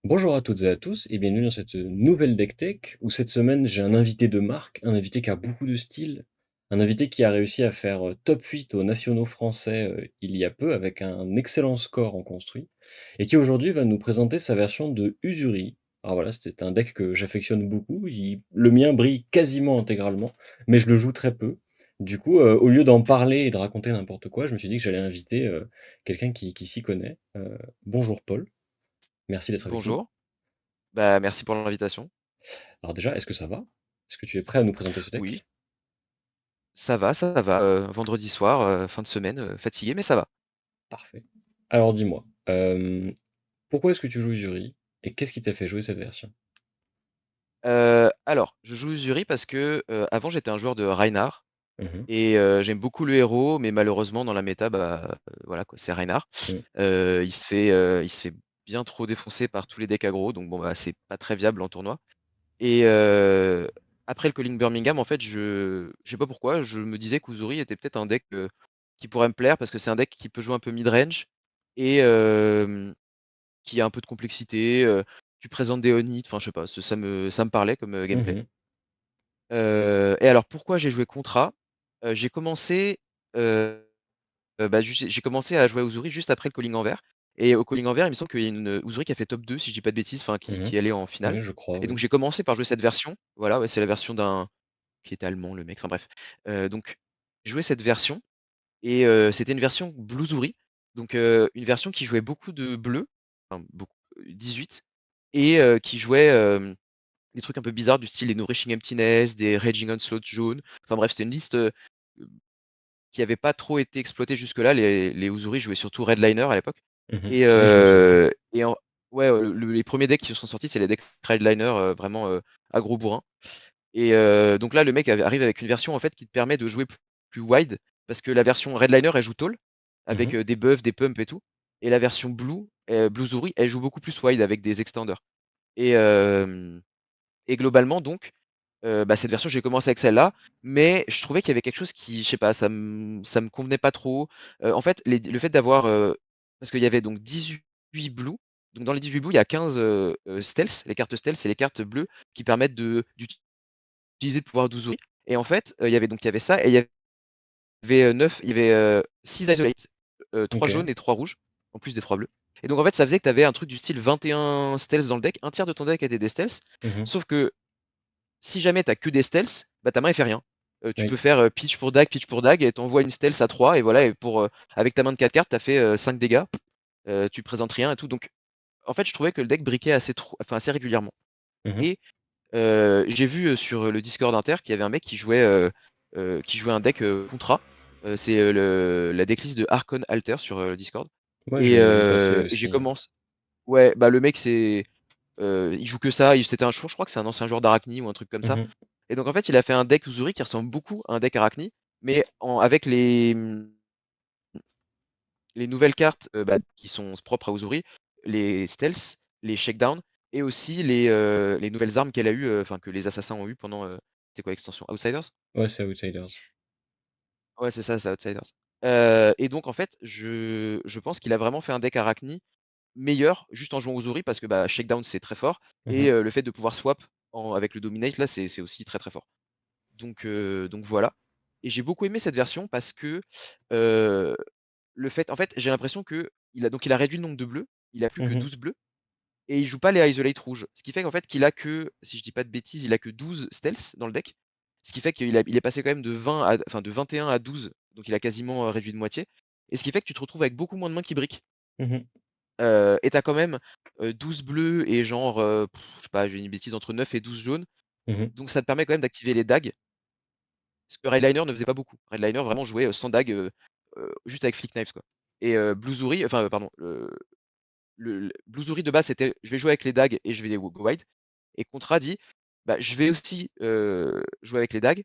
Bonjour à toutes et à tous et bienvenue dans cette nouvelle Deck Tech où cette semaine j'ai un invité de marque, un invité qui a beaucoup de style, un invité qui a réussi à faire top 8 aux nationaux français il y a peu avec un excellent score en construit et qui aujourd'hui va nous présenter sa version de Usuri. Alors voilà, c'est un deck que j'affectionne beaucoup, le mien brille quasiment intégralement, mais je le joue très peu. Du coup, au lieu d'en parler et de raconter n'importe quoi, je me suis dit que j'allais inviter quelqu'un qui s'y connaît. Bonjour Paul, merci d'être avec nous. Bonjour, bah, merci pour l'invitation. Alors déjà, est-ce que ça va? Est-ce que tu es prêt à nous présenter ce Oui, deck? ça va, vendredi soir, fin de semaine, fatigué mais ça va. Parfait. Alors dis-moi, pourquoi est-ce que tu joues Uzuri? Et qu'est-ce qui t'a fait jouer cette version? Alors, je joue Uzuri parce que, avant j'étais un joueur de Reinhardt Mmh. et j'aime beaucoup le héros, mais malheureusement dans la méta, bah, voilà quoi, c'est Reinhardt. Mmh. Il se fait bien trop défoncer par tous les decks aggro, donc bon, bah, c'est pas très viable en tournoi et après le Calling Birmingham, en fait, je sais pas pourquoi, je me disais qu'Uzuri était peut-être un deck, qui pourrait me plaire parce que c'est un deck qui peut jouer un peu mid-range et qui a un peu de complexité, tu présentes des Onits, enfin je sais pas, ça me parlait comme, gameplay. Mmh. Et alors pourquoi j'ai joué Contra? J'ai commencé, bah, j'ai commencé à jouer à Uzuri juste après le Calling Envers et au Calling Envers, il me semble qu'il y a une, Uzuri qui a fait top 2 si je dis pas de bêtises, enfin qui Mmh. qui allait en finale Oui, je crois, et donc oui. j'ai commencé par jouer cette version. Voilà, ouais, c'est la version d'un qui était allemand le mec, enfin bref. Donc j'ai joué cette version et c'était une version Blue Uzuri, donc une version qui jouait beaucoup de bleu, enfin beaucoup, 18 et qui jouait, des trucs un peu bizarres du style les Nourishing Emptiness, des Raging Onslaught jaunes. Enfin bref, c'était une liste, qui avait pas trop été exploitée jusque-là. Les Uzuri jouaient surtout Redliner à l'époque Mmh. et Oui, je me souviens. en ouais, les premiers decks qui sont sortis, c'est les decks Redliner, vraiment, aggro bourrin et donc là, le mec arrive avec une version en fait qui te permet de jouer plus wide parce que la version Redliner, elle joue tall avec, Mmh. des buffs, des pumps et tout et la version Blue Uzuri, elle joue beaucoup plus wide avec des extenders et globalement donc, bah, cette version, j'ai commencé avec celle-là, mais je trouvais qu'il y avait quelque chose qui, je sais pas, ça me convenait pas trop. En fait, le fait d'avoir, parce qu'il y avait donc 18 blue, donc dans les 18 blue, il y a 15, stealth. Les cartes stealth, c'est les cartes bleues qui permettent d'utiliser le pouvoir d'Uzuri et en fait, il y avait ça et il y avait, 9 il y avait, 6 isolate, 3 OK. jaunes et 3 rouges, en plus des 3 bleus et donc en fait, ça faisait que tu avais un truc du style 21 stealth dans le deck, un tiers de ton deck était des stealth, Mmh. sauf que si jamais tu as que des stealths, bah, ta main elle fait rien. Tu peux Oui. faire, pitch pour dague et tu envoies une stealth à 3 et voilà et avec ta main de 4 cartes, tu as fait, 5 dégâts, tu présentes rien et tout donc en fait, je trouvais que le deck briquait assez régulièrement Mmh. et j'ai vu, sur le Discord inter qu'il y avait un mec qui jouait un deck, Contra. C'est, la decklist de Archon Alter sur, le Discord Ouais, je et l'ai vu passer j'ai aussi. commencé ouais, bah, le mec il joue que ça, c'était un je crois que c'est un ancien joueur d'Arachni ou un truc comme ça Mmh. et donc en fait, il a fait un deck Uzuri qui ressemble beaucoup à un deck Arachni, mais avec les nouvelles cartes, bah, qui sont propres à Uzuri, les stealths, les shakedowns et aussi les nouvelles armes qu'elle a eues, enfin que les assassins ont eues pendant, c'était quoi l'extension? Outsiders? Ouais, c'est Outsiders. Ouais, c'est Outsiders. Et donc en fait, je pense qu'il a vraiment fait un deck Arachni meilleur juste en jouant Uzuri parce que, bah, shakedown c'est très fort et Mmh. le fait de pouvoir swap avec le dominate là, c'est aussi très, très fort. Donc voilà et j'ai beaucoup aimé cette version parce que, heu, le fait en fait, j'ai l'impression qu'il a réduit le nombre de bleus, il a plus que Mmh. 12 bleus et il joue pas les isolate rouges. Ce qui fait qu'en fait qu'il a que, si je dis pas de bêtises, il a que 12 stealths dans le deck. Ce qui fait il est passé quand même de 21 à 12, donc il a quasiment, réduit de moitié et ce qui fait que tu te retrouves avec beaucoup moins de mains qui briquent. Mmh. Et tu as quand même, 12 bleus et genre, je sais pas, je vais dire une bêtise, entre 9 et 12 jaunes. Mmh. Donc ça te permet quand même d'activer les dagues. Ce que Redliner ne faisait pas beaucoup. Redliner vraiment jouait, sans dague, juste avec Flick Knives quoi et Bluzuri enfin, pardon, le Bluzuri de base c'était: «Je vais jouer avec les dagues et je vais go wide» et Contra dit: «Bah, je vais aussi, jouer avec les dagues,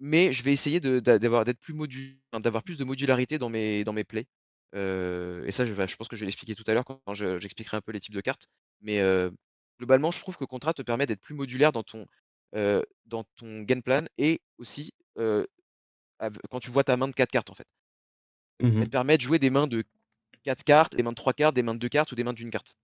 mais je vais essayer d'être plus enfin, d'avoir plus de modularité dans mes plays». Et ça je pense que je vais l'expliquer tout à l'heure quand j'expliquerai un peu les types de cartes. Mais globalement, je trouve que Contra te permet d'être plus modulaire dans ton game plan et aussi, quand tu vois ta main de 4 cartes en fait. Elle Mmh. te permet de jouer des mains de 4 cartes, des mains de 3 cartes, des mains de 2 cartes ou des mains d'une carte.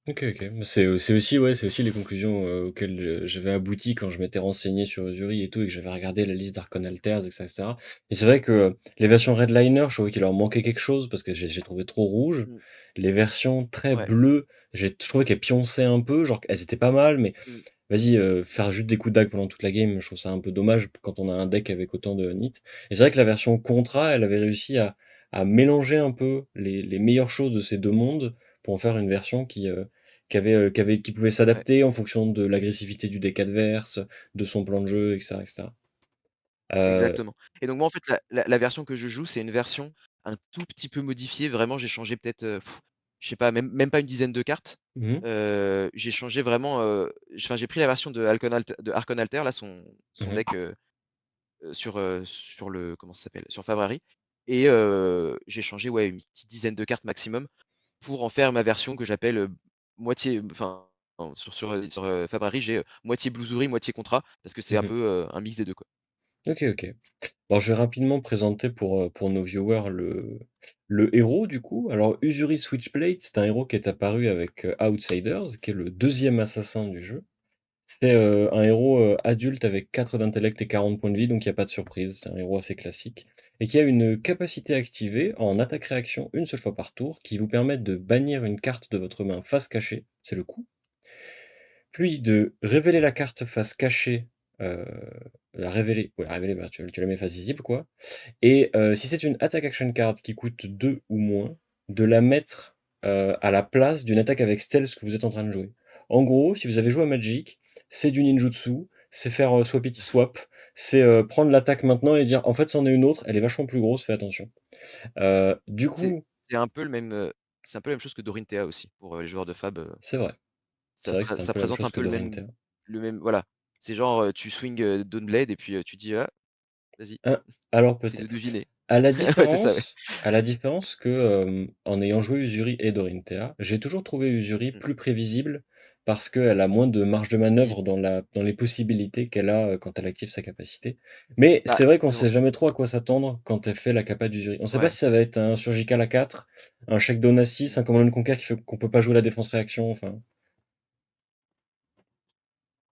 OK, OK. Mais c'est aussi ouais, c'est aussi les conclusions, auxquelles j'avais abouti quand je m'étais renseigné sur Uzuri et tout et que j'avais regardé la liste d'Arcon Alters et cetera et c'est vrai que, les versions Redliner, je trouvais qu'il leur manquait quelque chose parce que j'ai trouvé trop rouge. Mmh. Les versions très Ouais. bleues, je trouvais qu'elles pionçaient un peu, genre elles étaient pas mal, mais Mmh. vas-y, faire juste des coups de dague pendant toute la game, je trouve ça un peu dommage quand on a un deck avec autant de nits et c'est vrai que la version Contra, elle avait réussi à mélanger un peu les meilleures choses de ces 2 mondes pour en faire une version qui pouvait Ouais. s'adapter en fonction de l'agressivité du deck adverse, de son plan de jeu, et cetera, et cetera. Heu, Exactement et donc moi, en fait, la version que je joue, c'est une version un tout petit peu modifiée. Vraiment, j'ai changé peut-être, je sais pas, même pas une dizaine de cartes. mmh J'ai changé vraiment, enfin, j'ai pris la version de Archon Alter, là, son mh, deck, sur le comment ça s'appelle? Sur Fabrari et j'ai changé, ouais, une petite dizaine de cartes maximum pour en faire ma version que j'appelle, moitié enfin, Fabrari, j'ai, moitié Bluesury, moitié Contrat parce que c'est un mmh. peu, un mix des 2 quoi. OK, OK. Bon, je vais rapidement présenter pour nos viewers le héros du coup. Alors Uzuri Switchblade, c'est un héros qui est apparu avec, Outsiders, qui est le deuxième assassin du jeu. C'est, un héros, adulte avec 4 d'intellect et 40 points de vie, donc il y a pas de surprise, c'est un héros assez classique et qui a une capacité activée en attaque-réaction une seule fois par tour, qui vous permet de bannir une carte de votre main face cachée, c'est le coup, puis de révéler la carte face cachée, heu, la révéler, bah, tu la mets face visible quoi et si c'est une attack action card qui coûte 2 ou moins, de la mettre, à la place d'une attaque avec stealth que vous êtes en train de jouer. En gros, si vous avez joué à Magic, c'est du ninjutsu, c'est faire, swapity swap, c'est, prendre l'attaque maintenant et dire: «En fait, c'en est une autre, elle est vachement plus grosse, fais attention». Du C'est coup c'est un peu le même, c'est un peu la même chose que Dorinthea aussi pour, les joueurs de Fab, c'est vrai, c'est vrai que c'est un ça peu la même présente un chose que peu Dorinthea. le même voilà. C'est genre, tu swing, Dawnblade et puis, tu dis: «Ah, vas-y, Alors c'est de peut-être. deviner». À la Ouais, c'est ça, ouais. différence à la différence que, en ayant joué Uzuri et Dorinthea, j'ai toujours trouvé Uzuri Mmh. plus prévisible parce qu'elle a moins de marge de Oui, manœuvre dans les possibilités qu'elle a, quand elle active sa capacité. Mais bah, c'est vrai qu'on non, sait jamais trop à quoi s'attendre quand elle fait la capa d'Uzuri. On sait pas ouais. si ça va être un Surgical à 4, un Shakedown à 6, Mmh. un Command and Conquer qui fait qu'on peut pas jouer la défense réaction, enfin.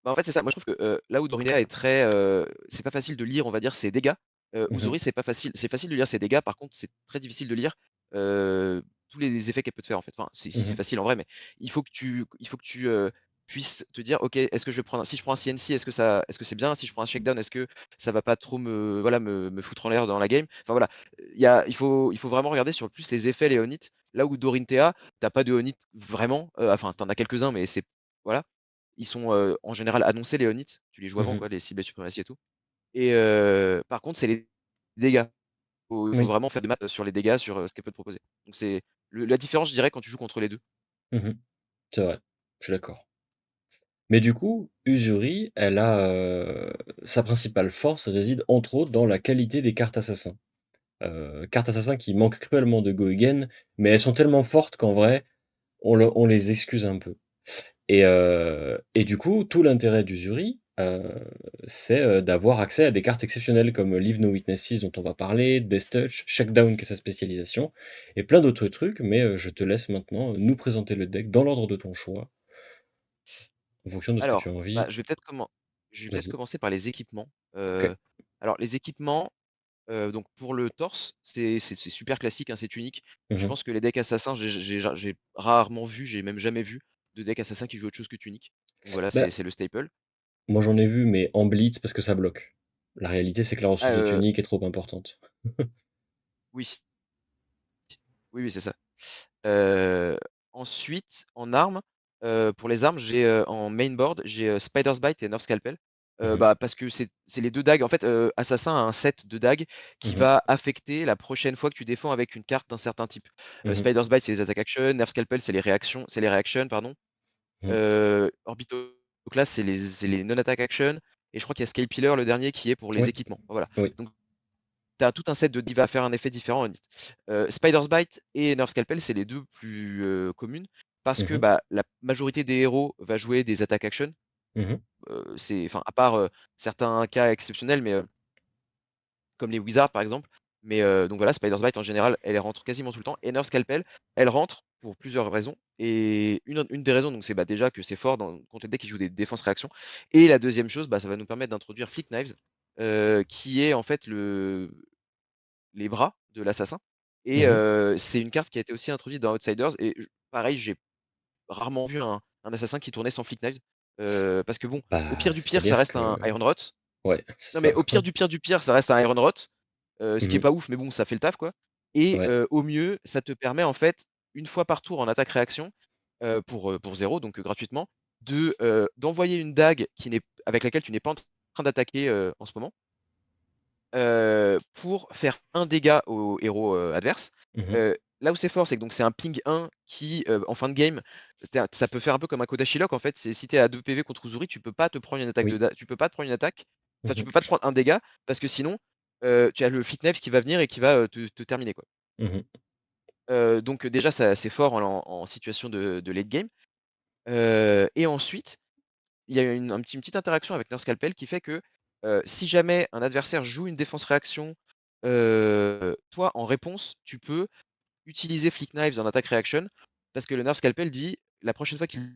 Bah, en fait, c'est ça. Moi, je trouve que, là où Dorinthea est très, c'est pas facile de lire, on va dire, ses dégâts, Mmh mh. Uzuri, c'est pas facile. C'est facile de lire ses dégâts, par contre, c'est très difficile de lire, heu, tous les effets qu'elle peut te faire, en fait. Enfin, si, c'est Mmh. facile en vrai, mais il faut que tu, puisses te dire: «OK, est-ce que je vais prendre si je prends un CNC, est-ce que c'est bien? Si je prends un shakedown, est-ce que ça va pas trop me foutre en l'air dans la game?» Enfin, voilà, il faut vraiment regarder sur plus les effets léonites, là où Dorinthea, tu as pas de Onite vraiment, enfin, tu en as quelques-uns, mais c'est voilà. Ils sont, en général annoncés léonites, tu les joues avant Mmh. quoi, les cibles à suprématie et tout et par contre, c'est les dégâts. Il faut Oui. vraiment faire des maths sur les dégâts, sur, ce qu'elle peut te proposer. Donc c'est la différence, je dirais, quand tu joues contre les 2. Mmh. C'est vrai, je suis d'accord. Mais du coup, Uzuri, elle a, sa principale force réside entre autres dans la qualité des cartes assassins. Cartes assassins qui manquent cruellement de Go Again, mais elles sont tellement fortes qu'en vrai, on les excuse un peu. Et du coup, tout l'intérêt d'Uzuri, c'est, d'avoir accès à des cartes exceptionnelles comme Leave No Witnesses dont on va parler, Death Touch, Shakedown qui est sa spécialisation, et plein d'autres trucs, mais, je te laisse maintenant nous présenter le deck dans l'ordre de ton choix, en fonction de ce que tu Alors, as bah, envie. je vais peut-être Vas-y. commencer par les équipements. OK. Alors les équipements, donc pour le torse, c'est super classique, hein, c'est unique. Je Mmh. pense que les decks assassins, j'ai rarement vu, j'ai même jamais vu de deck assassin qui joue autre chose que tunique. Donc voilà, c'est Bah, c'est le staple. moi j'en ai vu, mais en blitz parce que ça bloque. La réalité, c'est que la Ah, ressource de tunique est trop importante. oui, oui, oui, c'est ça. Heu, Ensuite, en armes, pour les armes, j'ai, en mainboard, j'ai, Spider's Bite et Nerf Scalpel. Mmh. Bah, parce que c'est les 2 dagues. En fait, Assassin a un set de dagues qui Mmh. va affecter la prochaine fois que tu défends avec une carte d'un certain type. Mmh. Spider's Bite, c'est les attaques action, Nerf Scalpel, c'est les reactions, pardon. Mmh. Orbitoclast, c'est les non-attack action et je crois qu'il y a Scale Peeler, le dernier, qui est pour les Oui, équipements. Voilà. oui. Donc tu as tout un set qui va faire un effet différent. Spider's Bite et Nerf Scalpel, c'est les 2 plus, communes parce que, Mmh. bah, la majorité des héros va jouer des attaques action. Mmh. C'est enfin, à part, certains cas exceptionnels, mais, comme les wizards par exemple. Mais donc voilà, Spider's Bite en général, elle rentre quasiment tout le temps. Et Nerve Scalpel, elle rentre pour plusieurs raisons. Et une des raisons, donc c'est déjà que c'est fort contre les decks qui jouent des défenses réactions. Et la deuxième chose, ça va nous permettre d'introduire Flick Knives, qui est en fait les bras de l'assassin. Et Mmh. c'est une carte qui a été aussi introduite dans Outsiders. Et pareil, j'ai rarement vu un assassin qui tournait sans Flick Knives. Parce que bon, au Bah, pire du pire, ça c'est-à-dire reste un que Iron Rot. ouais, c'est Non, mais ça. au pire du pire, ça reste un Iron Rot, ce qui est Mmh. pas ouf, mais bon, ça fait le taf, quoi. Et Ouais. au mieux, ça te permet en fait, une fois par tour en attaque-réaction, pour 0, donc gratuitement, d'envoyer une dague avec laquelle tu n'es pas en train d'attaquer, en ce moment, pour faire un dégât au héros, adverse. Mmh. Là où c'est fort, c'est que donc c'est un ping 1 qui, en fin de game, ça peut faire un peu comme un Kodashi Lock en fait, c'est si tu es à 2 PV contre Uzuri, tu peux pas te prendre une attaque Oui. tu peux pas te prendre une attaque, enfin tu Mmh. peux pas te prendre un dégât parce que sinon, tu as le Flick Knives qui va venir et qui va, te terminer, quoi. Mmh. Donc déjà ça c'est fort en situation de late game, et ensuite il y a une petite interaction avec Nurse Scalpel qui fait que, si jamais un adversaire joue une défense réaction, toi en réponse, tu peux utiliser Flick Knives en attaque reaction parce que le Nerf Scalpel dit la prochaine fois qu'ils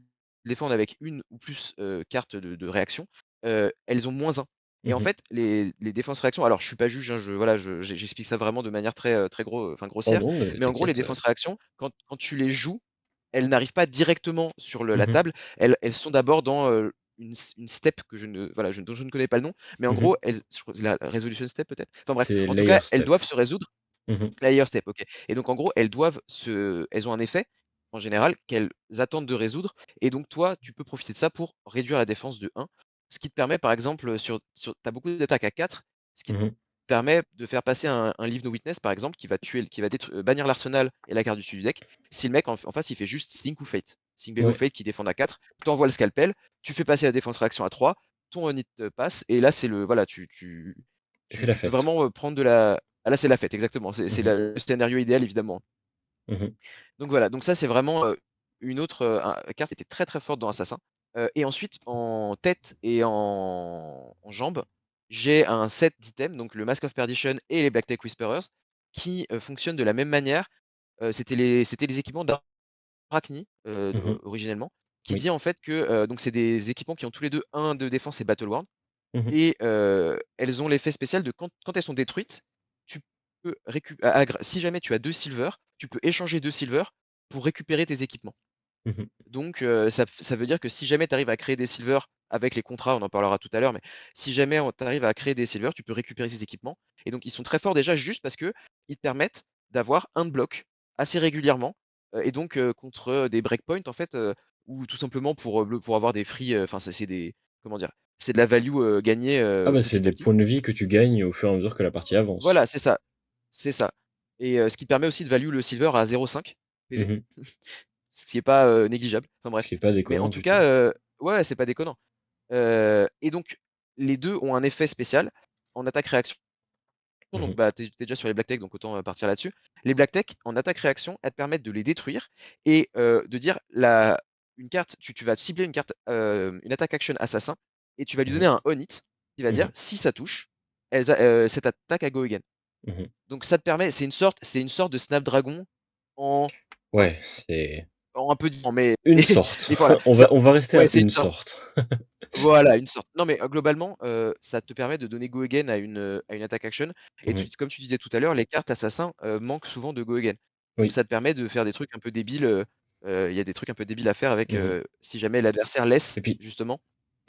défendent avec une ou plus cartes de réaction, elles ont -1. Et en Mmh. fait, les défenses réactions, alors je suis pas juge, hein, voilà, j'explique ça vraiment de manière très enfin Oh grossière, non, mais mais en gros, les t'inquiète. défenses réactions, quand tu les joues, elles n'arrivent pas directement sur la Mmh. table, elles sont d'abord dans une step que je ne, voilà, dont je ne connais pas le nom, mais en Mmh. gros, la resolution step peut-être. Enfin bref, C'est en tout layer cas, elles step. doivent se résoudre. Mmh. Layer step, OK. Et donc en gros, elles ont un effet, en général, qu'elles attendent de résoudre et donc toi, tu peux profiter de ça pour réduire la défense de 1. Ce qui te permet par exemple, tu as beaucoup d'attaques à 4, ce qui te Mmh. permet de faire passer un Leave No Witness par exemple qui va bannir l'arsenal et la carte du dessus du deck. Si le mec en face, il fait juste Slink ou Fate. Single ou Ouais, Fate qui défendent à 4, tu envoies le scalpel, tu fais passer la défense réaction à 3, ton on hit passe et là c'est le voilà, c'est la tu peux fête. vraiment, prendre de la ah là, c'est la fête, exactement. C'est Mmh. le scénario idéal, évidemment. Mmh. Donc voilà, donc ça, c'est vraiment, une autre, carte qui était très, très forte dans Assassin. Et ensuite, en tête et en jambes, j'ai un set d'items, donc le Mask of Perdition et les Black Tech Whisperers, qui, fonctionnent de la même manière. C'était les équipements d'Arachni, Mmh. originellement, qui Oui. dit en fait que, donc c'est des équipements qui ont tous les 2 1 de défense et Battle Ward. Mmh. Et elles ont l'effet spécial de quand elles sont détruites, tu peux si jamais tu as 2 silver, tu peux échanger 2 silver pour récupérer tes équipements. Mmh. Donc ça veut dire que si jamais tu arrives à créer des silver avec les contrats, on en parlera tout à l'heure, mais si jamais tu arrives à créer des silver, tu peux récupérer ces équipements. Et donc ils sont très forts déjà juste parce qu'ils te permettent d'avoir un de bloc assez régulièrement, et donc contre des breakpoints en fait, ou tout simplement pour avoir des free, enfin c'est des, comment dire? C'est de la value, gagnée, Ah bah, c'est petit à des petit. points de vie que tu gagnes au fur et à mesure que la partie avance. Voilà, c'est ça, c'est ça. Et ce qui te permet aussi de value le silver à 0,5 PV, Mmh. ce qui est pas, négligeable. Enfin Ce bref. qui est pas Mais en déconnant tout du tout. cas, ouais, c'est pas déconnant. Et donc les 2 ont un effet spécial en attaque-réaction. Donc Mmh. tu es déjà sur les black tech, donc autant, partir là-dessus. Les black tech en attaque-réaction, elles te permettent de les détruire et de dire une carte, tu vas cibler une carte, une attaque action assassin et tu vas lui donner Mmh. un on hit qui va dire Mmh. si ça touche, cette attaque a go again. Mmh. Donc ça te permet, c'est une sorte de Snapdragon en enfin, Ouais, c'est en un peu différent, mais une sorte. mais voilà, On ça, va rester à ouais, c'est une une sorte. sorte. Voilà, une sorte. Non, mais globalement, ça te permet de donner go again à une attaque action et Mmh. comme tu disais tout à l'heure, les cartes assassins, manquent souvent de go again. Donc Oui. ça te permet de faire des trucs un peu débiles, il y a des trucs un peu débiles à faire avec, Mmh. si jamais l'adversaire laisse Et puis, justement.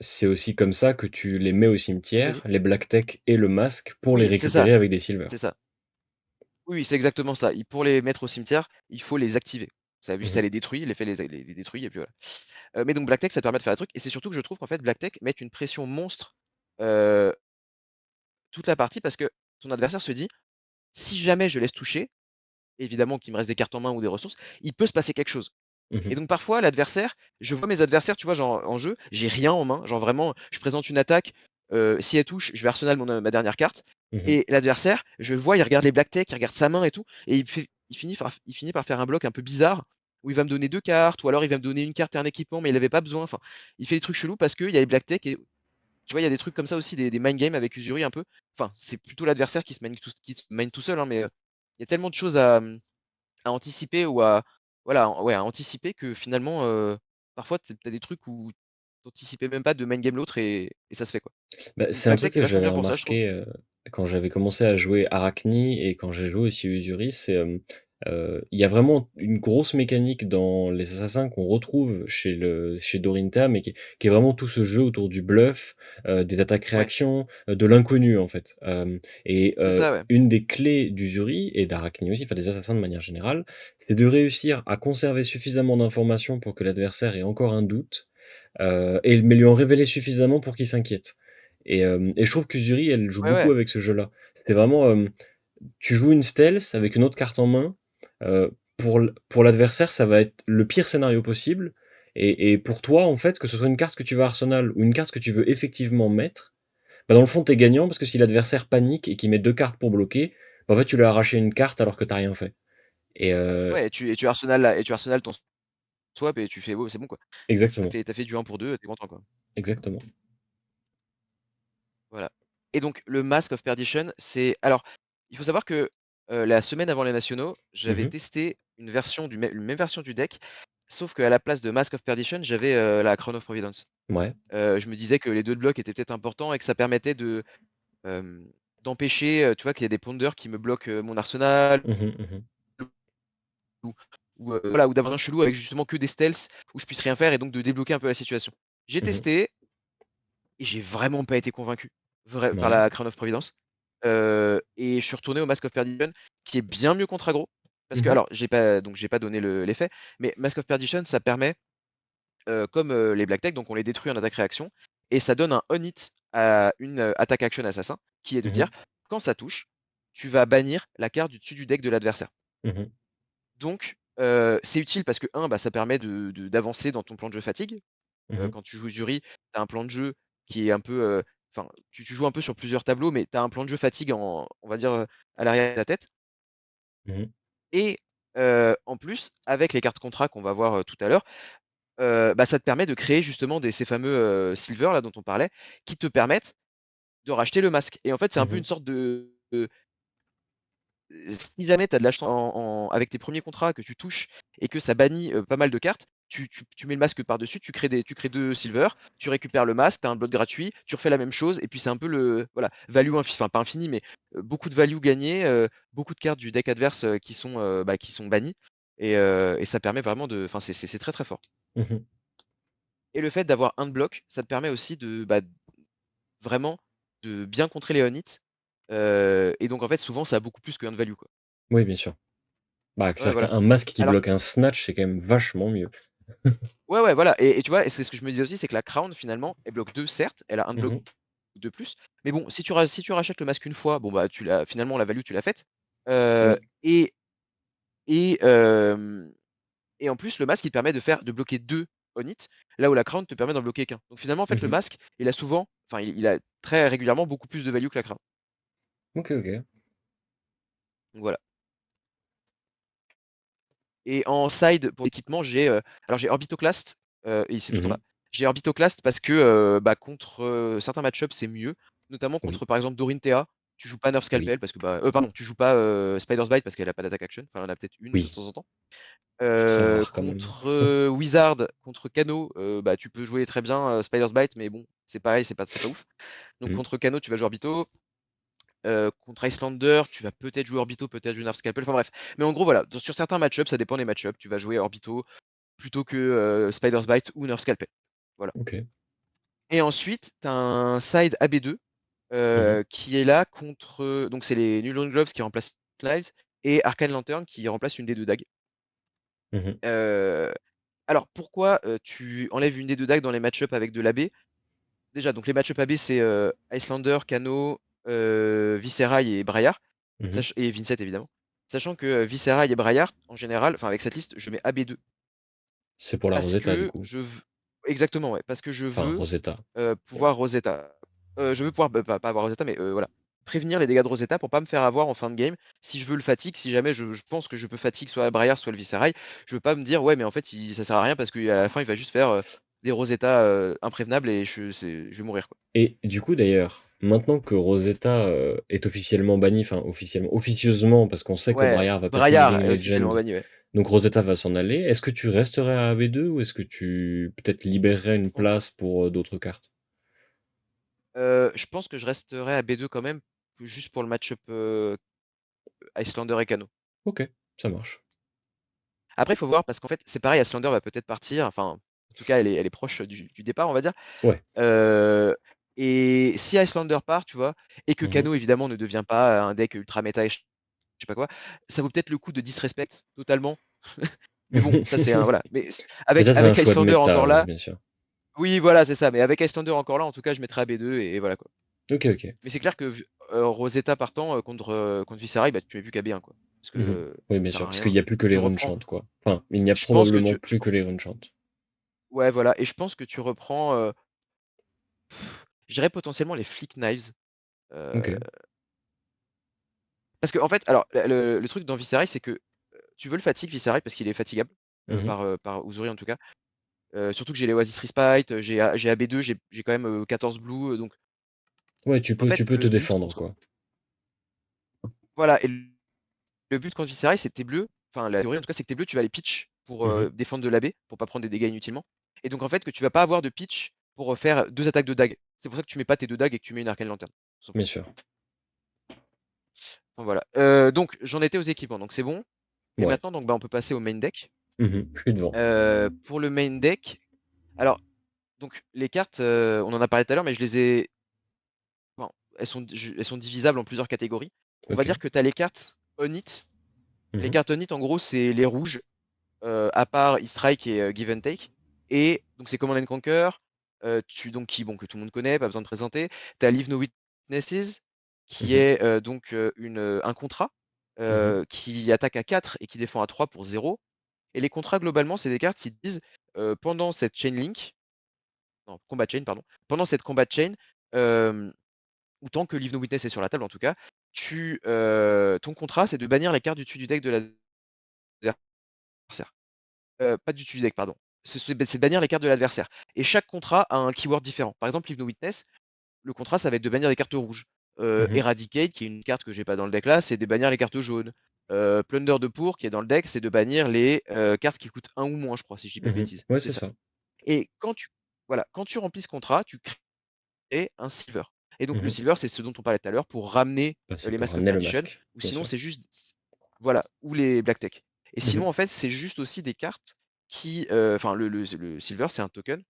c'est aussi comme ça que tu les mets au Oui, cimetière, vas-y. les black tech et le masque, pour les Oui, c'est ça, récupérer avec des silver. c'est ça. Oui, oui, c'est exactement ça. Pour les mettre au cimetière, il faut les activer. Ça vu Mmh. ça les détruit, l'effet les détruit et puis voilà. Mais donc Black Tech, ça te permet de faire des trucs et c'est surtout que je trouve qu'en fait Black Tech met une pression monstre, heu, toute la partie parce que ton adversaire se dit: «Si jamais je laisse toucher, évidemment qu'il me reste des cartes en main ou des ressources, il peut se passer quelque chose». Et Mmh. donc parfois l'adversaire, je vois mes adversaires, tu vois, genre en jeu, j'ai rien en main, genre vraiment, je présente une attaque, si elle touche, je vais arsenal ma dernière carte Mmh. et l'adversaire, je le vois, il regarde les black tech, il regarde sa main et tout et il finit par faire un bloc un peu bizarre où il va me donner 2 cartes ou alors il va me donner une carte et un équipement mais il avait pas besoin. Enfin, il fait des trucs chelous parce qu'il y a les black tech Tu vois, il y a des trucs comme ça aussi, des mind games avec Uzuri un peu. Enfin, c'est plutôt l'adversaire qui se mine tout seul, hein, mais il y a tellement de choses à anticiper ou à voilà, ouais, à anticiper que finalement, parfois tu as des trucs où tu anticipais même pas de mind game l'autre et ça se fait, quoi. Bah, Donc c'est un Black truc Deck est que vachement j'avais bien pour ça, je trouve. remarqué, quand j'avais commencé à jouer Arachni et quand j'ai joué aussi Usuri, c'est, il y a vraiment une grosse mécanique dans les assassins qu'on retrouve chez Dorinthia, mais qui est vraiment tout ce jeu autour du bluff, des attaques Ouais, réactions, de l'inconnu, en fait. c'est ça, ouais. Une des clés d'Usuri et d'Arachni aussi, enfin des assassins de manière générale, c'est de réussir à conserver suffisamment d'informations pour que l'adversaire ait encore un doute, mais lui en révéler suffisamment pour qu'il s'inquiète. Et je trouve qu'Uzuri, elle joue Ouais, beaucoup ouais. avec ce jeu-là. C'était vraiment, tu joues une stealth avec une autre carte en main. Pour l'adversaire, ça va être le pire scénario possible. Et pour toi, en fait, que ce soit une carte que tu veux Arsenal ou une carte que tu veux effectivement mettre, bah dans le fond, t'es gagnant parce que si l'adversaire panique et qu'il met deux cartes pour bloquer, bah en fait, tu lui as arraché une carte alors que t'as rien fait. Et Ouais, et tu arsenal là et tu arsenal ton swap et tu fais: «Oh, c'est bon, quoi». exactement, Tu fait du 1 pour 2, tu es content, quoi. exactement. Voilà. Et donc le Mask of Perdition, c'est alors, il faut savoir que, la semaine avant les nationaux, j'avais Mhm. testé une même version du deck, sauf qu'à la place de Mask of Perdition, j'avais, la Crown of Providence. Ouais. Je me disais que les 2 de blocs étaient peut-être importants et que ça permettait hem, d'empêcher, tu vois, qu'il y a des ponders qui me bloquent, mon arsenal Mhm, mhm, ou voilà, ou d'avoir un chelou avec justement que des stealths où je puisse rien faire et donc de débloquer un peu la situation. J'ai mhm. testé et j'ai vraiment pas été convaincu par Ouais. la Crown of Providence. Et je suis retourné au Mask of Perdition qui est bien mieux contre aggro. Parce que Mhm, alors j'ai pas donné l'effet, mais Mask of Perdition ça permet, comme, les Black Tech, donc on les détruit en attaque réaction et ça donne un on hit à une, attaque action assassin, qui est de dire: mhm, «Quand ça touche, tu vas bannir la carte du dessus du deck de l'adversaire». mhm, Donc c'est utile parce que bah, ça permet d'avancer dans ton plan de jeu fatigue. mhm, Quand tu joues Zuri, tu as un plan de jeu qui est un peu, enfin, tu joues un peu sur plusieurs tableaux, mais tu as un plan de jeu fatigue on va dire, à l'arrière de la tête mhm, et en plus, avec les cartes contrat qu'on va voir, tout à l'heure, bah, ça te permet de créer justement ces fameux, silver là dont on parlait, qui te permettent de racheter le masque et en fait, c'est un peu une mhm, sorte de si jamais tu as de la chance avec tes premiers contrats que tu touches et que ça bannit, pas mal de cartes, tu mets le masque par-dessus, tu crées 2 silver, tu récupères le masque, tu as un bloc gratuit, tu refais la même chose et puis c'est un peu le voilà, value enfin pas infini, mais beaucoup de value gagné, beaucoup de cartes du deck adverse, qui sont bannies et ça permet vraiment de enfin c'est très, très fort mhm. et le fait d'avoir un de bloc, ça te permet aussi vraiment de bien contrer les on hit, et donc en fait souvent ça a beaucoup plus que 1 de value, quoi. Oui, bien sûr. Bah, Ouais, c'est-à-dire voilà. qu'un masque qui Alors bloque un snatch, c'est quand même vachement mieux. ouais, ouais, voilà et tu vois? Et c'est ce que je me disais aussi, c'est que la Crown finalement, elle bloque 2 certes, elle a un de bloc Mhm. de plus, mais bon, si tu rachètes le masque une fois, bon bah, tu l'as finalement la value tu l'as faite, heu Oui. et et hem et en plus le masque il te permet de bloquer 2 on hit, là où la Crown te permet d'en bloquer qu'1. Donc finalement en fait le Mhm. masque, il a souvent enfin il a très régulièrement beaucoup plus de value que la Crown. OK, OK. Donc voilà et en side pour l'équipement, alors j'ai Orbitoclast, et c'est tout en bas. Mhm. J'ai Orbitoclast parce que, bah, contre, certains match-ups, c'est mieux, notamment Oui, contre, par exemple, Dorinthea. Tu joues pas Nerf oui, Scalpel parce que, bah, pardon, tu joues pas, Spider's Bite parce qu'elle a pas d'attaque action, enfin, elle en a peut-être une de oui. temps en temps. C'est très rare quand même. Contre, Wizard, contre Kano, bah, tu peux jouer très bien, Spider's Bite, mais bon, c'est pareil, c'est pas ouf. Donc Mmh. contre Kano, tu vas jouer Orbito. Contre Icelander, tu vas peut-être jouer Orbito, peut-être jouer Nerf Scalpel, enfin bref. Mais en gros, voilà, sur certains match-ups, ça dépend des match-ups, tu vas jouer Orbito plutôt que, Spider's Bite ou Nerf Scalpel. Voilà. OK. Et ensuite, tu as un side AB2, Mhm. qui est là contre, donc c'est les Nulon Gloves qui remplacent Knives et Arcane Lantern qui remplace une des 2 dagues. Mhm. Heu, alors pourquoi, tu enlèves une des 2 dagues dans les match-ups avec de l'AB? Déjà, donc les match-ups AB, c'est, Icelander, Kano, Viserai et Braillard, Mhm. sach et Vincent évidemment. Sachant que, Viserai et Braillard, en général, enfin avec cette liste, je mets AB2 C'est pour la parce Rosetta du que coup? je veux exactement, ouais, parce que je Enfin veux, Rosetta. Ouais. pouvoir Rosetta. Je veux pouvoir, bah, pas avoir Rosetta, mais, voilà, prévenir les dégâts de Rosetta pour pas me faire avoir en fin de game. Si je veux le fatigue, si jamais je pense que je peux fatigue soit le Braillard, soit le Viserai, je veux pas me dire: «Ouais, mais en fait, ça sert à rien parce qu'à la fin, il va juste faire, des Rosetta, imprévenables et je vais mourir, quoi. Et du coup, d'ailleurs, maintenant que Rosetta, est officiellement banni, enfin officieusement, parce qu'on sait que Ouais, Braillard va passer Braillard Living est Legend, officiellement banni, ouais. donc Rosetta va s'en aller. Est-ce que tu resterais à AB2 ou est-ce que tu peut-être libérerais une Mmh. place pour, d'autres cartes? Je pense que je resterai à B2 quand même, juste pour le match-up, Iyslander et Kano. OK, ça marche. Après, il faut voir parce qu'en fait, c'est pareil, Iyslander va peut-être partir, enfin, en tout cas, elle est proche du départ, on va dire. Ouais. Heu et si Iyslander part, tu vois? Et que Mmh. Kano évidemment ne devient pas un deck ultra méta et je sais pas quoi, ça vaut peut-être le coup de disrespect totalement. Mais bon, ça c'est un voilà, mais Mais avec ça, c'est un avec choix de Iyslander méta, encore là bien sûr. oui voilà, c'est ça, mais avec Iyslander encore là, en tout cas, je mettrais à B2 et voilà quoi. OK, OK. Mais c'est clair que Rosetta partant, contre Viserai, bah, tu mets plus qu'à B1 quoi. Parce que, Mmh. Oui, ça bien sert sûr, à parce qu'il rien. y a plus que Tu les reprends Runechant, quoi. Enfin, il n'y a je pense que probablement tu je plus que les Runechant. ouais voilà et je pense que tu reprends, je dirais potentiellement les Flick Knives, heu, OK. parce qu'en fait alors le truc dans Viserai, c'est que, tu veux le fatigue Viserai parce qu'il est fatigable, Mmh. par Uzuri en tout cas. Surtout que j'ai les Oasis Respite, j'ai AB2, j'ai quand même, 14 blue, donc Ouais, en tu fait peux te le but défendre, contre quoi. voilà et le but contre Viserai, c'est que tes bleus, enfin la théorie en tout cas, c'est que tes bleus, tu vas les pitch pour, Mmh. défendre de l'AB, pour pas prendre des dégâts inutilement et donc en fait que tu vas pas avoir de pitch pour, faire 2 attaques de dague. C'est pour ça que tu mets pas tes 2 dagues et que tu mets une arcane lanterne, tout Bien simplement. sûr. Enfin voilà, donc j'en étais aux équipements, donc c'est bon et Ouais. maintenant donc bah, on peut passer au main deck. Je suis devant. Pour le main deck, alors donc les cartes, on en a parlé tout à l'heure, mais je les ai enfin, elles sont divisables en plusieurs catégories. On va OK. dire que tu as les cartes on it. Les Mmh. cartes on it, en gros, c'est les rouges, à part E-Strike et Give and Take. Et donc c'est Command and Conquer, bon, que tout le monde connaît, pas besoin de présenter. Tu as Leave No Witnesses, qui Mmh. est donc un contrat Mmh. qui attaque à 4 et qui défend à 3 pour 0. Et les contrats, globalement, c'est des cartes qui disent pendant cette chain link, non, combat chain, pardon, pendant cette combat chain, ou tant que Leave No Witness est sur la table en tout cas, ton contrat, c'est de bannir les cartes du dessus du deck de l'adversaire. Pas du dessus du deck, pardon. C'est de bannir les cartes de l'adversaire. Et chaque contrat a un keyword différent. Par exemple, Leave No Witness, le contrat, ça va être de bannir les cartes rouges. Mmh. Eradicate, qui est une carte que j'ai pas dans le deck là, c'est de bannir les cartes jaunes. Plunder de Pour, qui est dans le deck, c'est de bannir les cartes qui coûtent un ou moins, je crois, si je dis pas de Mmh. bêtises. Ouais, C'est c'est ça. ça. Et quand tu remplis ce contrat, tu crées un silver. Et donc le Mmh. silver, c'est ce dont on parlait tout à l'heure pour ramener Bah, c'est les pour Masques of ramener le Perdition, masque, ou bien sinon sûr. c'est juste voilà, ou les Black Tech. Et Mmh. sinon, en fait, c'est juste aussi des cartes qui, enfin le silver, c'est un token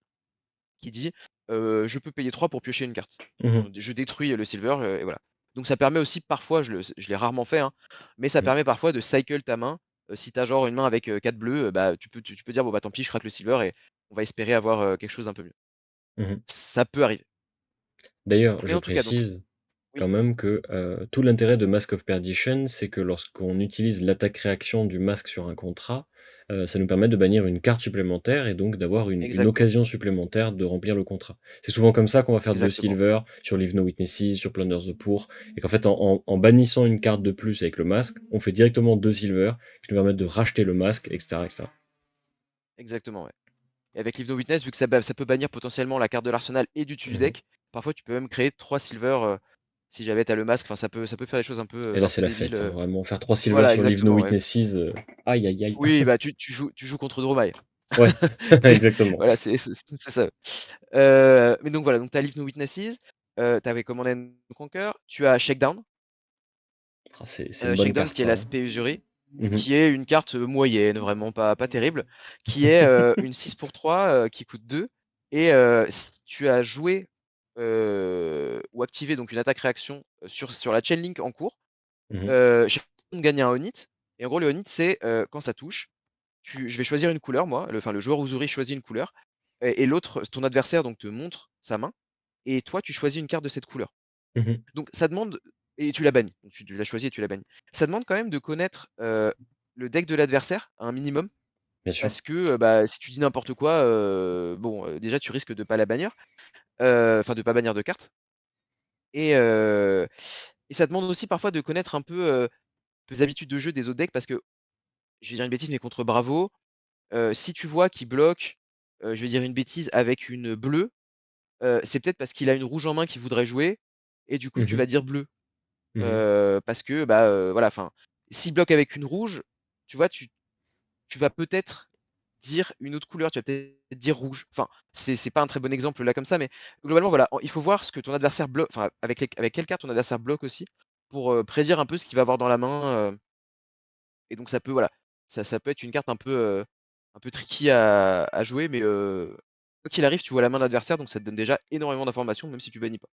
qui dit, «Je peux payer 3 pour piocher une carte». Mmh. Je détruis le silver, et voilà. Donc ça permet aussi parfois, je l'ai rarement fait, hein, mais ça Mmh. permet parfois de cycle ta main. Si tu as genre une main avec, 4 bleus, bah, tu peux dire: «Bon, bah, tant pis, je craque le silver et on va espérer avoir, quelque chose d'un peu mieux». Mmh. Ça peut arriver. D'ailleurs, Mais je en tout cas donc précise oui, quand même que, tout l'intérêt de Mask of Perdition, c'est que lorsqu'on utilise l'attaque-réaction du masque sur un contrat, ça nous permet de bannir une carte supplémentaire et donc d'avoir une exactement, occasion supplémentaire de remplir le contrat. C'est souvent comme ça qu'on va faire 2 exactement, silver sur Leave No Witnesses, sur Plunders the Poor et qu'en fait en bannissant une carte de plus avec le masque, on fait directement 2 silver qui nous permettent de racheter le masque et cetera et cetera. exactement, ouais. Et avec Leave No Witness, vu que ça peut bannir potentiellement la carte de l'arsenal et du dessus du Mmh. deck, parfois tu peux même créer 3 silver, si jamais tu as le masque, enfin ça peut faire des choses Et là, un c'est peu la débiles, fête, hein, vraiment faire 3 silver voilà sur Leave No exactement, ouais. Witnesses, aïe aïe aïe. Oui, bah tu joues contre Dromai. Ouais, C'est exactement. voilà, c'est ça. Mais donc voilà, donc tu as Leave No Witnesses, tu avais Command and Conquer, tu as Shakedown, Ah, c'est une bonne Shakedown carte qui est ça, hein. l'aspect usuré, Mmh. qui est une carte, moyenne, vraiment pas terrible, qui est, une 6 pour 3, qui coûte 2 et si tu as joué, ou activé donc une attaque réaction, sur la chain link en cours, Mmh. Shakedown gagne un Onit et en gros le Onit c'est, quand ça touche, je vais choisir une couleur moi, le joueur Uzuri choisit une couleur et l'autre ton adversaire donc te montre sa main et toi tu choisis une carte de cette couleur. Mmh. Donc ça demande et tu la bannis. Donc tu l'as choisi et tu la bannis. Ça demande quand même de connaître, le deck de l'adversaire à un minimum Bien sûr. parce que, bah, si tu dis n'importe quoi, bon, déjà tu risques de pas la bannir, enfin de pas bannir de carte et ça demande aussi parfois de connaître un peu, les habitudes de jeu des autres decks parce que je vais dire une bêtise mais contre Bravo, si tu vois qu'il bloque je vais dire une bêtise, avec une bleue, c'est peut-être parce qu'il a une rouge en main qu'il voudrait jouer et du coup tu Mmh. vas dire bleu. Mmh. Parce que, bah, voilà, enfin, s'il bloque avec une rouge, tu vois, tu vas peut-être dire une autre couleur, tu vas peut-être dire rouge. Enfin, c'est pas un très bon exemple là comme ça, mais globalement voilà, il faut voir ce que ton adversaire bloque, enfin avec quelle carte ton adversaire bloque aussi, pour, prédire un peu ce qu'il va avoir dans la main, et donc ça peut voilà, ça peut être une carte un peu tricky à jouer, mais, quoi qu'il arrive, tu vois la main de l'adversaire, donc ça te donne déjà énormément d'informations, même si tu bannis pas.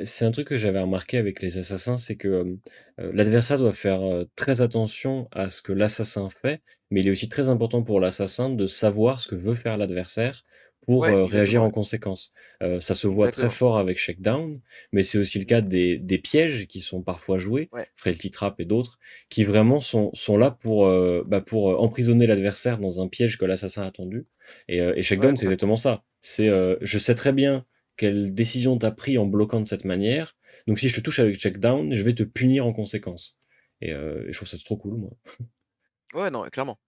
C'est un truc que j'avais remarqué avec les assassins, c'est que, l'adversaire doit faire, très attention à ce que l'assassin fait, mais il est aussi très important pour l'assassin de savoir ce que veut faire l'adversaire pour, Ouais, réagir exactement, en ouais. conséquence. Ça se voit très Exactement. fort avec Shakedown, mais c'est aussi le Mmh. cas des pièges qui sont parfois joués, Ouais. Frailty Trap et d'autres, qui vraiment sont là pour, pour, emprisonner l'adversaire dans un piège que l'assassin a tendu et Ouais, Shakedown, c'est complètement. exactement ça. C'est, je sais très bien quelle décision tu as pris en bloquant de cette manière. Donc si je te touche avec checkdown, je vais te punir en conséquence. Et je trouve ça trop cool, moi. Ouais, non, clairement.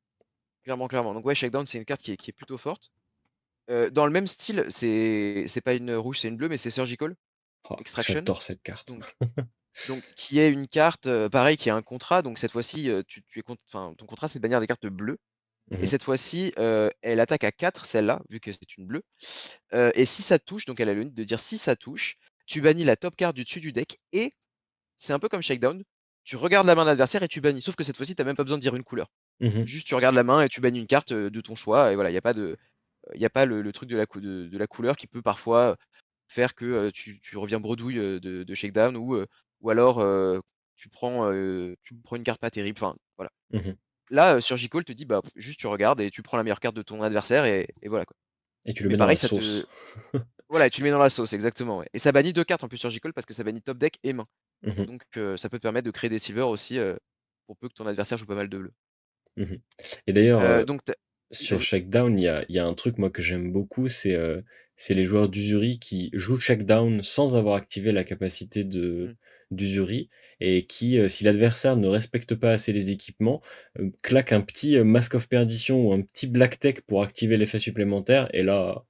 Clairement, clairement. Donc ouais, Shakedown, c'est une carte qui est plutôt forte. Dans le même style, c'est pas une rouge, c'est une bleue, mais c'est Surgical Oh, Extraction. j'adore cette carte. Donc qui est une carte, pareil, qui a un contrat. Donc cette fois-ci, tu es cont enfin, ton contrat, c'est de bannir des cartes bleues et Mmh. cette fois-ci, elle attaque à 4 celle-là, vu que c'est une bleue, et si ça touche, donc elle a le limite de dire si ça touche, tu bannis la top card du dessus du deck et c'est un peu comme Shakedown, tu regardes la main de l'adversaire et tu bannis. Sauf que cette fois-ci, tu as même pas besoin de dire une couleur. Mmh. Juste, tu regardes la main et tu bannis une carte, de ton choix et voilà, il y a pas le truc de la couleur qui peut parfois faire que, tu reviens bredouille, de Shakedown ou alors, tu prends une carte pas terrible, enfin, voilà. Mmh. Là, Surgical te dit, bah, juste tu regardes et tu prends la meilleure carte de ton adversaire et voilà, quoi. Et tu le Mais mets dans pareil, la ça te sauce. voilà, tu le mets dans la sauce, exactement, ouais et ça bannit 2 cartes en plus Surgical parce que ça bannit top deck et main. Mmh. Donc, ça peut te permettre de créer des silver aussi, pour peu que ton adversaire joue pas mal de bleu. Mmh. Et d'ailleurs, Donc tu oui, sur vas-y. Shakedown, il y a un truc, moi, que j'aime beaucoup, c'est les joueurs d'Uzuri qui jouent Shakedown sans avoir activé la capacité Mmh. d'Uzuri et qui, si l'adversaire ne respecte pas assez les équipements, claquent un petit, Mask of Perdition ou un petit Black Tech pour activer l'effet supplémentaire et là,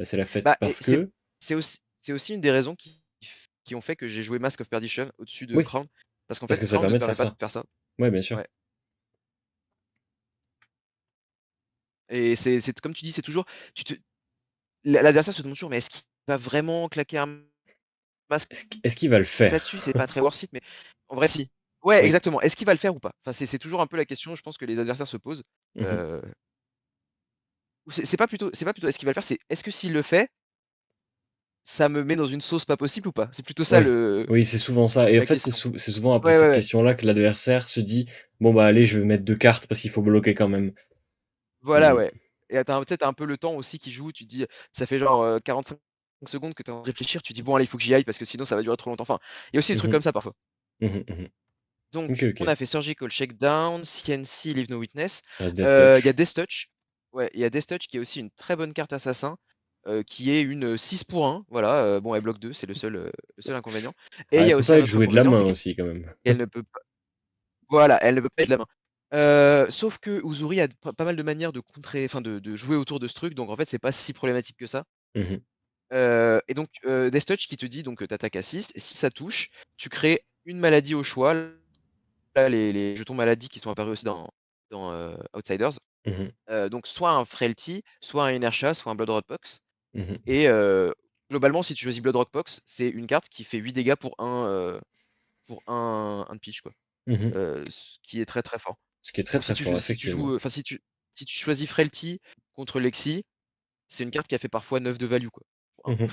c'est la fête Bah et parce que c'est aussi une des raisons qui ont fait que j'ai joué Mask of Perdition au-dessus de oui, Crown. Parce qu'en parce fait, que ça Crown ne te permet de permet faire pas de ça. faire ça. Ouais, bien sûr. Ouais et c'est comme tu dis, c'est toujours tu te l'adversaire se demande toujours: «Mais est-ce qu'il va vraiment claquer un masque Est-ce qu'il va le là-dessus?» faire? C'est pas très worth it, mais en vrai si. Ouais, Oui. exactement. Est-ce qu'il va le faire ou pas? Enfin, c'est toujours un peu la question, je pense que les adversaires se posent. Mmh. Heu, ou c'est pas plutôt est-ce qu'il va le faire, c'est est-ce que s'il le fait, ça me met dans une sauce pas possible ou pas? C'est plutôt ça Oui. le Oui, c'est souvent ça et en la fait, c'est question. c'est souvent après Ouais, ouais, cette ouais. question-là que l'adversaire se dit: «Bon, bah, allez, je vais mettre 2 cartes parce qu'il faut bloquer quand même». Voilà, Mmh. ouais et tu sais, tu un peu le temps aussi qui joue, tu te dis, ça fait genre, 45 secondes que tu es en train de réfléchir, tu dis: «Bon allez, il faut que j'y aille parce que sinon ça va durer trop longtemps». Enfin, il y a aussi des trucs Mmh. comme ça parfois. Mmh. Mmh. OK, Donc on OK. a fait Surgical Shakedown, CNC Leave No Witness, Reste Death il y a Touch. Death Touch. Ouais, il y a Death Touch qui est aussi une très bonne carte assassin, qui est une, 6 pour 1, voilà, bon elle bloque 2, c'est le seul inconvénient et il Ah, y elle a peut aussi pas un être autre jouée de la inconvénient, main c'est aussi quand même. qu'elle ne peut pas voilà, elle ne peut pas être la main. Sauf que Uzuri a pas mal de manières de contrer enfin de jouer autour de ce truc, donc en fait, c'est pas si problématique que ça. Mmh. Et donc, Death Touch qui te dit donc, tu attaques à 6, si ça touche, tu crées une maladie au choix. Là, les jetons maladies qui sont apparus aussi dans Outsiders. Mmh. Donc soit un Frailty, soit un Inertia, soit un Blood Rock Pox Mmh. et globalement, si tu choisis Blood Rock Pox, c'est une carte qui fait 8 dégâts pour un de pitch, quoi. Mmh. Ce qui est très, très fort. Ce qui est très, Ou très fort, si tu effectivement. joues, enfin si tu choisis Frailty contre Lexi, c'est une carte qui a fait parfois 9 de value, quoi. Pour un. Mmh.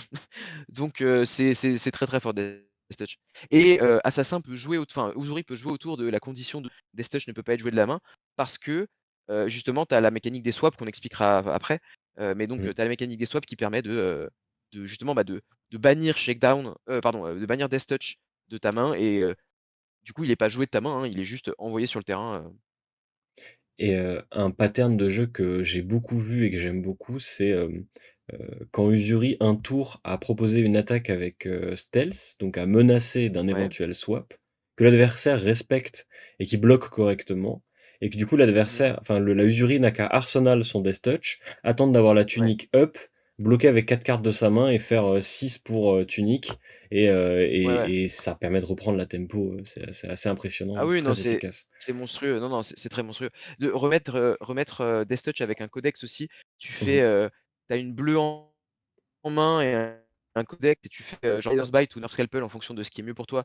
Donc c'est très, très fort Death Touch et Assassin peut jouer enfin Uzuri peut jouer autour de la condition de Death Touch ne peut pas être joué de la main parce que, justement tu as la mécanique des swaps qu'on expliquera après, mais donc Mmh. tu as la mécanique des swaps qui permet de justement, bah, de bannir Shakedown, pardon, de bannir Death Touch de ta main et du coup il est pas joué de ta main, hein, il est juste envoyé sur le terrain, Et un pattern de jeu que j'ai beaucoup vu et que j'aime beaucoup, c'est, quand Uzuri, un tour, a proposé une attaque avec, stealth, donc à menacer d'un ouais. éventuel swap, que l'adversaire respecte et qui bloque correctement et que du coup Mmh. l'adversaire, enfin la Usury n'a qu'à Arsenal son Death Touch, attendre d'avoir la Ouais. tunique up, bloquer avec 4 cartes de sa main et faire 6 pour tunique, Ouais, ouais. et ça permet de reprendre la tempo, c'est assez impressionnant Ah et c'est oui, non, très efficace. c'est monstrueux. Non, non, c'est très monstrueux. De remettre, Death Touch avec un codex aussi, tu Mmh. fais, tu une bleue en main et un codex et tu fais, genre Eaters Bite ou Nerf Scalpel en fonction de ce qui est mieux pour toi.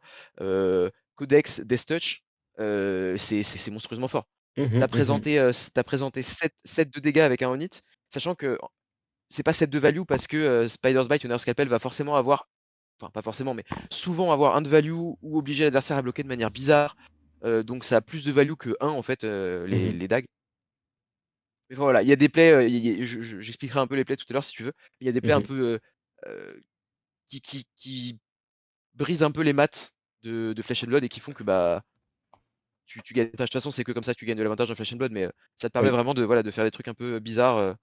Codex, Death Touch, c'est monstrueusement fort. Mmh mh. Mmh. Tu présenté 7 de dégâts avec un Onit, sachant que c'est pas 7 de value parce que, Spider's Bite ou Nerf Scalpel va forcément avoir, enfin pas forcément, mais souvent avoir un de value ou obliger l'adversaire à bloquer de manière bizarre. Donc ça a plus de value que un en fait, les Mmh. les dagues. Mais voilà, il y a des plays, il y a j'expliquerai un peu les plays tout à l'heure si tu veux. Mais il y a des plays un Mmh. peu, qui brisent un peu les maths de Flesh and Blood et qui font que, bah, tu gagnes. Enfin, de toute façon, c'est que comme ça que tu gagnes de l'avantage dans Flesh and Blood, mais, ça te permet Oui. vraiment de, voilà, de faire des trucs un peu bizarres,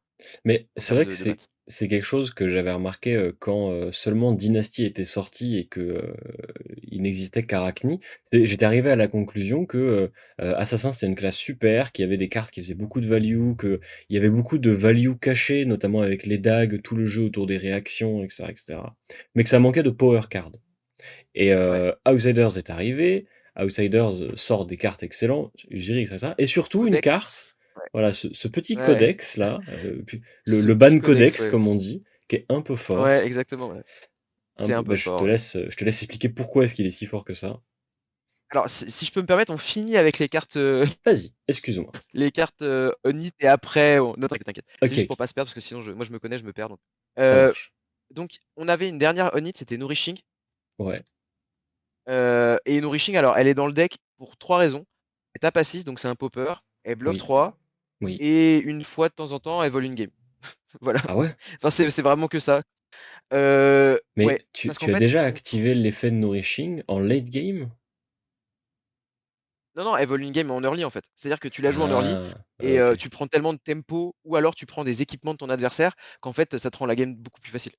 Mais en c'est termes vrai que de c'est maths. c'est quelque chose que j'avais remarqué, quand, seulement Dynasty était sorti et que, il n'existait qu'Arachni. J'étais arrivé à la conclusion que, Assassin, c'était une classe super, qu'il y avait des cartes qui faisaient beaucoup de value, qu'il y avait beaucoup de value cachée, notamment avec les dagues, tout le jeu autour des réactions et cetera et cetera. Mais que ça manquait de power card. Et Ouais. Outsiders est arrivé. Outsiders, sort des cartes excellentes, Ugiri, ça et surtout une carte, Codex, ouais, voilà, ce petit ouais, codex-là, puis ce le petit ban codex, codex ouais. comme on dit, qui est un peu Ouais, fort. exactement, ouais. Un C'est peu un peu bah, fort, ouais. je te laisse expliquer pourquoi est-ce qu'il est si fort que ça. Alors si je peux me permettre, on finit avec les cartes, Vas-y, excuse-moi. les cartes, Onit et après on non, t'inquiète, t'inquiète. C'est OK, juste pour OK, pas se perdre parce que sinon moi je me connais, je me perds donc. ça Heu, marche. donc on avait une dernière Onit, c'était Nourishing. Ouais, Et Nourishing, alors elle est dans le deck pour 3 raisons. Elle tape à 6, donc c'est un popper, elle bloque oui, 3 oui. et une fois de temps en temps, elle vole une game. Voilà. Ah ouais? Enfin c'est vraiment que ça. Mais Ouais, parce qu'en tu as fait, déjà on activé l'effet de Nourishing en late game? non, non, elle vole une game en early en fait. C'est-à-dire que tu la joues en early Ah, et OK, tu prends tellement de tempo ou alors tu prends des équipements de ton adversaire qu'en fait, ça te rend la game beaucoup plus facile.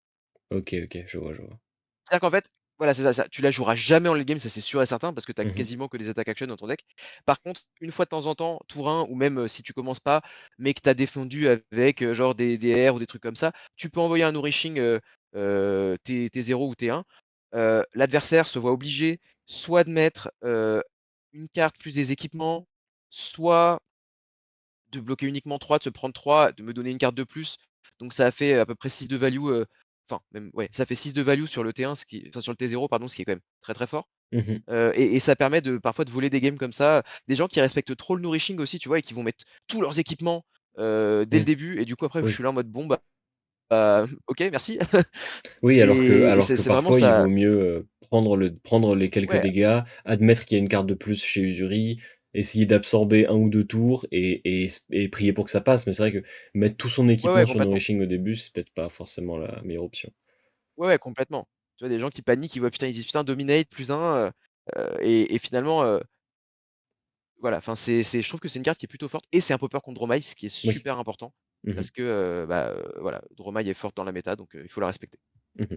OK, OK, je vois, je vois. C'est-à-dire qu'en fait, voilà, c'est ça, tu la joueras jamais en late game, ça c'est sûr et certain, parce que tu as Mmh. quasiment que des attaques action dans ton deck. Par contre, une fois de temps en temps, tour 1 ou même, si tu commences pas, mais que tu as défendu avec, genre des R ou des trucs comme ça, tu peux envoyer un nourishing, T0 ou T1. L'adversaire se voit obligé soit de mettre, une carte plus des équipements, soit de bloquer uniquement 3, de se prendre 3, de me donner une carte de plus. Donc ça a fait à peu près 6 de value, enfin même ouais, ça fait 6 de value sur le T1, sur le T0 pardon, ce qui est quand même très, très fort. Mmh. Et ça permet de parfois de voler des games comme ça. Des gens qui respectent trop le nourishing aussi, tu vois? Et qui vont mettre tous leurs équipements, dès le Mmh. début et du coup après je Oui. suis là en mode: «Bon bah, OK merci». Oui, Et alors c'est que c'est vraiment parfois il ça, vaut mieux, prendre les quelques ouais, dégâts, admettre qu'il y a une carte de plus chez Usuri, essayer d'absorber un ou 2 tours et prier pour que ça passe. Mais c'est vrai que mettre tout son ouais, équipement ouais sur complètement. Nourishing au début, c'est peut-être pas forcément la meilleure option. Ouais, ouais complètement. Tu vois des gens qui paniquent, ils voient putain, ils disent: «Putain dominate +1», et finalement, voilà, enfin c'est je trouve que c'est une carte qui est plutôt forte et c'est un popper contre Dromai, ce qui est Oui. super important Mmh. parce que, bah, voilà, Dromai est forte dans la méta donc il faut la respecter. Mmh.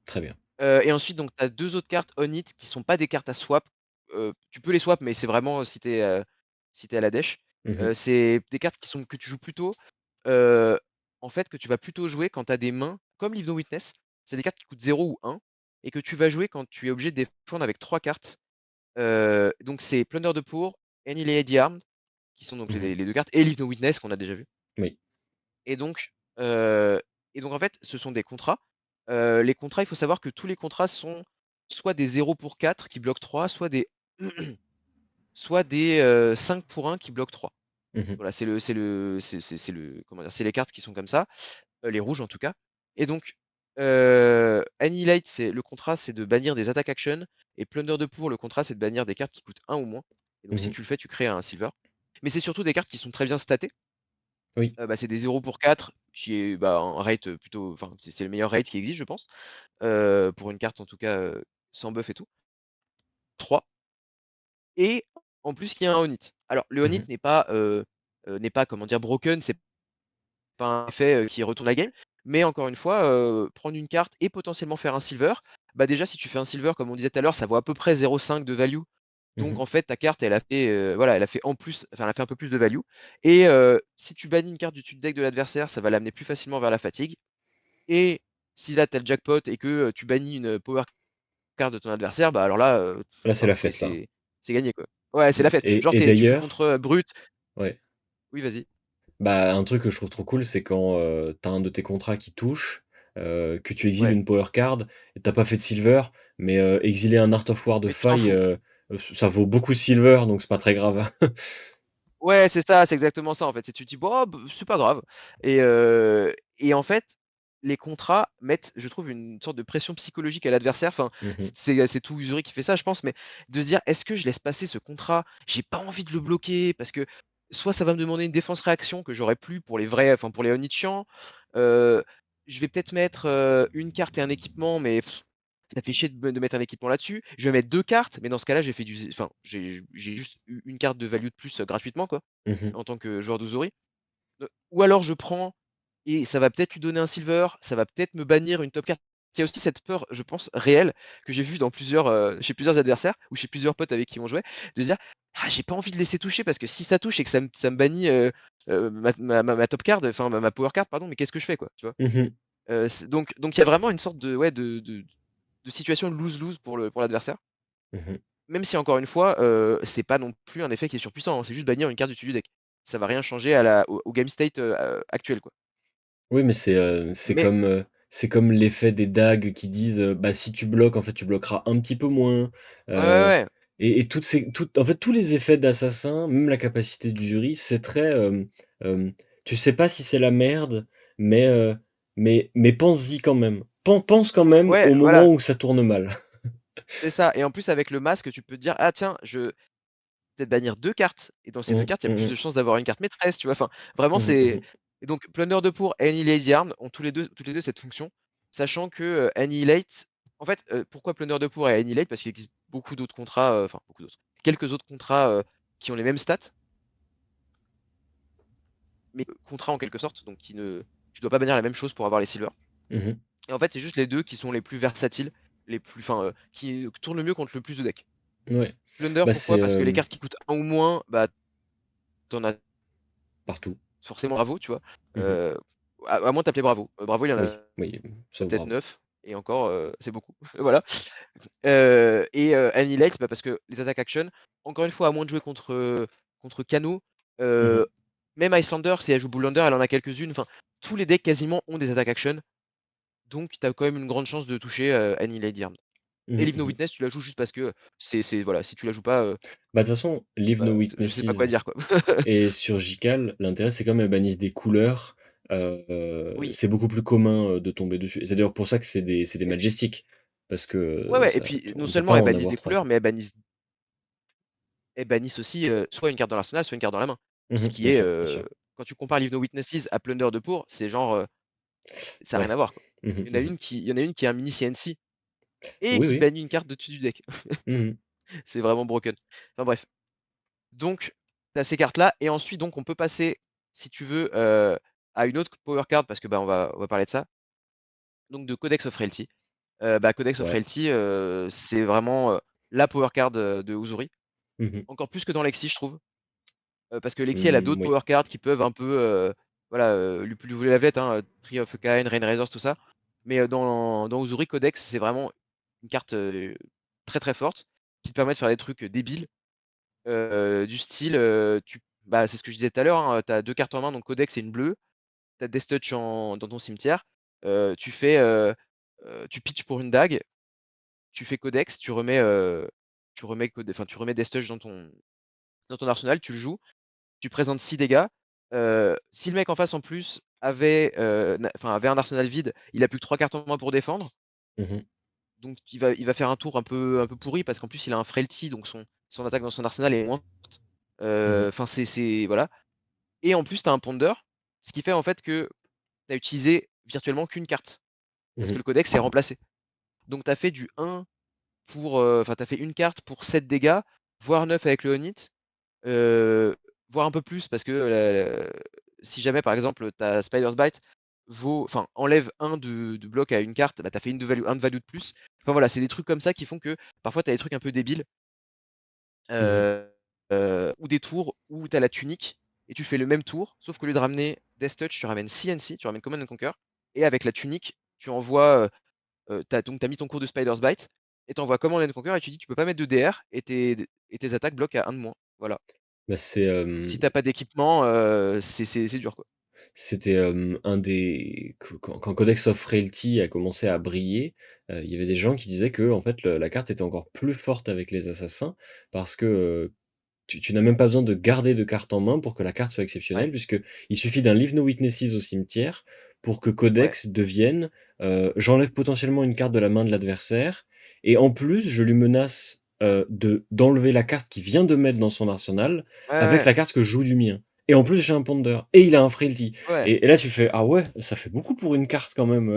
Très bien. Et ensuite donc tu as 2 autres cartes on it qui sont pas des cartes à swap. Tu peux les swap mais c'est vraiment si tu es à la dèche. Mmh. C'est des cartes que tu joues plutôt, heu, en fait, que tu vas plutôt jouer quand tu as des mains comme Leave No Witness. C'est des cartes qui coûtent 0 ou 1 et que tu vas jouer quand tu es obligé de défendre avec 3 cartes. Donc c'est Plunder de Pour, Annihilate the Armed qui sont donc Mmh. les 2 cartes et Leave No Witness qu'on a déjà vu. Oui. Et donc, heu et donc en fait, ce sont des contrats. Les contrats, il faut savoir que tous les contrats sont soit des 0 pour 4 qui bloquent 3, soit des soit des, 5 pour 1 qui bloquent 3. Mmh. Voilà, c'est le comment dire? C'est les cartes qui sont comme ça, les rouges en tout cas. Et donc, Annihilate, c'est le contrat, c'est de bannir des attaques action et Plunder de Pour, le contrat, c'est de bannir des cartes qui coûtent 1 ou moins. Et donc si Mmh. tu le fais, tu crées un silver. Mais c'est surtout des cartes qui sont très bien statées. Oui. Bah, c'est des 0 pour 4 qui est, bah, un rate, plutôt enfin, c'est le meilleur rate qui existe, je pense, pour une carte en tout cas, sans buff et tout. 3 et en plus il y a un on it. Alors le on it Mmh. n'est pas comment dire? Broken, c'est pas un effet, qui retourne la game, mais encore une fois, prendre une carte et potentiellement faire un silver, bah, déjà si tu fais un silver comme on disait tout à l'heure, ça vaut à peu près 0,5 de value. Mmh Donc mh. en fait, ta carte, elle a fait, voilà, elle a fait en plus enfin, elle a fait un peu plus de value et si tu bannis une carte du dessus du deck de l'adversaire, ça va l'amener plus facilement vers la fatigue et si là, tu as le jackpot et que, tu bannis une, power card de ton adversaire, bah, alors là, Là, c'est enfin, la fête, là. c'est gagné, quoi. Ouais, c'est Mmh la fête. Genre et tu joues d'ailleurs contre, Brut ouais, oui, vas-y. bah, un truc que je trouve trop cool, c'est quand, tu as un de tes contrats qui touche, que tu exiles Ouais, une power card et tu as pas fait de silver, mais, exiler un Art of War de mais tu t'en faille, fous. ça vaut beaucoup de silver, donc c'est pas très grave. Ouais, c'est ça, c'est exactement ça, en fait. C'est tu te dis: «Bon, c'est pas grave» et en fait, les contrats mettent, je trouve, une sorte de pression psychologique à l'adversaire. Enfin, Mmh mh. c'est tout Uzuri qui fait ça, je pense, mais de se dire: «Est-ce que je laisse passer ce contrat? J'ai pas envie de le bloquer parce que soit ça va me demander une défense réaction que j'aurais plus pour les vrais enfin, pour les Onitshians, heu, je vais peut-être mettre, une carte et un équipement, mais ça fait chier de mettre un équipement là-dessus. Je vais mettre 2 cartes, mais dans ce cas-là, j'ai fait du z enfin, j'ai juste eu une carte de value de plus, gratuitement, quoi, Mmh mh. en tant que joueur d'Uzuri. Ou alors je prends et ça va peut-être lui donner un silver, ça va peut-être me bannir une top card. Il y a aussi cette peur, je pense, réelle, que j'ai vue dans plusieurs, chez plusieurs adversaires ou chez plusieurs potes avec qui on jouait, de se dire: «Ah, j'ai pas envie de laisser toucher parce que si ça touche et que ça me bannit, ma top card, enfin ma power card, pardon, mais qu'est-ce que je fais, quoi?» tu vois? Mmh mh. C'est donc il y a vraiment une sorte de ouais, de situation lose-lose pour l'adversaire. Mmh mh. Même si encore une fois, c'est pas non plus un effet qui est surpuissant, hein, c'est juste bannir une carte du dessus du deck. Ça va rien changer à la au game state, actuel, quoi. Oui, mais Mais c'est comme l'effet des dagues qui disent, bah, si tu bloques, en fait, tu bloqueras un petit peu moins, ouais, ouais, heu ouais. et toutes en fait, tous les effets d'assassin, même la capacité du jury, c'est très, tu sais pas si c'est la merde, mais mais pense-y quand même. Pense quand même Ouais, au voilà, moment où ça tourne mal. c'est ça et en plus avec le masque, tu peux te dire: «Ah tiens, je peut-être bannir 2 cartes et dans ces 2 Mmh. cartes, il y a Mmh plus mh. de chances d'avoir une carte maîtresse», tu vois? Enfin, vraiment Mmh mh. Mmh c'est mh. et donc Plunder de Pour et Annihilate Armed ont toutes les 2 cette fonction, sachant que, Annihilate en fait, pourquoi Plunder de Pour et Annihilate? Parce qu'il existe beaucoup d'autres contrats, enfin beaucoup d'autres, quelques autres contrats, qui ont les mêmes stats, mais contrats en quelque sorte, donc qui ne tu dois pas bannir la même chose pour avoir les silver Mmh. et en fait, c'est juste les 2 qui sont les plus versatiles, les plus enfin, qui tournent le mieux contre le plus de decks. Ouais. Plunder Bah, c'est, pourquoi? Parce que les cartes qui coûtent un ou moins, bah, tu en as partout. forcément Bravo, tu vois? Mmh mh. Heu, à moins de t'appeler Bravo. Bravo, il y en Oui, a oui, sauf peut-être bravo. 9 et encore, c'est beaucoup. Voilà. Annihilate, bah, parce que les attaques action, encore une fois, à moins de jouer contre, contre Kano, Mmh mh. heu, même Icelander, si elle joue Bullander, elle en a quelques-unes. Enfin, tous les decks quasiment ont des attaques action, donc tu as quand même une grande chance de toucher, Annihilate Diarm. Mmh Et mh. Leave No Mmh mh. Witness, tu la joues juste parce que c'est voilà, si tu la joues pas, Bah, de toute façon, Leave No bah, je sais pas Witnesses quoi dire, quoi. et sur Jikal, l'intérêt, c'est comme elles bannissent des couleurs, Oui, c'est beaucoup plus commun, de tomber dessus et c'est d'ailleurs pour ça que c'est des et Majestic parce que, ouais, ouais et ça puis non on peut seulement pas elles en bannissent avoir des 3. couleurs, mais elles bannissent aussi, soit une carte dans l'arsenal, soit une carte dans la main. Mmh Ce mh, qui est, bien sûr. quand tu compares Leave No Witnesses à Plunder de Pour, c'est genre, ça a rien Ouais. à voir, quoi. Mmh mh, Il y en a mmh mh. une qui il y en a une qui est un mini CNC et Oui, qui oui. bannit une carte de dessus du deck. Mmh mh. C'est vraiment broken. Enfin bref, donc tu as ces cartes-là et ensuite donc on peut passer, si tu veux, à une autre power card parce que, bah, on va parler de ça, donc de Codex of Realty. Bah, Codex of Ouais. Realty, c'est vraiment, la power card, de Uzuri. Mmh mh. Encore plus que dans Lexi, je trouve. Parce que Lexi, elle a Mmh, d'autres oui. power cards qui peuvent un peu, voilà, lui voler la vedette, hein, Tree of Kain, Rain tout ça. Mais, dans Uzuri, Codex, c'est vraiment une carte, très, très forte, qui te permet de faire des trucs, débiles, du style, bah, c'est ce que je disais tout à l'heure, hein, tu as 2 cartes en main, donc Codex et une bleue. Tu as Death Touch dans ton cimetière. Tu fais, tu pitches pour une dague, tu fais Codex, tu remets Death Touch dans ton arsenal, tu le joues, tu présentes 6 dégâts. Si le mec en face en plus avait un arsenal vide, il a plus que 3 cartes en main pour défendre. Mmh mh. Donc il va faire un tour un peu pourri parce qu'en plus il a un frailty, donc son attaque dans son arsenal est moins forte. Mmh mh. Enfin c'est voilà et en plus tu as un ponder, ce qui fait en fait que tu as utilisé virtuellement qu'une carte Mmh parce que mh. le codex est remplacé. Donc tu as fait du 1 pour, enfin tu as fait une carte pour 7 dégâts, voire 9 avec le Onit. Heu, Voire un peu plus parce que, si jamais par exemple ta Spider's Bite enlève un de bloc à une carte, bah, tu as fait une de value de plus. Enfin voilà, c'est des trucs comme ça qui font que parfois tu as des trucs un peu débiles Mmh. ou des tours où tu as la tunique et tu fais le même tour, sauf qu'au lieu de ramener Death Touch, tu ramènes CNC, tu ramènes Command and Conquer et avec la tunique, tu envoies, tu as mis ton cours de Spider's Bite et tu envoies Command and Conquer et tu dis: «Tu peux pas mettre de DR» et tes attaques bloquent à 1 de moins. Voilà. Bah, c'est, Si tu as pas d'équipement, c'est dur, quoi. c'était, un des quand Codex of Frailty a commencé à briller, il y avait des gens qui disaient que en fait, la carte était encore plus forte avec les assassins parce que, tu n'as même pas besoin de garder de carte en main pour que la carte soit Ouais, exceptionnelle, puisqu'il suffit d'un Leave No Witnesses au cimetière pour que ouais, Codex devienne, j'enlève potentiellement une carte de la main de l'adversaire et en plus je lui menace, d'enlever la carte qu'il vient de mettre dans son arsenal ouais, avec ouais, la carte que je joue du mien et en plus j'ai un Ponder et il a un Frailty ouais. et là tu fais: «Ah ouais, ça fait beaucoup pour une carte quand même,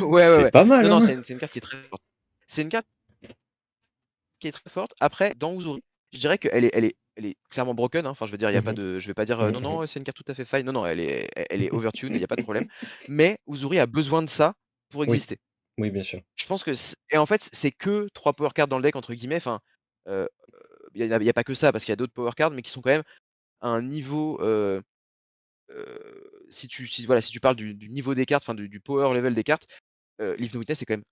Ouais, ouais, c'est ouais. pas mal, Non, non, hein?» c'est une carte qui est très forte. C'est une carte qui est très forte. Après, dans Uzuri, je dirais qu'elle est clairement broken, hein. Enfin, je veux dire, il y a Mmh pas mh. de je vais pas dire, Mmh «Non, mh. non, c'est une carte tout à fait fine». Non, non, elle est overtune, il y a pas de problème. Mais Uzuri a besoin de ça pour Oui, exister. oui, bien sûr. Je pense que et en fait, c'est que 3 power cards dans le deck entre guillemets. Enfin, heu, il y a pas que ça parce qu'il y a d'autres power cards, mais qui sont quand même à un niveau, si tu parles du niveau des cartes, enfin du power level des cartes, Leave No Witness c'est quand même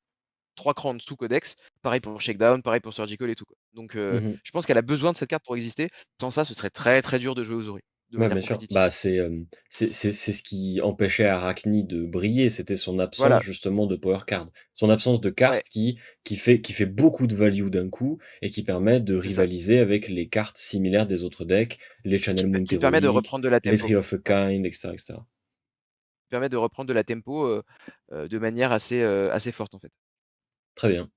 3 crans en dessous Codex. Pareil pour Shakedown, pareil pour Surgical et tout, quoi. Donc Mmh mh. je pense qu'elle a besoin de cette carte pour exister. Sans ça, ce serait très, très dur de jouer aux Ori, de Ouais, manière bien sûr. compétitive. Bah, c'est ce qui empêchait Arachni de briller, c'était son absence Voilà, justement de power card. Son absence de ouais, cartes qui fait beaucoup de value d'un coup et qui permet de c'est ça. rivaliser avec les cartes similaires des autres decks, les Channel Moon Qui te permet de Héroïque, reprendre de la les tempo. Tree of a Ouais, Kind, et cetera, et cetera. qui permet de reprendre de la tempo, de manière assez forte, en fait. Très bien.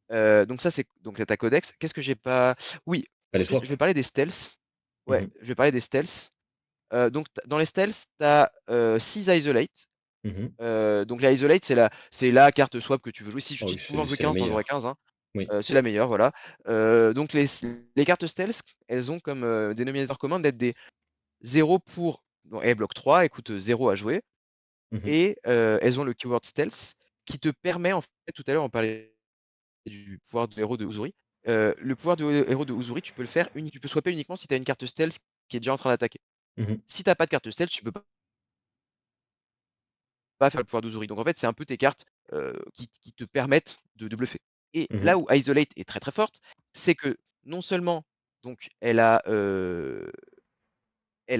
Donc ça, c'est donc tu ta Codex. Qu'est-ce que j'ai pas oui, Bah, les ensuite, je swaps. vais parler des stealths. Mmh Ouais, mh. je vais parler des stealths. Donc dans les stealths, tu as, 6 isolate. Mmh mh. Donc la isolate, c'est la carte swap que tu veux jouer. Si je Ah dis oui, de pouvoir jouer c'est la 15, tu en jouerais meilleure. 15, hein. Oui. C'est la meilleure, voilà. Donc les cartes stealth, elles ont comme, dénominateur commun d'être des 0 pour bon, elles bloquent 3, elles coûtent, 0 à jouer Mmh mh. et elles ont le keyword stealth qui te permet en fait tout à l'heure on parlait du pouvoir de héros de Uzuri. Le pouvoir de héros de Uzuri, tu peux swapper uniquement si tu as une carte stealth qui est déjà en train d'attaquer. Mmh mh. Si tu as pas de carte stealth, tu peux pas faire le pouvoir d'Uzuri. Donc en fait, c'est un peu tes cartes, qui te permettent de bluffer. Et Mmh là mh. où Isolate est très, très forte, c'est que non seulement donc elle a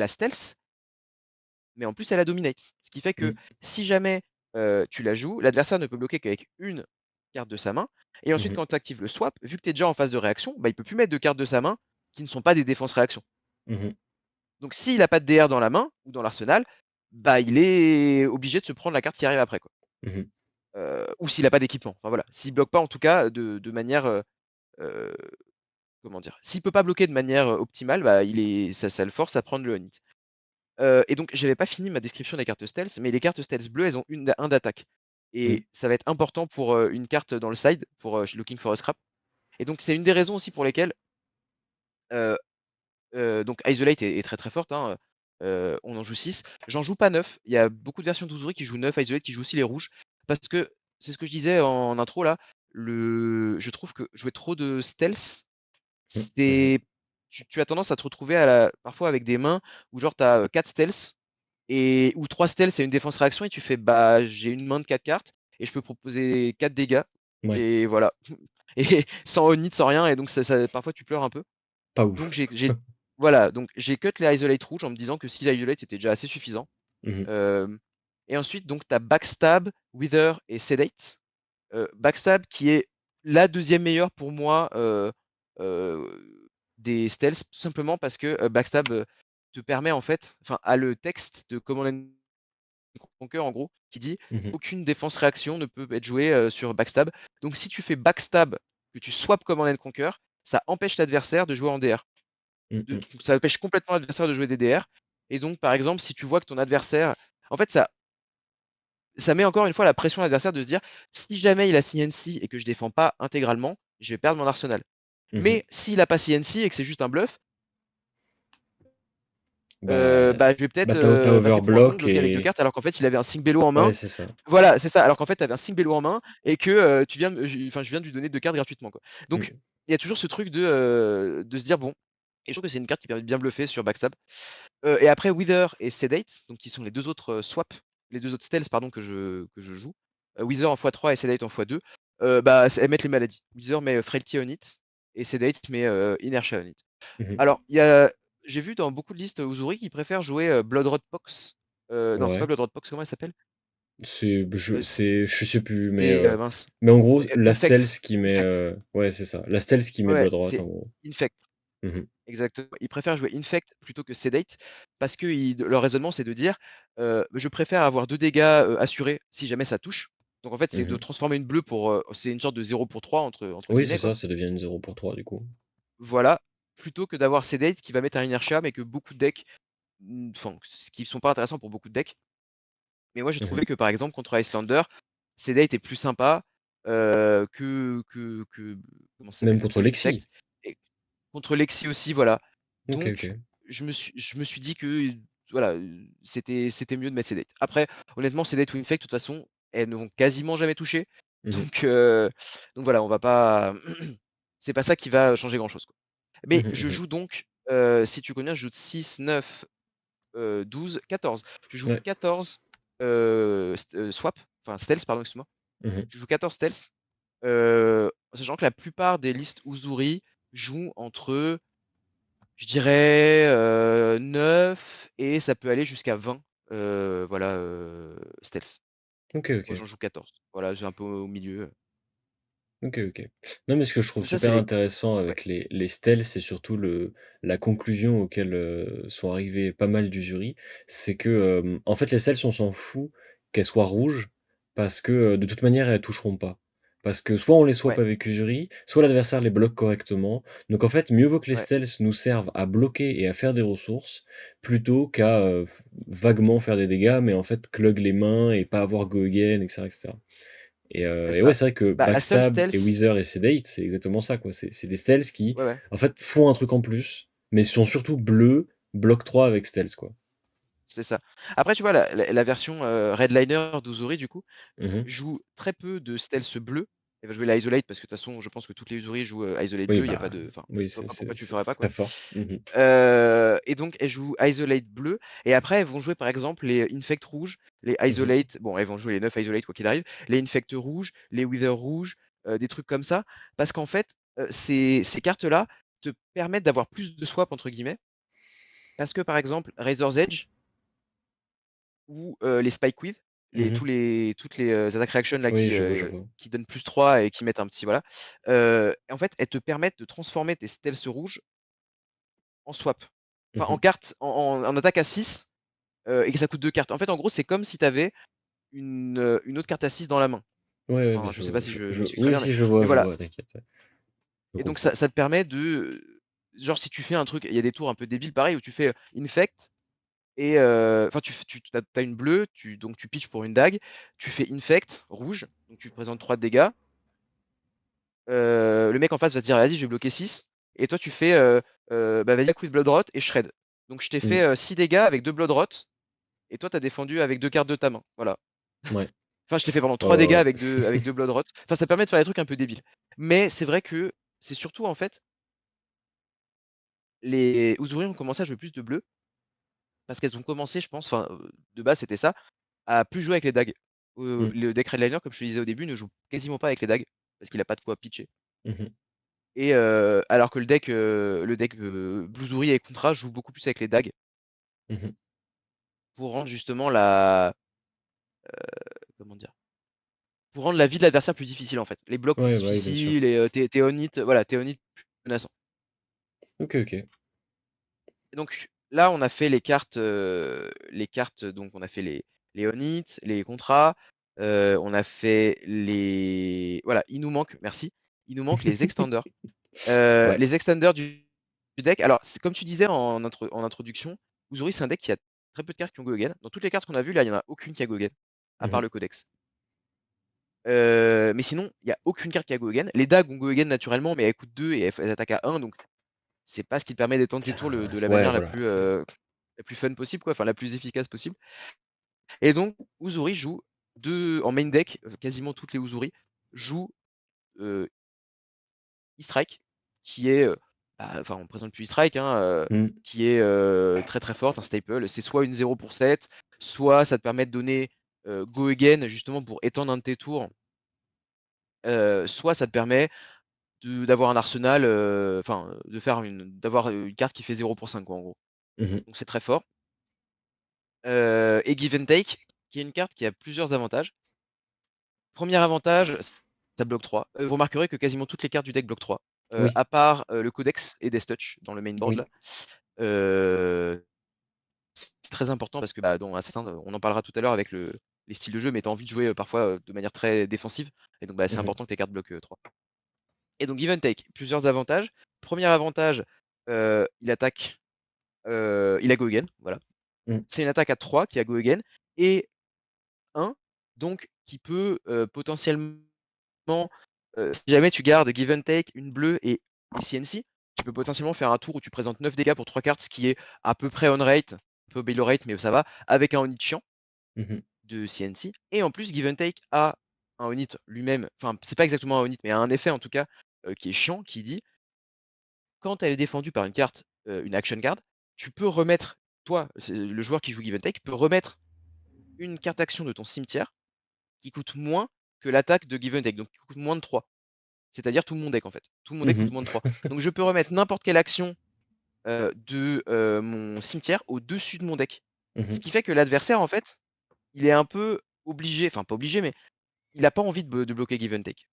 stealth, mais en plus elle a dominate. Ce qui fait que Mmh. si jamais, tu la joues, l'adversaire ne peut bloquer qu'avec une carte de sa main et Mmh ensuite mh. quand tu actives le swap, vu que tu es déjà en phase de réaction, bah, il peut plus mettre de cartes de sa main qui ne sont pas des défenses réactions. Mmh mh. Donc s'il a pas de DR dans la main ou dans l'arsenal, bah, il est obligé de se prendre la carte qui arrive après, quoi. Mmh mh. Ou s'il a pas d'équipement. Enfin voilà, s'il bloque pas en tout cas de manière, heu, comment dire? S'il peut pas bloquer de manière, optimale, bah, ça le force à prendre le on hit. Et donc j'avais pas fini ma description des cartes stealth, mais les cartes stealth bleues, elles ont un d'attaque Mmh. et ça va être important pour, une carte dans le side, pour, Looking for a Scrap et donc c'est une des raisons aussi pour lesquelles, heu donc Isolate est très, très forte, hein, on en joue 6. J'en joue pas 9. Il y a beaucoup de versions d'Uzuri qui jouent 9 Isolate, qui jouent aussi les rouges parce que c'est ce que je disais en intro là, je trouve que jouer trop de stealth, Mmh. Mmh mh. c'est tu as tendance à te retrouver parfois avec des mains où genre tu as, 4 stealth et ou 3 stealth et une défense réaction et tu fais: «Bah, j'ai une main de 4 cartes et je peux proposer 4 dégâts» Ouais, et voilà et sans on hit, sans rien et donc ça parfois tu pleures un peu. pas Donc ouf. voilà, donc j'ai cut les isolate rouges en me disant que 6 isolate c'était déjà assez suffisant. Mmh mh. Hem et ensuite donc tu as Backstab, Wither et Sedate. Backstab qui est la deuxième meilleure pour moi, des stealths, tout simplement parce que, Backstab, te permet en fait enfin a le texte de Command and Conquer en gros qui dit: Mmh mh. «Aucune défense réaction ne peut être jouée, sur Backstab». Donc si tu fais Backstab, que tu swaps Command and Conquer, ça empêche l'adversaire de jouer en DR. Mmh mh. Ça empêche complètement l'adversaire de jouer des DR et donc par exemple, si tu vois que ton adversaire en fait, ça met encore une fois la pression à l'adversaire de se dire: «Si jamais il a CNC et que je défends pas intégralement, je vais perdre mon arsenal». Mmh mh. Mais s'il a pas CNC et que c'est juste un bluff, Bah, bah, je vais peut-être, tu passer pour un con, overblock bloquer avec 2 et cartes alors qu'en fait il avait un Sync Bello en main. ouais, c'est ça. Voilà, c'est ça, alors qu'en fait tu avais un Sync Bello en main et que, tu viens de je viens de lui donner 2 cartes gratuitement, quoi. Donc Mmh. il y a toujours ce truc de se dire: «Bon», et je trouve que c'est une carte qui permet de bien bluffer sur backstab. Et après Wither et Sedate, donc qui sont les 2 autres, swaps, les 2 autres stealths pardon que je joue. Wither en x3 et Sedate en x2, bah, elles mettent les maladies. Wither met, Frailty on it et Sedate met, Inertia on it. Mmh. Alors j'ai vu dans beaucoup de listes Uzuri qui préfèrent jouer, Bloodrot Pox, non c'est pas Ouais. Bloodrot Pox, comment elle s'appelle? Je sais plus, C'est, mince, mais en gros, la Infect, stealth qui met, Infect. ouais, c'est ça, la stealth qui met Ouais, ouais, blood rot, c'est en gros. Infect. Mmh. Exactement. Ils préfèrent jouer Infect plutôt que Sedate parce que leur raisonnement, c'est de dire, «Je préfère avoir 2 dégâts, assurés si jamais ça touche». Donc en fait, c'est de Mmh. transformer une bleue pour, c'est une sorte de 0 pour 3 entre Oui, c'est guillemets quoi. ça, ça devient une 0 pour 3 du coup. Voilà, plutôt que d'avoir Sedate qui va mettre un Inertia mais que beaucoup de decks, enfin, ce qui sont pas intéressants pour beaucoup de decks. Mais moi, j'ai Mmh. trouvé que par exemple contre Icelander, Sedate est plus sympa, que comment ça Même s'appelle? contre Que Lexi? Infect, et contre Lexi aussi, voilà. OK, Donc OK. je me suis dit que, voilà, c'était mieux de mettre Sedate. Après, honnêtement, Sedate ou Infect, de toute façon, elles ne vont quasiment jamais toucher. Mmh mh. Donc voilà, on va pas c'est pas ça qui va changer grand chose, quoi. Mais Mmh mh, je mmh. joue donc, si tu connais, je joue de 6, 9, 12, 14. Je joue Ouais. 14, swap, enfin stealth pardon, excuse-moi. Mmh. Je joue 14 stealth, sachant que la plupart des listes Uzuri jouent entre, je dirais, 9 et ça peut aller jusqu'à 20, voilà, stealth. OK, Moi, OK. j'en joue 14. Voilà, j'ai un peu au milieu. OK, OK. Non, mais ce que je trouve Donc ça, c'est super les intéressant ouais, avec les stealths, c'est surtout la conclusion auquel, sont arrivés pas mal d'usuries. C'est que, en fait, les stealths, on s'en fout qu'elles soient rouges parce que, de toute manière, elles toucheront pas. Parce que soit on les swap ouais, avec usury, soit l'adversaire les bloque correctement. Donc en fait, mieux vaut que les ouais, stealths nous servent à bloquer et à faire des ressources, plutôt qu'à, vaguement faire des dégâts, mais en fait clog les mains et pas avoir go again, et cetera, et cetera. c'est Et ouais, ça. c'est vrai que Bah, la seule Backstab et stealth Wither et Sedate, c'est exactement ça, quoi. C'est des stealths qui, ouais, ouais, en fait, font un truc en plus, mais sont surtout bleus, bloc 3 avec stealth, quoi. c'est ça. Après, tu vois, la version, Redliner d'Uzuri, du coup, Mmh. joue très peu de stealth bleu. Elle va jouer la Isolate parce que de toute façon, je pense que toutes les Uzuri jouent, Isolate Oui, bleu, il y a bah, pas de enfin, oui, je vois pas pourquoi tu le ferais c'est pas, quoi. très fort. Mmh. Et donc elles jouent Isolate bleu et après elles vont jouer par exemple les Infect rouges, les Mmh. Isolate bon elles vont jouer les 9 Isolate quoi qu'il arrive, les Infect rouges, les Wither rouges, des trucs comme ça. Parce qu'en fait, ces cartes-là te permettent d'avoir plus de «swap» entre guillemets. Parce que par exemple Razor's Edge ou, les Spikeweed, Mmh. toutes les, attack reaction là Oui, je vois. qui donnent +3 et qui mettent un petit voilà, en fait elles te permettent de transformer tes stealths rouges en swap. Enfin en Mmh. cartes en attaque à 6. Et que ça coûte 2 cartes. En fait, en gros, c'est comme si tu avais une autre carte à 6 dans la main. Ouais, ouais, mais Enfin, je sais pas si je m'explique très oui, bien, mais si, je voilà. vois, t'inquiète, ouais, je Et donc comprends. ça te permet genre si tu fais un truc il y a des tours un peu débiles pareil où tu fais, infect et enfin tu as une bleue, donc tu pitches pour une dague, tu fais infect rouge, donc tu présentes 3 de dégâts. Le mec en face va te dire: «Vas-y, je vais bloquer 6» et toi tu fais, «Bah, vas-y, attaque with Bloodrot et shred». Donc je t'ai Mmh. fait, 6 dégâts avec 2 Bloodrot et toi tu as défendu avec 2 cartes de ta main. Voilà. Ouais. Enfin, je t'ai fait pendant Ouais, 3 ouais, dégâts ouais. avec deux Bloodrot. Enfin, ça permet de faire des trucs un peu débiles. Mais c'est vrai que c'est surtout, en fait, les Uzuri ont commencé à jouer plus de bleu parce qu'elles ont commencé, je pense, enfin, de base, c'était ça, à plus jouer avec les dagues. Mmh. Le deck Redliner, comme je te disais au début, ne joue quasiment pas avec les dagues parce qu'il a pas de quoi pitcher. Mmh. Et alors que le deck Bluzuri et Contra joue beaucoup plus avec les dagues Mmh. pour rendre justement comment dire? Pour rendre la vie de l'adversaire plus difficile, en fait. Les blocs plus Ouais, bah, oui, bien sûr. difficiles et tes on hit, voilà, tes on hit plus menaçants. OK, OK. Et donc là, on a fait les cartes, donc on a fait les on-hit, les contrats, on a fait les voilà, il nous manque merci, il nous manque les extenders. Ouais. Les extenders du deck, alors c'est comme tu disais en introduction, Uzuri, c'est un deck qui a très peu de cartes qui ont go again. Dans toutes les cartes qu'on a vues là, il y en a aucune qui a go again, à part Mmh. le codex. Mais sinon, il y a aucune carte qui a go again. Les dagues ont go again naturellement, mais elles coûtent 2 et elles attaquent à 1, donc c'est pas ce qui te permet d'étendre tes tours de la Ouais, manière voilà, c'est la plus fun possible quoi, enfin la plus efficace possible. Et donc Uzuri joue en main deck, quasiment toutes les Uzuri jouent, heu, E-Strike. qui est, enfin on présente plus strike, hein, Mmh. qui est très très forte, un staple. C'est soit une 0 pour 7, soit ça te permet de donner go again justement pour étendre un de tes tours, soit ça te permet d'avoir un arsenal, enfin de faire d'avoir une carte qui fait 0 pour 5 quoi en gros. Mmh. Donc c'est très fort. Et Give and Take, qui est une carte qui a plusieurs avantages. Premier avantage, ça bloque 3. Vous remarquerez que quasiment toutes les cartes du deck bloquent 3, Oui, à part le Codex et Death Touch dans le main board oui. là. Heu, c'est très important parce que, bah, dans Assassin, on en parlera tout à l'heure avec les styles de jeu, mais tu as envie de jouer, parfois, de manière très défensive et donc, bah, c'est Mmh. important que tes cartes bloquent, 3. Et donc Give and Take, plusieurs avantages. Premier avantage, il attaque, il a Go Again, voilà. Mmh. C'est une attaque à 3 qui a Go Again et 1, donc qui peut, potentiellement, si jamais tu gardes Give and Take, une bleue et CNC, tu peux potentiellement faire un tour où tu présentes 9 dégâts pour 3 cartes, ce qui est à peu près on rate, un peu below rate, mais ça va, avec un on hit chiant Mmh. de CNC. Et en plus, Give and Take a un on hit lui-même, enfin, c'est pas exactement un on hit, mais a un effet en tout cas, qui est chiant, qui dit quand elle est défendue par une carte, une action card, tu peux remettre, toi, c'est le joueur qui joue Give and Take, peut remettre une carte action de ton cimetière qui coûte moins que l'attaque de Give and Take, donc qui coûte moins de 3. C'est-à-dire tout mon deck en fait. Tout mon deck coûte Mmh. moins de 3. Donc je peux remettre n'importe quelle action de mon cimetière au-dessus de mon deck. Ce Mmh. qui fait que l'adversaire, en fait, il est un peu obligé, enfin pas obligé, mais il a pas envie de bloquer Give and Take.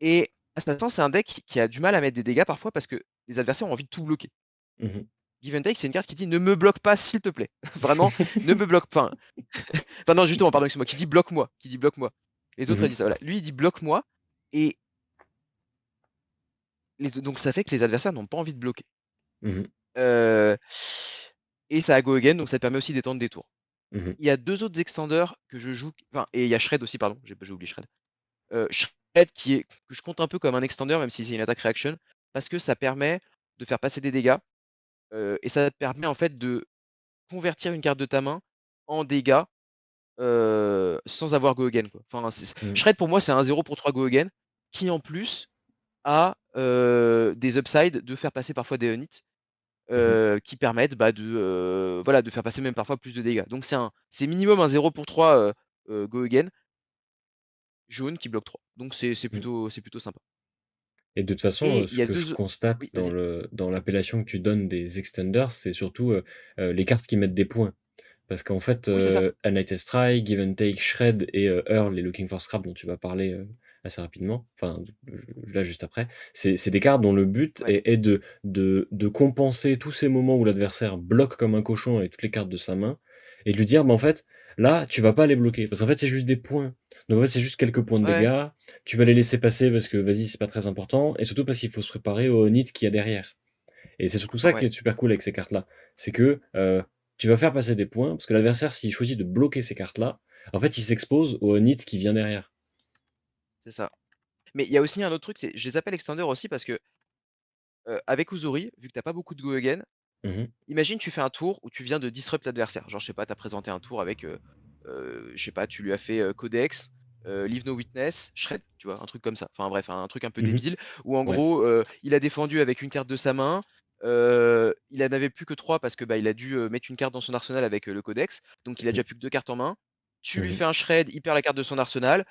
Et Assassin, c'est un deck qui a du mal à mettre des dégâts parfois parce que les adversaires ont envie de tout bloquer. Mmh. Give and Take, c'est une carte qui dit ne me bloque pas s'il te plaît. Vraiment, ne me bloque pas. Enfin non, justement, pardon, excuse-moi, qui dit bloque-moi, qui dit bloque-moi. Les autres, ils Mmh. disent ça. Voilà. Lui, il dit bloque-moi. Et donc ça fait que les adversaires n'ont pas envie de bloquer. Mmh. Heu et ça a Go Again, donc ça permet aussi d'étendre des tours. Mmh. Il y a 2 autres extenders que je joue, enfin, et il y a Shred aussi, pardon, j'ai oublié Shred. Shred qui est que je compte un peu comme un extender, même si c'est une attaque reaction, parce que ça permet de faire passer des dégâts, et ça te permet en fait de convertir une carte de ta main en dégâts, sans avoir Go Again, quoi. Enfin, Mmh. Shred pour moi, c'est un 0 pour 3 Go Again qui en plus a, des upsides de faire passer parfois des units. Mmh. Qui permettent, bah, voilà, de faire passer même parfois plus de dégâts. Donc c'est minimum un 0 pour 3, go again, jaune qui bloque 3. Donc Mmh. c'est plutôt sympa. Et de toute façon, Et il ce y a que je 2 constate oui, vas-y. dans l'appellation que tu donnes des extenders, c'est surtout, les cartes qui mettent des points. Parce qu'en fait, Oui, c'est ça. Unlighted Strike, Give and Take, Shred et Earl et Looking for Scrap dont tu vas parler, assez rapidement, enfin, là juste après, c'est des cartes dont le but Ouais, est de compenser tous ces moments où l'adversaire bloque comme un cochon avec toutes les cartes de sa main et de lui dire: «Bah, en fait, là, tu vas pas les bloquer parce qu'en fait, c'est juste des points. Donc en fait, c'est juste quelques points de ouais, dégâts, tu vas les laisser passer parce que, vas-y, c'est pas très important et surtout parce qu'il faut se préparer au nid qu'il y a derrière». Et c'est surtout ça qui ouais, est super cool avec ces cartes-là. C'est que tu vas faire passer des points, parce que l'adversaire, s'il choisit de bloquer ces cartes-là, en fait, il s'expose au nit qui vient derrière. c'est ça. Mais il y a aussi un autre truc, c'est je les appelle extenders aussi parce que, avec Uzuri, vu que tu as pas beaucoup de go again, Mmh. imagine tu fais un tour où tu viens de disrupt l'adversaire. Genre, je sais pas, tu as présenté un tour avec, je sais pas, tu lui as fait, Codex, Leave No Witness, Shred, tu vois? Un truc comme ça. Enfin bref, un truc un peu Mmh. débile où en Ouais. gros, il a défendu avec une carte de sa main, il en avait plus que 3 parce que, bah, il a dû, mettre une carte dans son arsenal avec, le Codex, donc il a Mmh. déjà plus que 2 cartes en main. Tu lui Mmh. fais un Shred, il perd la carte de son arsenal,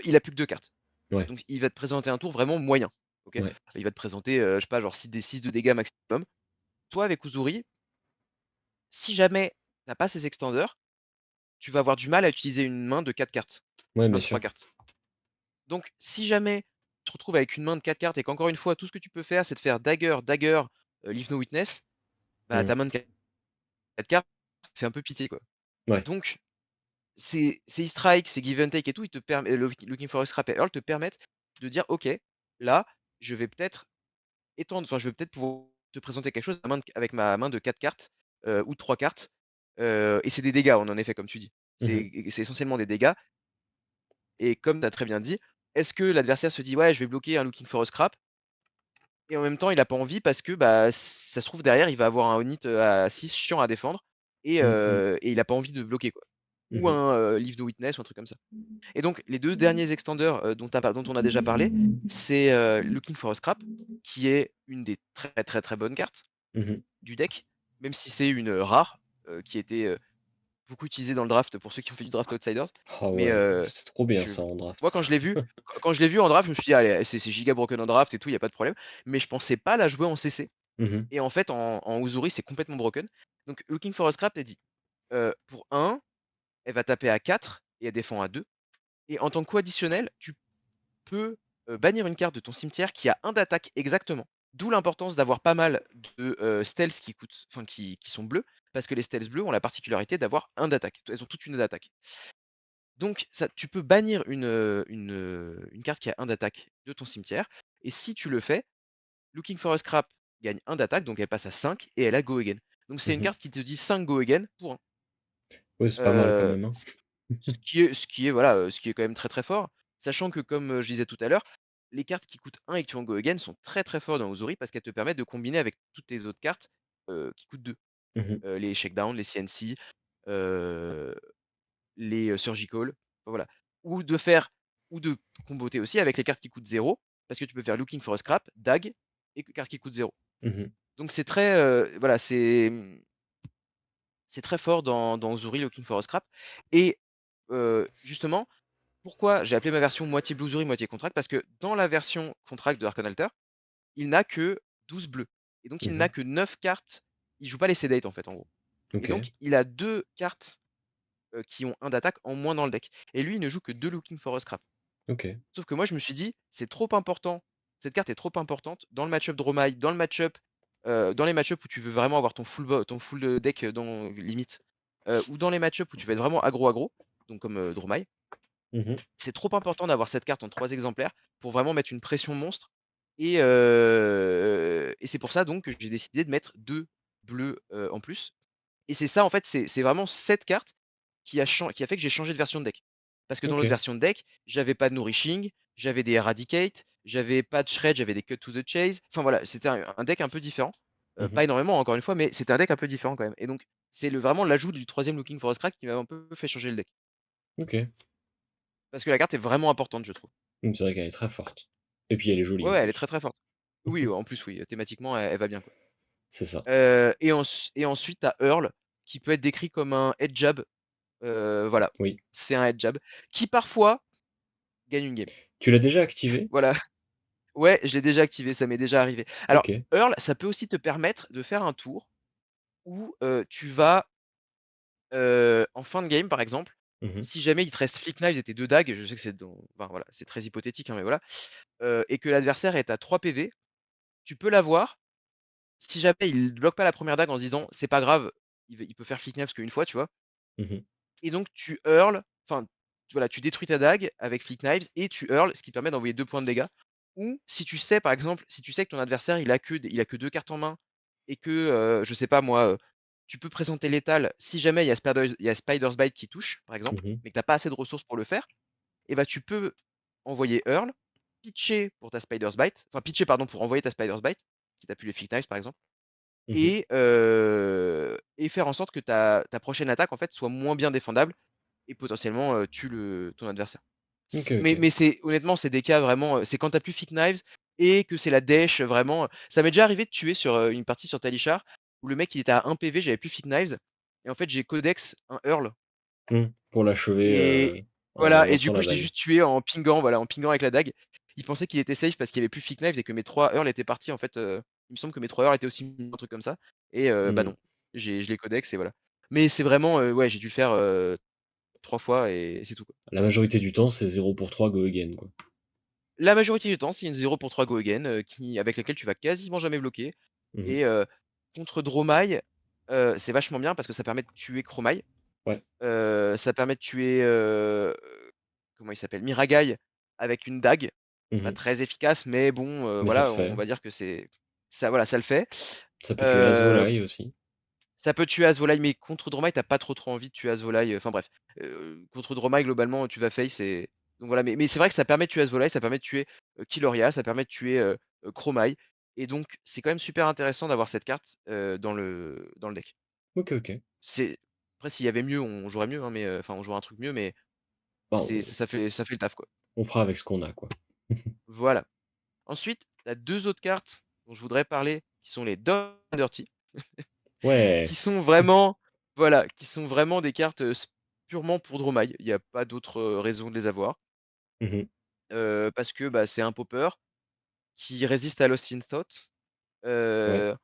il a plus que 2 cartes. Ouais. Donc il va te présenter un tour vraiment moyen, OK? Ouais. Il va te présenter, je sais pas, genre 6 de dégâts maximum. Toi, avec Uzuri, si jamais tu as pas ces extenders, tu vas avoir du mal à utiliser une main de 4 cartes, Ouais, une main bien de 3 sûr. cartes. Donc si jamais tu te retrouves avec une main de 4 cartes et qu'encore une fois, tout ce que tu peux faire, c'est de faire dagger, dagger, leave no witness, bah, Mmh. ta main de 4 cartes fait un peu pitié, quoi. Ouais. Donc c'est e-strike, c'est give and take et tout, il te permet le looking for a scrap et earl te permettent de dire: «OK, là, je vais peut-être étendre, enfin, je vais peut-être pouvoir te présenter quelque chose avec ma main de 4 cartes, ou de 3 cartes», et c'est des dégâts, en effet, comme tu dis. Mmh. C'est essentiellement des dégâts. Et comme tu as très bien dit, est-ce que l'adversaire se dit: «Ouais, je vais bloquer un Looking for a Scrap» et en même temps, il a pas envie parce que, bah, ça se trouve derrière, il va avoir un Onit, à 6 chiant à défendre Mmh mh. et il a pas envie de bloquer, quoi. ou Mmh. un, Leave No Witness ou un truc comme ça. Et donc les 2 derniers extenders, dont on a déjà parlé, c'est, Looking for a Scrap, qui est une des très, très, très bonnes cartes Mmh. du deck, même si c'est une, rare, qui a été, beaucoup utilisée dans le draft pour ceux qui ont fait du draft Outsiders. Ah Mais, ouais, c'est trop bien je ça en moi draft. quand je l'ai vu quand je l'ai vu en draft, je me suis dit: «Allez, c'est giga broken en draft et tout, il y a pas de problème». Mais je pensais pas la jouer en CC Mmh. et en fait en Uzuri, c'est complètement broken. Donc Looking for a Scrap, elle dit, pour 1, elle va taper à 4 et elle défend à 2 et en tant que coût additionnel, tu peux, bannir une carte de ton cimetière qui a un d'attaque exactement. D'où l'importance d'avoir pas mal de, stealths qui coûtent enfin qui sont bleus, parce que les stealths bleus ont la particularité d'avoir un d'attaque. Elles ont toutes une d'attaque. Donc ça tu peux bannir une carte qui a un d'attaque de ton cimetière et si tu le fais, Looking for a Scrap gagne un d'attaque, donc elle passe à 5 et elle a Go Again. Donc c'est une Mmh. carte qui te dit 5 Go Again pour 1. Ouais, c'est pas mal quand même, hein. Ce qui est voilà, ce qui est quand même très, très fort. Sachant que comme, je disais tout à l'heure, les cartes qui coûtent 1 et qui ont Go Again sont très, très forts dans Uzuri parce qu'elles te permettent de combiner avec toutes les autres cartes, qui coûtent 2. Mmh. Les Shakedown, les CNC, heu, les, Surgical, enfin voilà. Ou de faire ou de comboter aussi avec les cartes qui coûtent 0 parce que tu peux faire Looking for a Scrap, Dag et cartes qui coûtent 0. Mmh. Donc c'est très, voilà, c'est très fort dans Uzuri Looking for a Scrap et justement pourquoi j'ai appelé ma version moitié Blueberry, moitié Contract? Parce que dans la version Contract de Archon Alter, il n'a que 12 bleus et donc il n'a Mmh. que 9 cartes. Il joue pas les Sedate en fait, en gros et OK, donc il a 2 cartes, qui ont 1 d'attaque en moins dans le deck et lui, il ne joue que 2 Looking for a Scrap. OK. Sauf que moi, je me suis dit: «C'est trop important, cette carte est trop importante dans le match-up Dromai, dans le match-up, dans les match-up où tu veux vraiment avoir ton full, deck, dans limite, ou dans les match-up où tu veux être vraiment aggro, aggro», donc comme, Dromai. Mmh. C'est trop important d'avoir cette carte en 3 exemplaires pour vraiment mettre une pression monstre et c'est pour ça donc que j'ai décidé de mettre 2 bleus, en plus et c'est ça en fait, c'est vraiment cette carte qui a fait que j'ai changé de version de deck. Parce que dans l'autre OK. version de deck, j'avais pas de Nourishing, j'avais des Eradicate, j'avais pas de Shred, j'avais des Cut to the Chase. Enfin voilà, c'était un deck un peu différent. Mmh. Pas énormément encore une fois, mais c'était un deck un peu différent quand même et donc c'est vraiment l'ajout du troisième Looking for a Scrap qui m'a un peu fait changer le deck. OK. Parce que la carte est vraiment importante, je trouve. C'est vrai qu'elle est très forte et puis elle est jolie Ouais, en ouais, elle est plus. très, très forte. Oui, en plus, oui, thématiquement, elle va bien, quoi. C'est ça. Et ensuite, tu as Earl, qui peut être décrit comme un head jab, voilà, Oui. c'est un head jab, qui parfois gagne une game. Tu l'as déjà activé? Voilà. Ouais, je l'ai déjà activé, ça m'est déjà arrivé. Alors, OK. Earl, ça peut aussi te permettre de faire un tour où, tu vas, en fin de game, par exemple, Mmh. si jamais il te reste Flick Knives et tes 2 dagues, je sais que c'est dans enfin, voilà, c'est très hypothétique, hein, mais voilà, et que l'adversaire est à 3 PV, tu peux l'avoir. Si jamais il bloque pas la première dague en se disant: «C'est pas grave, il peut faire flic parce qu'une fois», tu vois? Mmh. Et donc tu hurles, enfin, voilà, tu détruis ta dague avec Flick Knives et tu hurles, ce qui permet d'envoyer 2 points de dégâts. Ou si tu sais, par exemple, si tu sais que ton adversaire, il a que 2 cartes en main et que, je sais pas moi, tu peux présenter létal si jamais il y a Spider's Bite qui touche, par exemple, Mmh. mais que tu as pas assez de ressources pour le faire, et bah, tu peux envoyer hurl, pitcher pour ta Spider's Bite, enfin pitcher pardon, pour envoyer ta Spider's Bite, quitte à plus les Flick Knives, par exemple. Mmh. Et faire en sorte que ta prochaine attaque, en fait, soit moins bien défendable et potentiellement, tue ton adversaire. OK, Mais OK. c'est honnêtement, c'est des cas vraiment, c'est quand tu as plus Flick Knives et que c'est la dèche vraiment, ça m'est déjà arrivé de tuer sur, une partie sur Talishar où le mec il était à 1 PV, j'avais plus Flick Knives et en fait j'ai codex un Hurl Pour l'achever, et en voilà et du lançant coup la je l'ai dague. juste tué en pingant, voilà, en pingant avec la dague. Il pensait qu'il était safe parce qu'il y avait plus Flick Knives et que mes 3 Hurls étaient partis en fait, il me semble que mes 3 Hurls étaient aussi un truc comme ça et bah Mmh. non, je l'ai codex et voilà. Mais c'est vraiment, ouais, j'ai dû le faire, 3 fois et c'est tout, quoi. La majorité du temps, c'est 0 pour 3 go again, quoi. La majorité du temps, c'est une 0 pour 3 go again, qui avec laquelle tu vas quasiment jamais bloquer Mmh. et contre Dromai, c'est vachement bien parce que ça permet de tuer Chromai, Ouais. ça permet de tuer, comment il s'appelle? Miragai avec une dague. Pas Mmh. très efficace, mais bon, Mais ça voilà, se fait, on hein. va dire que c'est ça voilà, ça le fait. Ça peut tuer Heu, Azvolaille aussi. Ça peut tuer Azvolaille, mais contre Dromai, tu as pas trop envie de tuer Azvolaille, enfin bref. Contre Dromai, globalement, tu vas face et donc voilà, mais c'est vrai que ça permet de tuer Azvolaille, ça permet de tuer, Killoria, ça permet de tuer, Chromai et donc c'est quand même super intéressant d'avoir cette carte, dans le deck. OK, OK. C'est Après s'il y avait mieux, on jouerait mieux, hein, mais enfin on jouerait un truc mieux, mais Bah, c'est ça fait le taf, quoi. on fera avec ce qu'on a, quoi. Voilà. Ensuite, tu as 2 autres cartes dont je voudrais parler, qui sont les Down and Dirty, qui Ouais. sont vraiment voilà, qui sont vraiment des cartes, purement pour draw my. Il y a pas d'autre, raison de les avoir. Mmh. Parce que, bah, c'est un popper qui résiste à Lost in Thought, Ouais. heu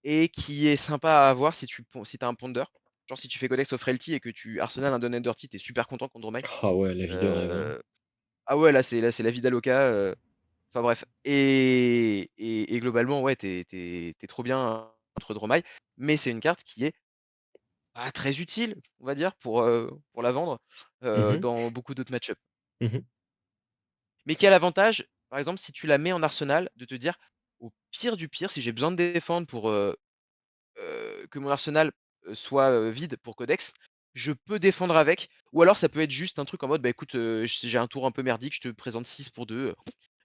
et qui est sympa à avoir si tu as un ponder. Genre si tu fais Codex of Frailty et que tu arsenal un Down and Dirty, tu es super content contre draw my. Ah ouais, la vie de rêve, hein. Heu, ah ouais, là c'est la vie d'Aloca, enfin bref et globalement, ouais, tu es trop bien contre draw my, mais c'est une carte qui est pas très utile, on va dire, pour la vendre, Mmh. dans beaucoup d'autres match-up. Mmh. Mais qui a l'avantage, par exemple, si tu la mets en arsenal, de te dire: «Au pire du pire, si j'ai besoin de défendre pour, que mon arsenal, soit, vide pour codex, je peux défendre avec». Ou alors ça peut être juste un truc en mode: «Bah écoute, j'ai un tour un peu merdique, je te présente 6 pour 2,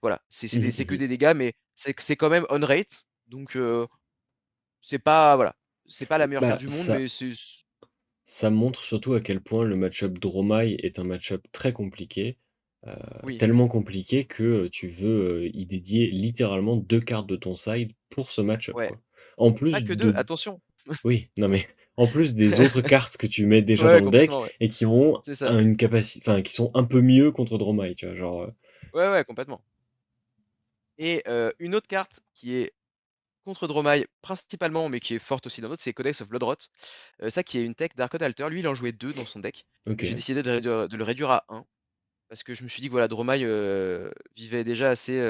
voilà, Mmh c'est que mh. des dégâts, mais c'est quand même on rate, donc c'est pas voilà, c'est pas la meilleure carte Bah, du monde, ça mais c'est ça montre surtout à quel point le match-up Dromai est un match-up très compliqué, heu, oui, tellement compliqué que, tu veux, y dédier littéralement 2 cartes de ton side pour ce match-up, ouais, quoi. En pas plus que 2, de attention. oui, non mais en plus des autres cartes que tu mets déjà Ouais, dans le deck complètement, ouais, et qui ont c'est ça. une capacité, enfin qui sont un peu mieux contre Dromai, tu vois? Genre, Ouais, ouais, complètement et une autre carte qui est contre Dromai principalement, mais qui est forte aussi dans d'autres, c'est Codex of Bloodrot. Ça qui est une tech d'Arcade Alter. Lui, il en jouait 2 dans son deck, mais j'ai OK. décidé de le réduire à 1 parce que je me suis dit que voilà, Dromai, vivait déjà assez,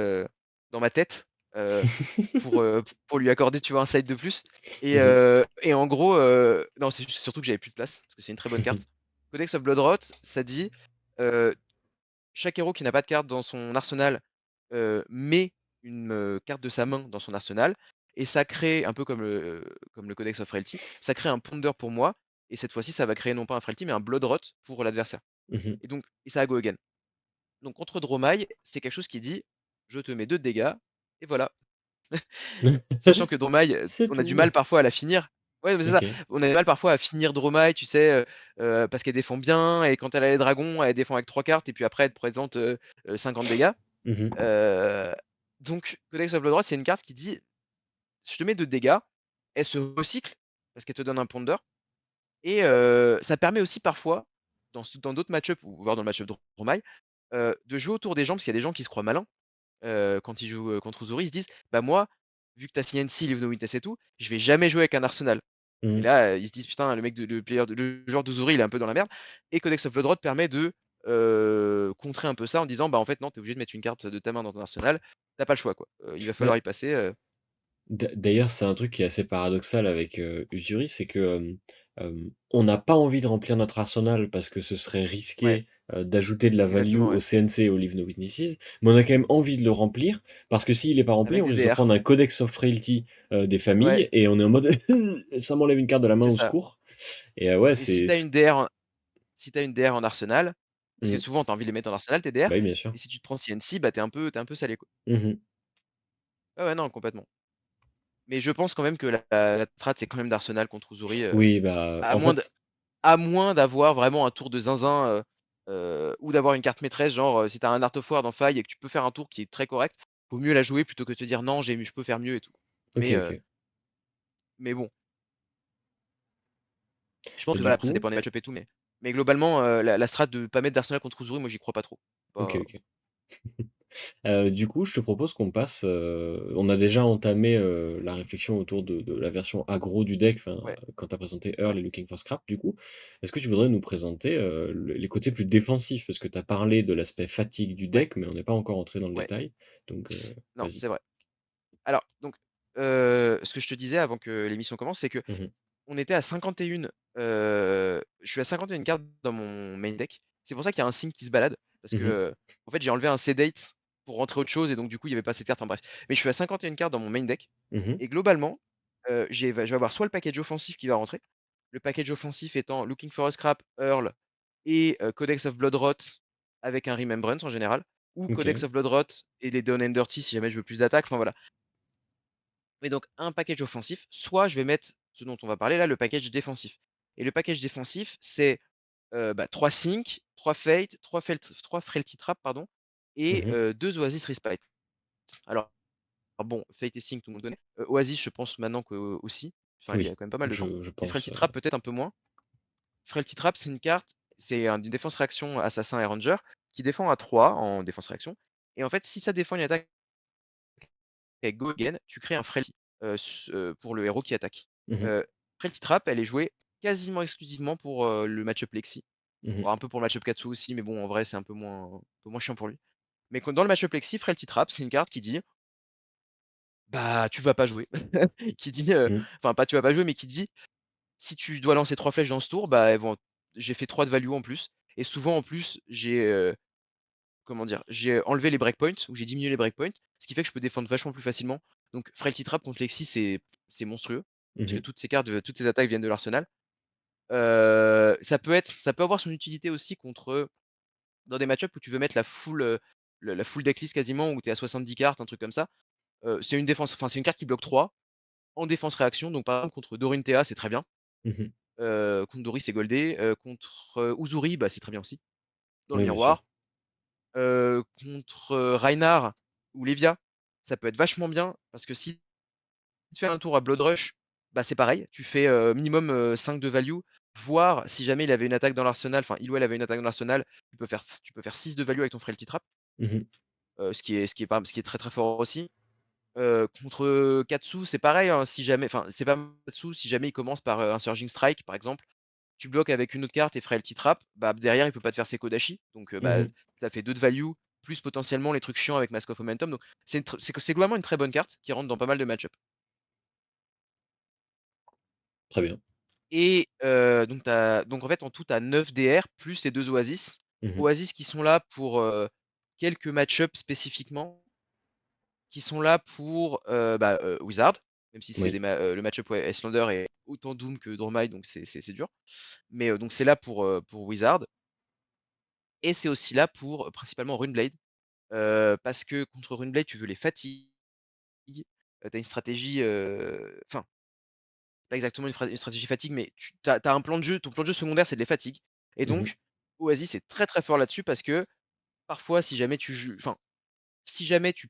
dans ma tête, pour lui accorder, tu vois, un side de plus Mmh mh. et en gros, non, c'est surtout que j'avais plus de place parce que c'est une très bonne carte. Codex of Bloodrot, ça dit, heu, chaque héros qui n'a pas de carte dans son arsenal, met une, carte de sa main dans son arsenal et ça crée un peu comme le Codex of Frailty, ça crée un ponder pour moi et cette fois-ci, ça va créer non pas un Frailty mais un Bloodrot pour l'adversaire Mmh. et donc et ça a go again. Donc contre Dromai, c'est quelque chose qui dit: «Je te mets 2 de dégâts et voilà». Sachant que Dromai, C'est on a du tout. mal parfois à la finir. Ouais, mais c'est ça, OK. on a du mal parfois à finir Dromai, tu sais, parce qu'elle défend bien et quand elle a les dragons, elle défend avec 3 cartes et puis après elle te présente, 50 dégâts. Mmh mh. Heu, donc Codex of Blood c'est une carte qui dit: «Je te mets 2 de dégâts», elle se recycle parce qu'elle te donne un ponder et ça permet aussi parfois, dans d'autres match-up ou voire dans le match-up de Dromai, de jouer autour des gens parce qu'il y a des gens qui se croient malins, quand ils jouent, contre Uzuri, ils se disent: «Bah moi, vu que tu as signé NC, Leave No Witness et tout, je vais jamais jouer avec un arsenal». Et Mmh. là, ils se disent: «Putain, le mec de le player de le joueur d'Uzuri, il est un peu dans la merde» et Codex of Blood permet de, contrer un peu ça en disant: «Bah, en fait, non, tu es obligé de mettre une carte de ta main dans ton arsenal, tu as pas le choix, quoi. Il va Bah, falloir y passer», d'ailleurs, c'est un truc qui est assez paradoxal avec, Usuri, c'est que, on n'a pas envie de remplir notre arsenal parce que ce serait ouais, risqué, d'ajouter de la value exactement, au ouais. CNC et au Leave No Witnesses, mais on a quand même envie de le remplir parce que s'il est pas rempli, Avec on des risque de DR. prendre un Codex of Frailty, des Ouais, familles et on est en mode: «Ça m'enlève une carte de la main, c'est au ça secours» et ouais, et si c'est tu as une DR en si tu as une DR en arsenal, parce que mmh, souvent tu as envie de les mettre en arsenal tes DR bah, oui, bien sûr. et si tu te prends CNC, bah, tu es un peu salé, quoi. Mmh mh. Ouais, ouais, non, complètement. Mais je pense quand même que la strat, c'est quand même d'arsenal contre Uzuri, Oui, bah, à en moins de fait à moins d'avoir vraiment un tour de zinzin, ou d'avoir une carte maîtresse, genre, si tu as un Art of War dans Faille et que tu peux faire un tour qui est très correct, vaut mieux la jouer plutôt que de te dire: «Non, je peux faire mieux et tout». Mais, OK, heu, OK. mais bon, je pense Et que du voilà, après ça coup dépend des match-up et tout, mais globalement, la strat de pas mettre d'Arsenal contre Uzuri, moi j'y crois pas trop. OK, Pas OK. Du coup, je te propose qu'on passe, on a déjà entamé, la réflexion autour de la version aggro du deck, enfin, ouais, quand tu as présenté Earl ouais, et Looking for Scrap, du coup. Est-ce que tu voudrais nous présenter, le les côtés plus défensifs? Parce que tu as parlé de l'aspect fatigue du ouais, deck, mais on n'est pas encore entré dans le ouais. détail, donc Non, vas-y. c'est vrai. Alors donc, ce que je te disais avant que l'émission commence, c'est Mmh mh. qu'on était à 51, je suis à 51 cartes dans mon main deck. C'est pour ça qu'il y a un signe qui se balade parce que, Mmh. en fait, j'ai enlevé un sedate pour rentrer autre chose et donc du coup, il y avait pas cette carte, enfin bref. Mais je suis à 51 cartes dans mon main deck Mmh. et globalement, je vais avoir soit le package offensif qui va rentrer, le package offensif étant Looking for a Scrap, Earl et Codex of Bloodrot avec un Remembrance en général ou Codex OK. of Bloodrot et les Down and Dirty si jamais je veux plus d'attaque, enfin voilà. Mais donc un package offensif, soit je vais mettre ce dont on va parler là, le package défensif. Et le package défensif, c'est 3 Sync, 3 Fate, 3 Frailty Trap, pardon, et Mmh. 2 Oasis Respite. Alors bon, Fate et Sync, tout le monde connaît. Oasis, je pense maintenant que aussi. Enfin, il y a Oui, quand même pas mal de gens. je Et pense, Frailty Trap, peut-être un peu moins. Frailty Trap, c'est une carte, c'est une défense réaction assassin et ranger qui défend à 3 en défense réaction. Et en fait, si ça défend une attaque avec Go Again, tu crées un Frailty pour le héros qui attaque. mmh Heu, Frailty Trap, elle est jouée quasiment exclusivement pour le match-up Lexi. mh. Bon, un peu pour le match-up Katsu aussi, mais bon, en vrai, c'est un peu moins chiant pour lui. Mais quand dans le match-up Lexi, Frailty Trap, c'est une carte qui dit: «Bah, tu vas pas jouer». Qui dit, Mmh. enfin pas tu vas pas jouer, mais qui dit: «Si tu dois lancer 3 flèches dans ce tour, bah, elles vont j'ai fait 3 de value en plus». Et souvent en plus, comment dire? J'ai enlevé les breakpoints ou j'ai diminué les breakpoints, ce qui fait que je peux défendre vachement plus facilement. Donc Frailty Trap contre Lexi, c'est monstrueux, parce que Mmh. toutes ces cartes, toutes ces attaques viennent de l'arsenal. Ça peut avoir son utilité aussi contre, dans des match-up où tu veux mettre la full decklist quasiment, où tu es à 70 cartes, un truc comme ça. C'est une défense, enfin c'est une carte qui bloque 3 en défense réaction, donc par exemple contre Dorinthea, c'est très bien. Mmh. Contre Dory, c'est goldé. Contre, Uzuri, bah, c'est très bien aussi, dans le Oui, bien sûr. miroir. Contre, Reinhardt ou Lévia, ça peut être vachement bien parce que si tu fais un tour à Blood Rush, bah, c'est pareil, tu fais, minimum, 5 de value, voire si jamais il avait une attaque dans l'arsenal, enfin il ou elle avait une attaque dans l'arsenal, tu peux faire 6 de value avec ton Frailty Trap, Mmh. ce qui est très, très fort aussi. Contre, Katsu, c'est pareil, hein, si jamais enfin, c'est pas Katsu, si jamais il commence par, un Surging Strike, par exemple, tu bloques avec une autre carte et Frailty Trap, bah, derrière, il peut pas te faire ses Kodachi. Donc, bah, Mmh. tu as fait 2 de value, plus potentiellement les trucs chiants avec Mask of Momentum. Donc, c'est globalement une très bonne carte qui rentre dans pas mal de match-up. Très bien. Et donc en fait, en tout, tu as 9 DR plus les 2 Oasis. Mmh. Oasis qui sont là pour, quelques match-up spécifiquement, qui sont là pour, Wizard, même si c'est Oui. le match-up, ouais, Iyslander est autant Doom que Dromai, donc c'est dur. Mais, donc c'est là pour Wizard. Et c'est aussi là pour, principalement Runeblade, parce que contre Runeblade, tu veux les fatigues, tu as une stratégie, enfin, pas exactement une stratégie fatigue, mais tu as un plan de jeu, ton plan de jeu secondaire, c'est de les fatigues. Et Mmh. donc, Oasis est très, très fort là-dessus parce que parfois, si jamais tu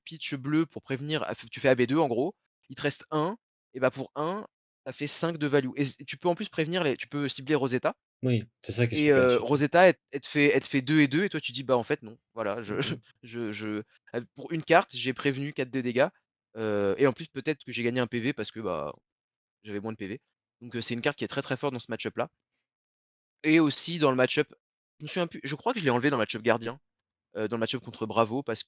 pitches bleu pour prévenir, tu fais AB2 en gros, il te reste 1, et bah, pour 1, tu as fait 5 de value. Et tu peux en plus tu peux cibler Rosetta. Oui, c'est ça qui est Et super surtout. Rosetta, elle te fait 2 et 2 et toi tu dis: «Bah, en fait non, voilà, je Mmh. je pour une carte, j'ai prévenu 4 de dégâts», et en plus peut-être que j'ai gagné un PV parce que, bah, j'avais moins de PV. Donc c'est une carte qui est très, très forte dans ce match-up là. Et aussi dans le match-up, je me souviens plus, je crois que je l'ai enlevé dans le match-up gardien, dans le match-up contre Bravo parce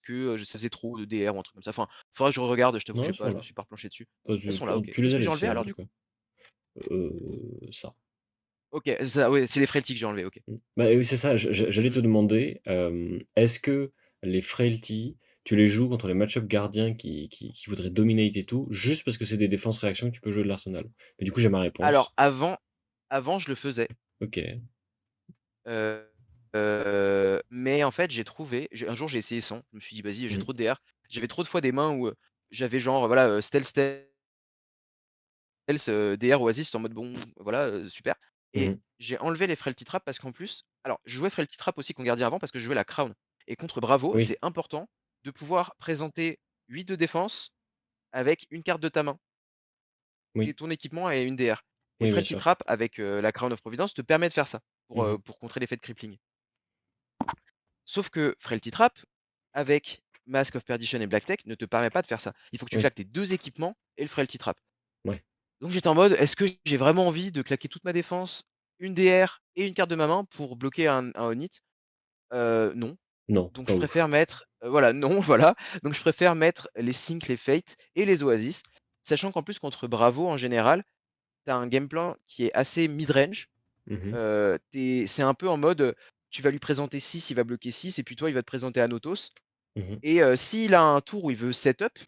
que, ça faisait trop de DR ou un truc comme ça. Enfin, faudra que je regarde, je t'avoue que Non, elles sont je me là. suis pas replanché dessus. Bah, Elles sont là, OK. tu les Qu'est-ce as que j'ai enlevé laissées en alors tout du cas. coup? Ça. OK, ça ouais, c'est les frailties que j'ai enlevées, OK. Mmh. Bah, oui, c'est ça, j'allais te Mmh. demander, est-ce que les frailty, tu les joues contre les match-up gardiens qui voudraient dominate et tout, juste parce que c'est des défenses réactions que tu peux jouer de l'arsenal? Mais du coup, j'ai ma Alors réponse. avant je le faisais. OK. Heu mais en fait, un jour j'ai essayé sans, je me suis dit: «Vas-y, j'ai Mmh. trop de DR». J'avais trop de fois des mains où, j'avais genre, voilà, stealth, DR Oasis, j'étais en mode: «Bon, voilà, super». Mmh Et mh. j'ai enlevé les Frailty Trap parce qu'en plus, alors je jouais Frailty Trap aussi contre gardien avant parce que je jouais la Crown. Et contre Bravo, Oui, c'est important de pouvoir présenter 8 de défense avec une carte de ta main et oui, ton équipement et une DR. Et oui, bien Frailty sûr. Trap avec, la Crown of Providence te permet de faire ça Mmh mh. pour contrer l'effet de crippling. Sauf que Frailty Trap, avec Mask of Perdition et Black Tech, ne te permet pas de faire ça. Il faut que tu Oui, claques tes 2 équipements et le Frailty Trap. ouais. Donc j'étais en mode: «Est-ce que j'ai vraiment envie de claquer toute ma défense, une DR et une carte de ma main pour bloquer un Onit?» Non. Non, Donc pas je ouf. préfère mettre, voilà, non, voilà. Donc je préfère mettre les Sync, les Fate et les Oasis, sachant qu'en plus contre Bravo en général, tu as un game plan qui est assez mid-range. Mmh mh. C'est un peu en mode, tu vas lui présenter 6, il va bloquer 6 et puis toi il va te présenter Anotos. Mmh mh. Et s'il a un tour où il veut setup,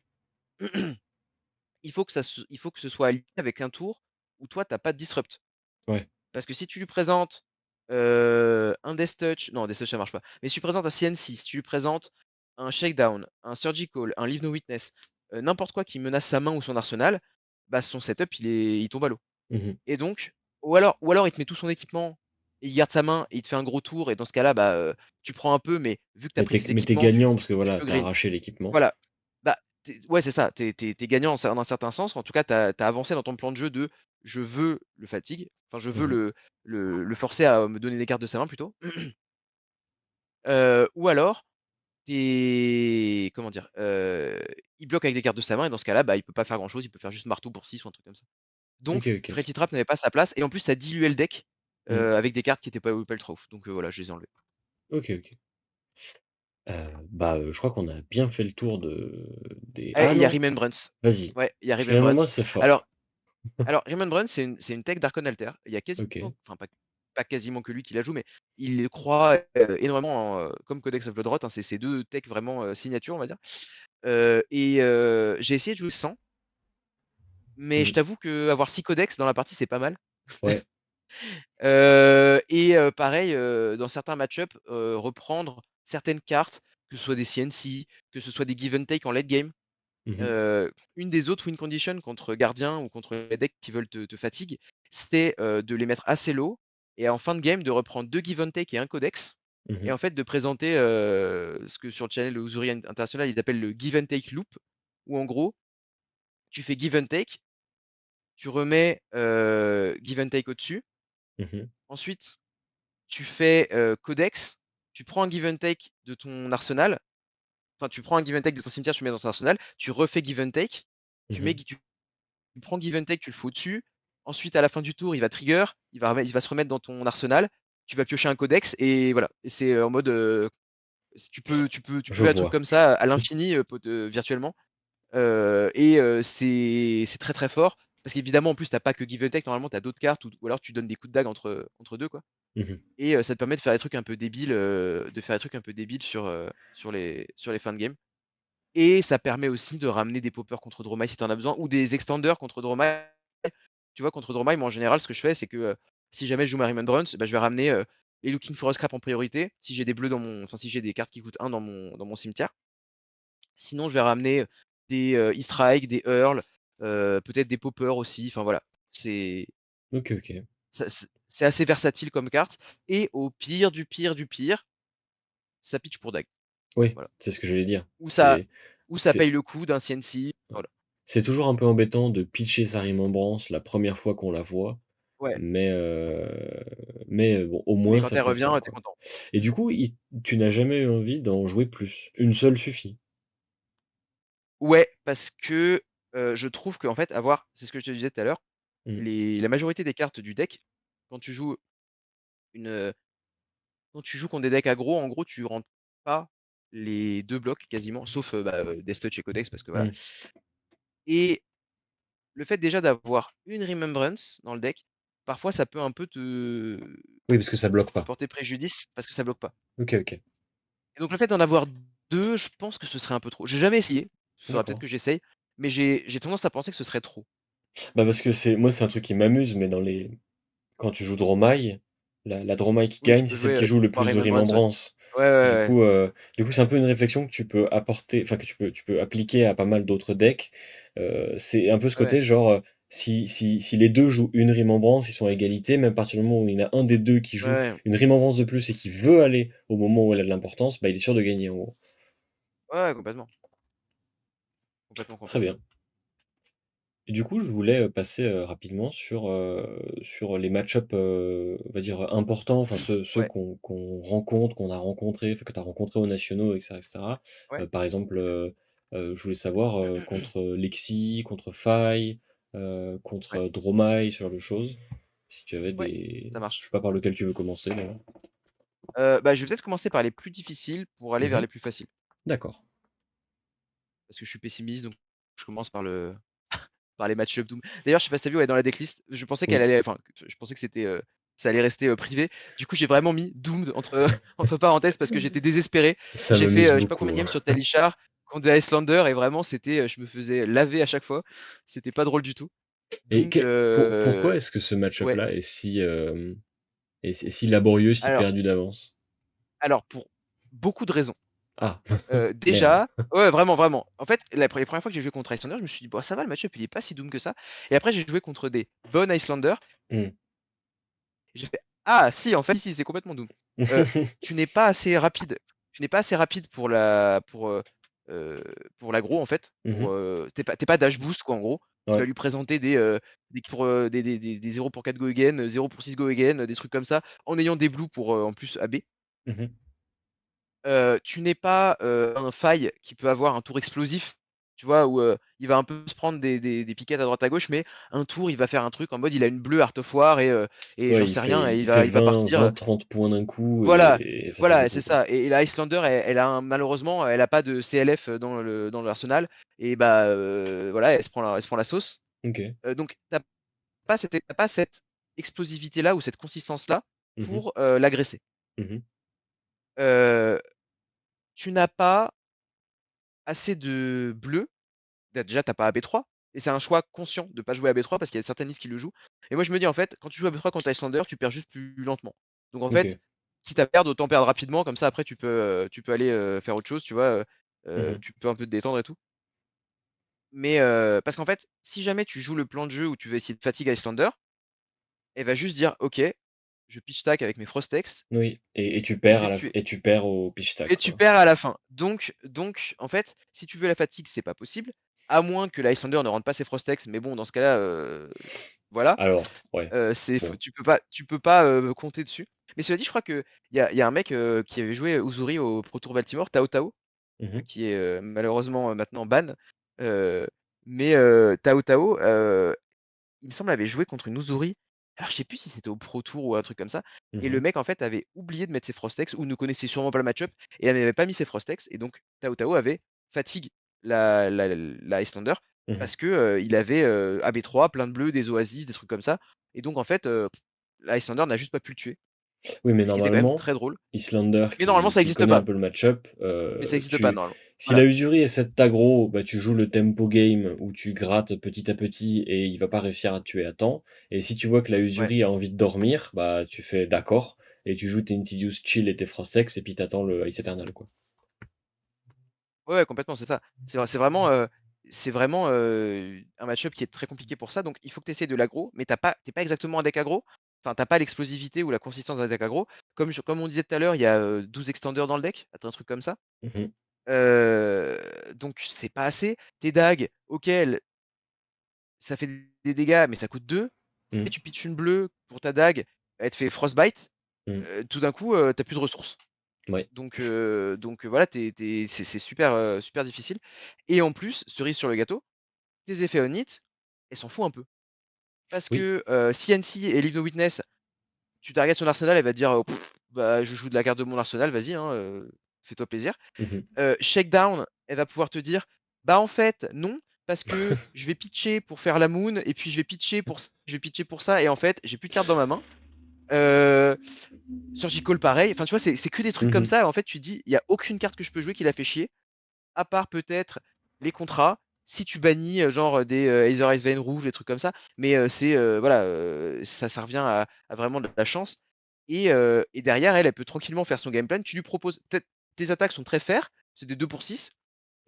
il faut que ce soit aligné avec un tour où toi tu as pas de disrupt. Ouais. Parce que si tu lui présentes, un Death Touch, non, Death Touch ça marche pas, mais si tu lui présentes un CNC, si tu lui présentes un Shakedown, un Surgical, un Leave No Witness, n'importe quoi qui menace sa main ou son arsenal, bah son setup il tombe à l'eau. Mmh mh. Et donc ou alors il te met tout son équipement et il garde sa main et il te fait un gros tour et dans ce cas-là, bah, tu prends un peu, mais vu que tu as pris tes Mais t'es équipements, gagnant parce que tu voilà, peux t'as green. arraché l'équipement. Voilà, bah, ouais, c'est ça, tu es gagnant dans un certain sens. En tout cas, tu as avancé dans ton plan de jeu de: «Je veux le fatigue», enfin je veux Mmh. le forcer à me donner des cartes de sa main plutôt. Ou alors comment dire? Il bloque avec des cartes de sa main et dans ce cas-là, bah, il peut pas faire grand chose, il peut faire juste marteau pour 6 ou un truc comme ça. OK, Donc OK. Fretty Trap n'avait pas sa place et en plus ça diluait le deck, Mmh. avec des cartes qui étaient pas ultra ouf. Donc voilà, je les ai enlevées. OK, OK. Je crois qu'on a bien fait le tour des Et ah il y a non! Remembrance. Vas-y. Ouais, il y a Parce que moi, Remembrance. c'est fort. Alors Remembrance, c'est une tech Darkon Alter. Il y a quasiment OK. enfin pas quasiment que lui qui la joue, mais il croit, énormément en, comme Codex of Bloodrot, hein, c'est ces 2 techs vraiment, signature, on va dire. J'ai essayé de jouer sans, mais je Mmh. t'avoue qu'avoir 6 codex dans la partie, c'est pas mal. Ouais. Pareil, dans certains match-up, reprendre certaines cartes, que ce soit des CNC, que ce soit des give and take en late game. Mmh. Une des autres win conditions contre gardien ou contre les decks qui veulent te fatigue, c'était, de les mettre assez low et en fin de game de reprendre 2 give and take et 1 codex et Mmh. en fait de présenter, ce que sur le channel Uzuri International, ils appellent le give and take loop, où en gros, tu fais give and take, tu remets, give and take au-dessus. Mmh. Ensuite, tu fais, codex, tu prends un give and take de ton arsenal, enfin tu prends un give and take de ton cimetière, tu le mets dans ton arsenal, tu refais give and take, Mmh. tu prends give and take, tu le fous au-dessus. Ensuite, à la fin du tour, il va trigger, il va se remettre dans ton arsenal, tu vas piocher un codex et voilà. Et c'est, en mode, tu peux Je faire des trucs vois. comme ça à l'infini, virtuellement. C'est très, très fort parce qu'évidemment, en plus, tu as pas que give and take, normalement, tu as d'autres cartes ou alors tu donnes des coups de dague entre 2 quoi. Mmh. Et ça te permet de faire des trucs un peu débiles, sur les fins de game. Et ça permet aussi de ramener des poppers contre Dromai si tu en as besoin ou des extenders contre Dromai. Tu vois, contre Dromai, moi en général, ce que je fais, c'est que, si jamais je joue ma Remembrance, bah, je vais ramener, les Looking for a Scrap en priorité, si j'ai des bleus si j'ai des cartes qui coûtent 1 dans mon cimetière. Sinon, je vais ramener des, Easter eggs, des Earls, peut-être des poppers aussi, enfin voilà. C'est OK, OK. c'est assez versatile comme carte et au pire du pire du pire, ça pitch pour dague. Oui, Voilà. c'est ce que j'allais dire. Ou ça C'est ou ça c'est paye le coup d'un CNC, ouais. voilà. C'est toujours un peu embêtant de pitcher sa Remembrance la première fois qu'on la voit, Ouais, mais bon, au mais moins quand ça elle fait ça, revient, tu es quoi. content. Et du coup, tu n'as jamais eu envie d'en jouer plus? Une seule suffit? Ouais, parce que, je trouve qu'en fait avoir c'est ce que je te disais tout à l'heure, Mmh. la majorité des cartes du deck, quand tu joues une, quand tu joues contre des decks aggro, en gros, tu rentres pas les 2 blocs quasiment, sauf, Deathless et Codex parce que voilà. Mmh. Et le fait déjà d'avoir une Remembrance dans le deck, parfois ça peut un peu Oui, parce que ça bloque te pas. porter préjudice parce que ça bloque pas. OK, OK. Et donc le fait d'en avoir 2, je pense que ce serait un peu trop. J'ai jamais essayé, il faudra peut-être D'accord. que j'essaye, mais j'ai tendance à penser que ce serait trop. Parce que c'est un truc qui m'amuse, mais quand tu joues Dromai, la Dromai qui Oui, tu gagne, peux c'est celle jouer, qui joue le 3 plus de Remembrance, ouais. Remembrance. Ouais, ouais, Du ouais. coup, heu, du coup, c'est un peu une réflexion que tu peux apporter, enfin que tu peux appliquer à pas mal d'autres decks. C'est un peu ce Ouais, ouais. côté genre, si les 2 jouent une Remembrance, ils sont à égalité, mais à partir du moment où il y en a un des 2 qui Ouais, joue ouais. une Remembrance de plus et qui veut aller au moment où elle a de l'importance, bah, il est sûr de gagner en gros. Ouais, ouais, complètement. Complètement, Très complètement. bien. Et du coup, je voulais, passer, rapidement sur les match-up, on va dire importants, enfin ceux Ouais, qu'on rencontre, qu'on a rencontrés, enfin que tu as rencontrés aux nationaux et cetera et cetera. ouais. Par exemple, je voulais savoir, contre Lexi, contre Faye, Ouais, contre Dromai, ce genre de choses. Si tu avais ouais, des ça je marche. sais pas par lequel tu veux commencer d'ailleurs? Bah, je vais peut-être commencer par les plus difficiles pour aller vers Mmh. les plus faciles. D'accord. Parce que je suis pessimiste, donc je commence par les match-up Doom. D'ailleurs, je sais pas si tu as vu, ouais, dans la decklist, je pensais qu'elle Oui, allait enfin, je pensais que c'était, ça allait rester, privé. Du coup, j'ai vraiment mis Doomed entre entre parenthèses parce que j'étais désespéré. ça J'ai fait, m'amuse je sais pas combien beaucoup, de hein. games sur Talishar contre des Icelander et vraiment c'était, je me faisais laver à chaque fois. C'était pas drôle du tout. Et Donc pourquoi est-ce que ce ouais. match-up-là est si laborieux, si Alors perdu d'avance? alors pour beaucoup de raisons. Ah! Merde. Déjà ouais, vraiment, vraiment. En fait, les premières fois que j'ai joué contre Icelander, je me suis dit: «Bah, ça va, le match-up, il est pas si doom que ça» et après j'ai joué contre des bonnes Icelander Mmh. J'ai fait: «Ah si, en fait, si, c'est complètement Doom. Heu, tu n'es pas assez rapide. Tu n'es pas assez rapide heu, pour l'aggro, en fait, Mmh. tu pas dash boost, quoi, en gros. Qui va Ouais. lui présenter des 0 pour 4 go again, 0 pour 6 go again, des trucs comme ça, en ayant des blues pour, en plus AB. Mmh. Tu n'es pas, un faille qui peut avoir un tour explosif, tu vois? Où, il va un peu se prendre des piquettes à droite à gauche, mais un tour, il va faire un truc en mode il a une bleue Heart of War et Ouais, j'en sais rien et il fait il va 20 partir, 30 points d'un coup voilà, et ça fait voilà, beaucoup, c'est quoi. ça et la Icelander, elle a un malheureusement, elle a pas de CLF dans l'arsenal et bah, voilà, elle se prend la sauce. OK. Donc tu pas cette explosivité-là ou cette consistance-là Mmh. pour, l'agresser. Mmh. Heu, tu n'as pas assez de bleu. Déjà, tu as pas AB3 et c'est un choix conscient de pas jouer AB3 parce qu'il y a certaines listes qui le jouent et moi je me dis en fait, quand tu joues AB3 contre Icelander, tu perds juste plus lentement. Donc en fait, OK. quitte à perdre, autant perdre rapidement comme ça après tu peux aller, faire autre chose, tu vois? Mmh. Tu peux un peu te détendre et tout. Mais parce qu'en fait, si jamais tu joues le plan de jeu où tu veux essayer de fatigue Icelander, elle va juste dire: «OK, je pitch stack avec mes Frostex, Oui et tu je perds vais à te la f tuer» et tu perds au pitch stack, et tu quoi. perds à la fin. Donc en fait, si tu veux la fatigue, c'est pas possible, à moins que l'Icelander ne rentre pas ses Frostex, mais bon dans ce cas-là, voilà. Alors, ouais, C'est f bon. tu peux pas, compter dessus. Mais cela dit, je crois qu'il y a un mec, qui avait joué Uzuri au Pro Tour Baltimore, Tao Tao, Mmh. qui est, malheureusement, maintenant ban. Heu, mais Tao Tao, il me semble avait joué contre une Uzuri. Alors je sais plus si c'était au Pro Tour ou un truc comme ça et le Mmh. mec en fait avait oublié de mettre ses Frostex ou ne connaissait sûrement pas le match-up et n'avait pas mis ses Frostex et donc Tao Tao avait fatigue la Icelander Mmh. parce que, il avait, AB3, plein de bleus, des oasis, des trucs comme ça et donc en fait, la Icelander n'a juste pas pu le tuer, Oui, mais ce qui était quand même normalement, très drôle. Islander Mais normalement ça qui existe connaît un pas, peu le match-up, mais ça existe pas tu normalement. si la Voilà. Usuri essaie de t'aggro, bah, tu joues le tempo game où tu grattes petit à petit et il va pas réussir à te tuer à temps et si tu vois que la Ouais. Usuri a envie de dormir, bah, tu fais: «D'accord» et tu joues tes Insidious Chill et tes Frost-Hex et puis t'attends le Ice Eternal, quoi. Ouais, ouais, complètement, c'est ça. C'est vraiment, un match-up qui est très compliqué pour ça, donc il faut que tu essaies de l'aggro, mais tu pas exactement un deck aggro. Enfin, tu pas l'explosivité ou la consistance d'un deck aggro. Comme on disait tout à l'heure, il y a, 12 extenders dans le deck, un truc comme ça. Mmh. Donc c'est pas assez. Tes dagues, OK, ça fait des dégâts, mais ça coûte 2. Si Mmh. tu pitches une bleue pour ta dague, elle te fait frostbite, Mmh. tout d'un coup, tu plus de ressources. Ouais. Voilà, c'est super, super difficile et en plus, cerise sur le gâteau, tes effets on hit, elle s'en fout un peu. Parce Oui. que, CNC et Leave No Witness, tu targetes son arsenal, elle va te dire: bah, je joue de la carte de mon arsenal, vas-y, hein, fais-toi plaisir». Mmh. Shakedown, elle va pouvoir te dire: «Bah, en fait, non, parce que je vais pitcher pour faire la moon et puis je vais pitcher pour ça et en fait, j'ai plus de cartes dans ma main». Heu Surgical pareil, enfin tu vois, c'est que des trucs comme Mmh. ça et en fait tu te dis: «Il y a aucune carte que je peux jouer qui la fait chier, à part peut-être les contrats, si tu bannis, genre, des, Aether Ice Vein rouge, des trucs comme ça». Mais, voilà, ça revient à vraiment de la chance et derrière elle, elle peut tranquillement faire son game plan. Tu lui proposes tes attaques sont très fair, c'est des 2 pour 6.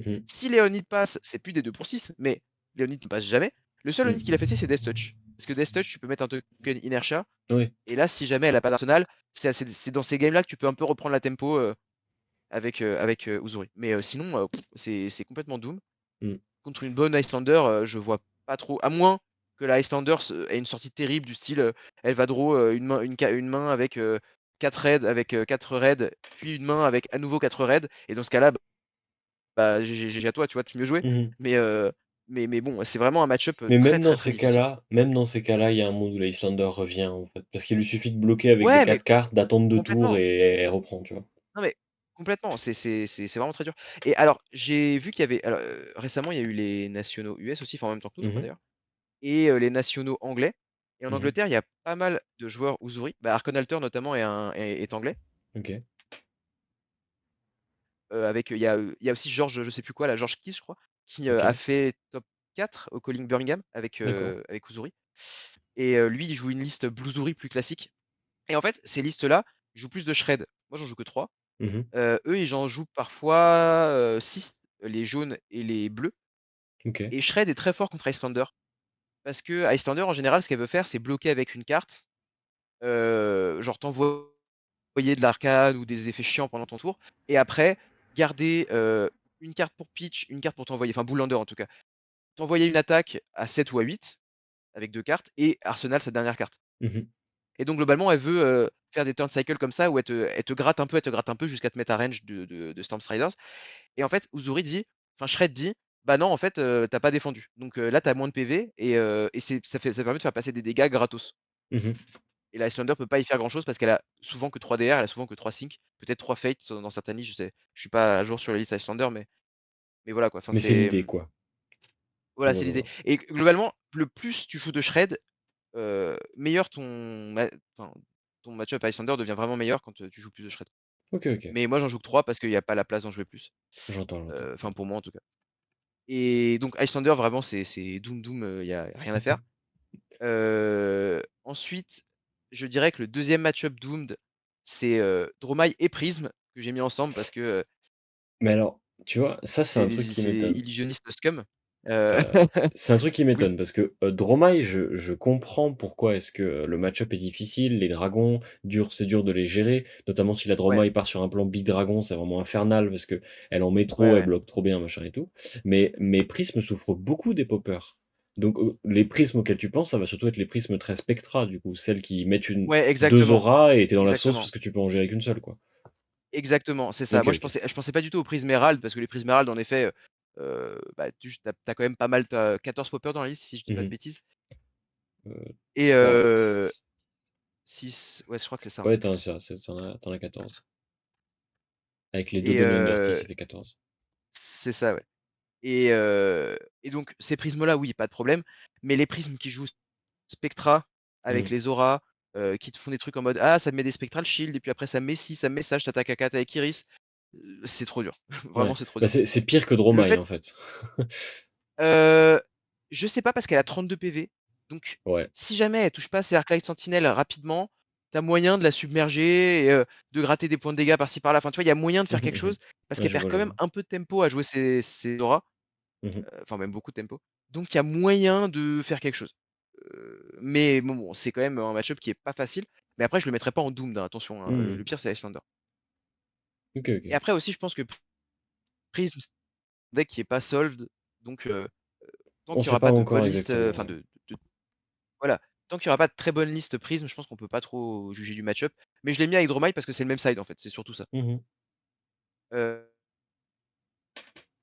Mmh. Si Léonid passe, c'est plus des 2 pour 6, mais Léonid ne passe jamais. Le seul Léonid qu'il a Mmh. fait c'est Death Touch. Parce que Death Touch, tu peux mettre un token Inertia Oui. et là, si jamais elle a pas d'arsenal, c'est dans ces games là que tu peux un peu reprendre la tempo, avec, Uzuri. Mais, sinon, c'est complètement doom. Mmh. Contre une bonne Icelander, je vois pas trop à moins que la Icelander ait une sortie terrible du style, elle va draw, une main avec, 4 raids avec 4 raids, puis une main avec à nouveau 4 raids et dans ce cas-là, bah, GG à toi, tu vois? Tu mieux joué. Mmh. Mais, mais bon, c'est vraiment un match-up, Mais très, très, très difficile. même dans ces cas-là, il y a un monde où l'Islander revient, en fait. Parce qu'il lui suffit de bloquer avec des Ouais, mais 4 cartes, d'attendre 2 tours complètement. et elle reprend, tu vois? Non, mais complètement, c'est vraiment très dur et alors, j'ai vu qu'il y avait alors, récemment, il y a eu les nationaux US aussi, enfin, en même temps que nous, je Mmh crois mh. d'ailleurs et les nationaux anglais et en Mmh. Angleterre, il y a pas mal de joueurs Uzuri. Bah, Arconalter notamment est anglais, OK. avec, il y a aussi George, je sais plus quoi là, George Keys, je crois, qui, a OK. fait top 4 au Calling Birmingham D'accord. avec Uzuri et lui, il joue une liste Blue Uzuri plus classique et en fait, ces listes-là jouent plus de shred. Moi, j'en joue que 3. Mmh. Eux, ils en jouent parfois, 6, les jaunes et les bleus OK. et Shred est très fort contre Icelander parce que Icelander, en général, ce qu'elle veut faire, c'est bloquer avec une carte genre t'envoyer de l'arcade ou des effets chiants pendant ton tour et après garder, une carte pour pitch, une carte pour t'envoyer, enfin Bullander en tout cas. T'envoyer une attaque à 7 ou à 8 avec 2 cartes et Arsenal sa dernière carte. Mmh. Et donc globalement, elle veut, faire des turn cycles comme ça où elle te gratte un peu jusqu'à te mettre à range de Storm Riders. Et en fait, Uzuri dit enfin Shred dit: «Bah non, en fait, tu pas défendu. Donc là, tu as moins de PV et ça permet de faire passer des dégâts gratos». Mmh. Et la Icelander peut pas y faire grand chose parce qu'elle a souvent que 3 DR, elle a souvent que 3 sync, peut-être 3 Fates dans certaines listes, je suis pas à jour sur la liste Icelander, mais voilà quoi. Enfin Mais c'est c'est, l'idée, quoi. Je voilà, vois, c'est je l'idée. vois. Et globalement, le plus tu joues de Shred, meilleur enfin, ton match-up Icelander devient vraiment meilleur quand, tu joues plus de Shred. OK, OK. Mais moi j'en joue que 3 parce qu'il y a pas la place d'en jouer plus. J'entends, j'entends. Enfin pour moi en tout cas. Et donc Icelander vraiment c'est doom doom, il y a rien à faire. Ensuite, je dirais que le deuxième match-up doomed, c'est, Dromai et Prism que j'ai mis ensemble parce que, Mais alors, tu vois, ça, c'est un truc qui c'est m'étonne. illusionniste scum. Heu, C'est un truc qui oui, m'étonne parce que, Dromai, je comprends pourquoi est-ce que, le match-up est difficile. Les dragons, c'est dur de les gérer, notamment si la ouais, Dromai part sur un plan big dragon, c'est vraiment infernal parce que elle en met ouais, trop, elle ouais. bloque trop bien, machin et tout. Mais Prism souffre beaucoup des poppers. Donc, les prismes auxquels tu penses, ça va surtout être les prismes très Spectra, du coup, celles qui mettent Ouais, 2 exactement, auras et tu es dans la sauce exactement, parce que tu peux en gérer qu'une seule, quoi. exactement, c'est ça. OK, Moi OK. je pensais pas du tout aux Prism Herald parce que les Prism Herald en effet, bah, tu as quand même pas mal, tu as 14 poppers dans la liste si je dis pas de Mmh. bêtises. Heu, Et 3, 6, ouais, je crois que c'est ça, hein. ouais, tu ça, tu as 14. Avec les 2 Et Dominguez, ça fait 14. c'est ça, ouais. Et donc ces prismes-là, oui, pas de problème, mais les prismes qui jouent Spectra avec Mmh. les auras, qui te font des trucs en mode: «Ah, ça me met des Spectral Shield et puis après ça me met ci, ça me met ça, je t'attaque à 4 avec Iris», c'est trop dur. Vraiment, Ouais, c'est trop bah, dur. c'est pire que Le Dromai, fait en fait. heu, je sais pas parce qu'elle a 32 PV, donc Ouais. si jamais elle touche pas ses Arclight Sentinelle rapidement, tu as moyen de la submerger et de gratter des points de dégâts par-ci par-là. Enfin, tu vois, il y a moyen de faire Mmh quelque mh, mmh. chose parce Ouais, qu'elle je perd vois, quand je même vois. un peu de tempo à jouer ses auras. Mmh mh. Enfin même beaucoup de tempo. Donc il y a moyen de faire quelque chose. Mais bon, c'est quand même un match-up qui est pas facile. Mais après, je le mettrai pas en Doomed, hein, attention, hein, le Mmh. pire, c'est Icelander. OK, Et OK. après aussi, je pense que Prism, c'est un deck qui est pas solved, donc tant On qu'il y sait aura pas pas de encore bonne liste, exactement, enfin ouais. de voilà, tant qu'il y aura pas de très bonne liste Prism, je pense qu'on peut pas trop juger du match-up. Mais je l'ai mis avec Dromai parce que c'est le même side en fait, c'est surtout ça. Mmh mh.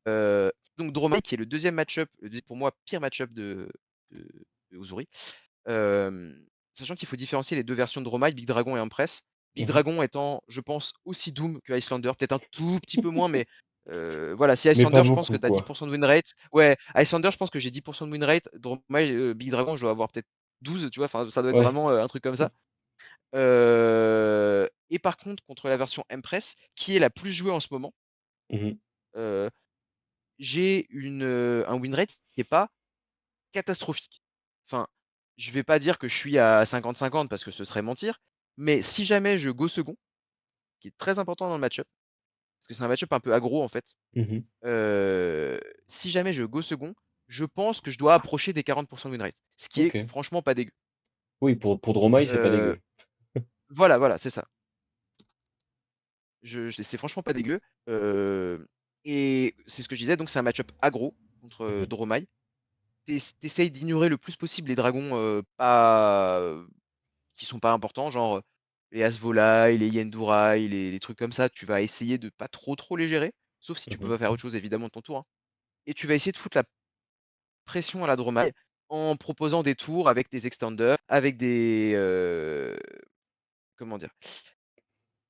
Heu donc Dromai qui est le deuxième match-up, pour moi pire match-up de de Uzuri. Sachant qu'il faut différencier les 2 versions de Dromai, Big Dragon et Empress. Big Mmh mh. Dragon étant, je pense, aussi Doom que Icelander, peut-être un tout petit peu moins, mais voilà, si Mais pas Icelander, je pense que beaucoup, tu as 10 quoi. de win rate. Ouais, Icelander, je pense que j'ai 10 de win rate. Dromai, Big Dragon, je dois avoir peut-être 12, tu vois? Enfin, ça doit être Ouais. vraiment, un truc comme ça. Et par contre, contre la version Empress, qui est la plus jouée en ce moment, Mmh mh. heu, j'ai un win rate qui est pas catastrophique. Enfin, je vais pas dire que je suis à 50-50 parce que ce serait mentir, mais si jamais je go second, qui est très important dans le match-up, parce que c'est un match-up un peu aggro en fait, Mmh mh. heu, si jamais je go second, je pense que je dois approcher des 40 de win rate, ce qui est OK. franchement pas dégueu. Oui, pour Dromai, c'est pas Heu, dégueu. voilà, voilà, c'est ça. C'est franchement pas dégueu, et c'est ce que je disais, donc c'est un match-up aggro contre, Mmh mh. Dromai. Tu d'ignorer le plus possible les dragons, pas qui sont pas importants, genre, les Asvolai, les Yendurai, les trucs comme ça, tu vas essayer de pas trop les gérer, sauf si tu Mmh peux mh. pas faire autre chose évidemment de ton tour, hein. Et tu vas essayer de foutre la pression à la Dromai en proposant des tours avec des extenders, avec des, comment dire?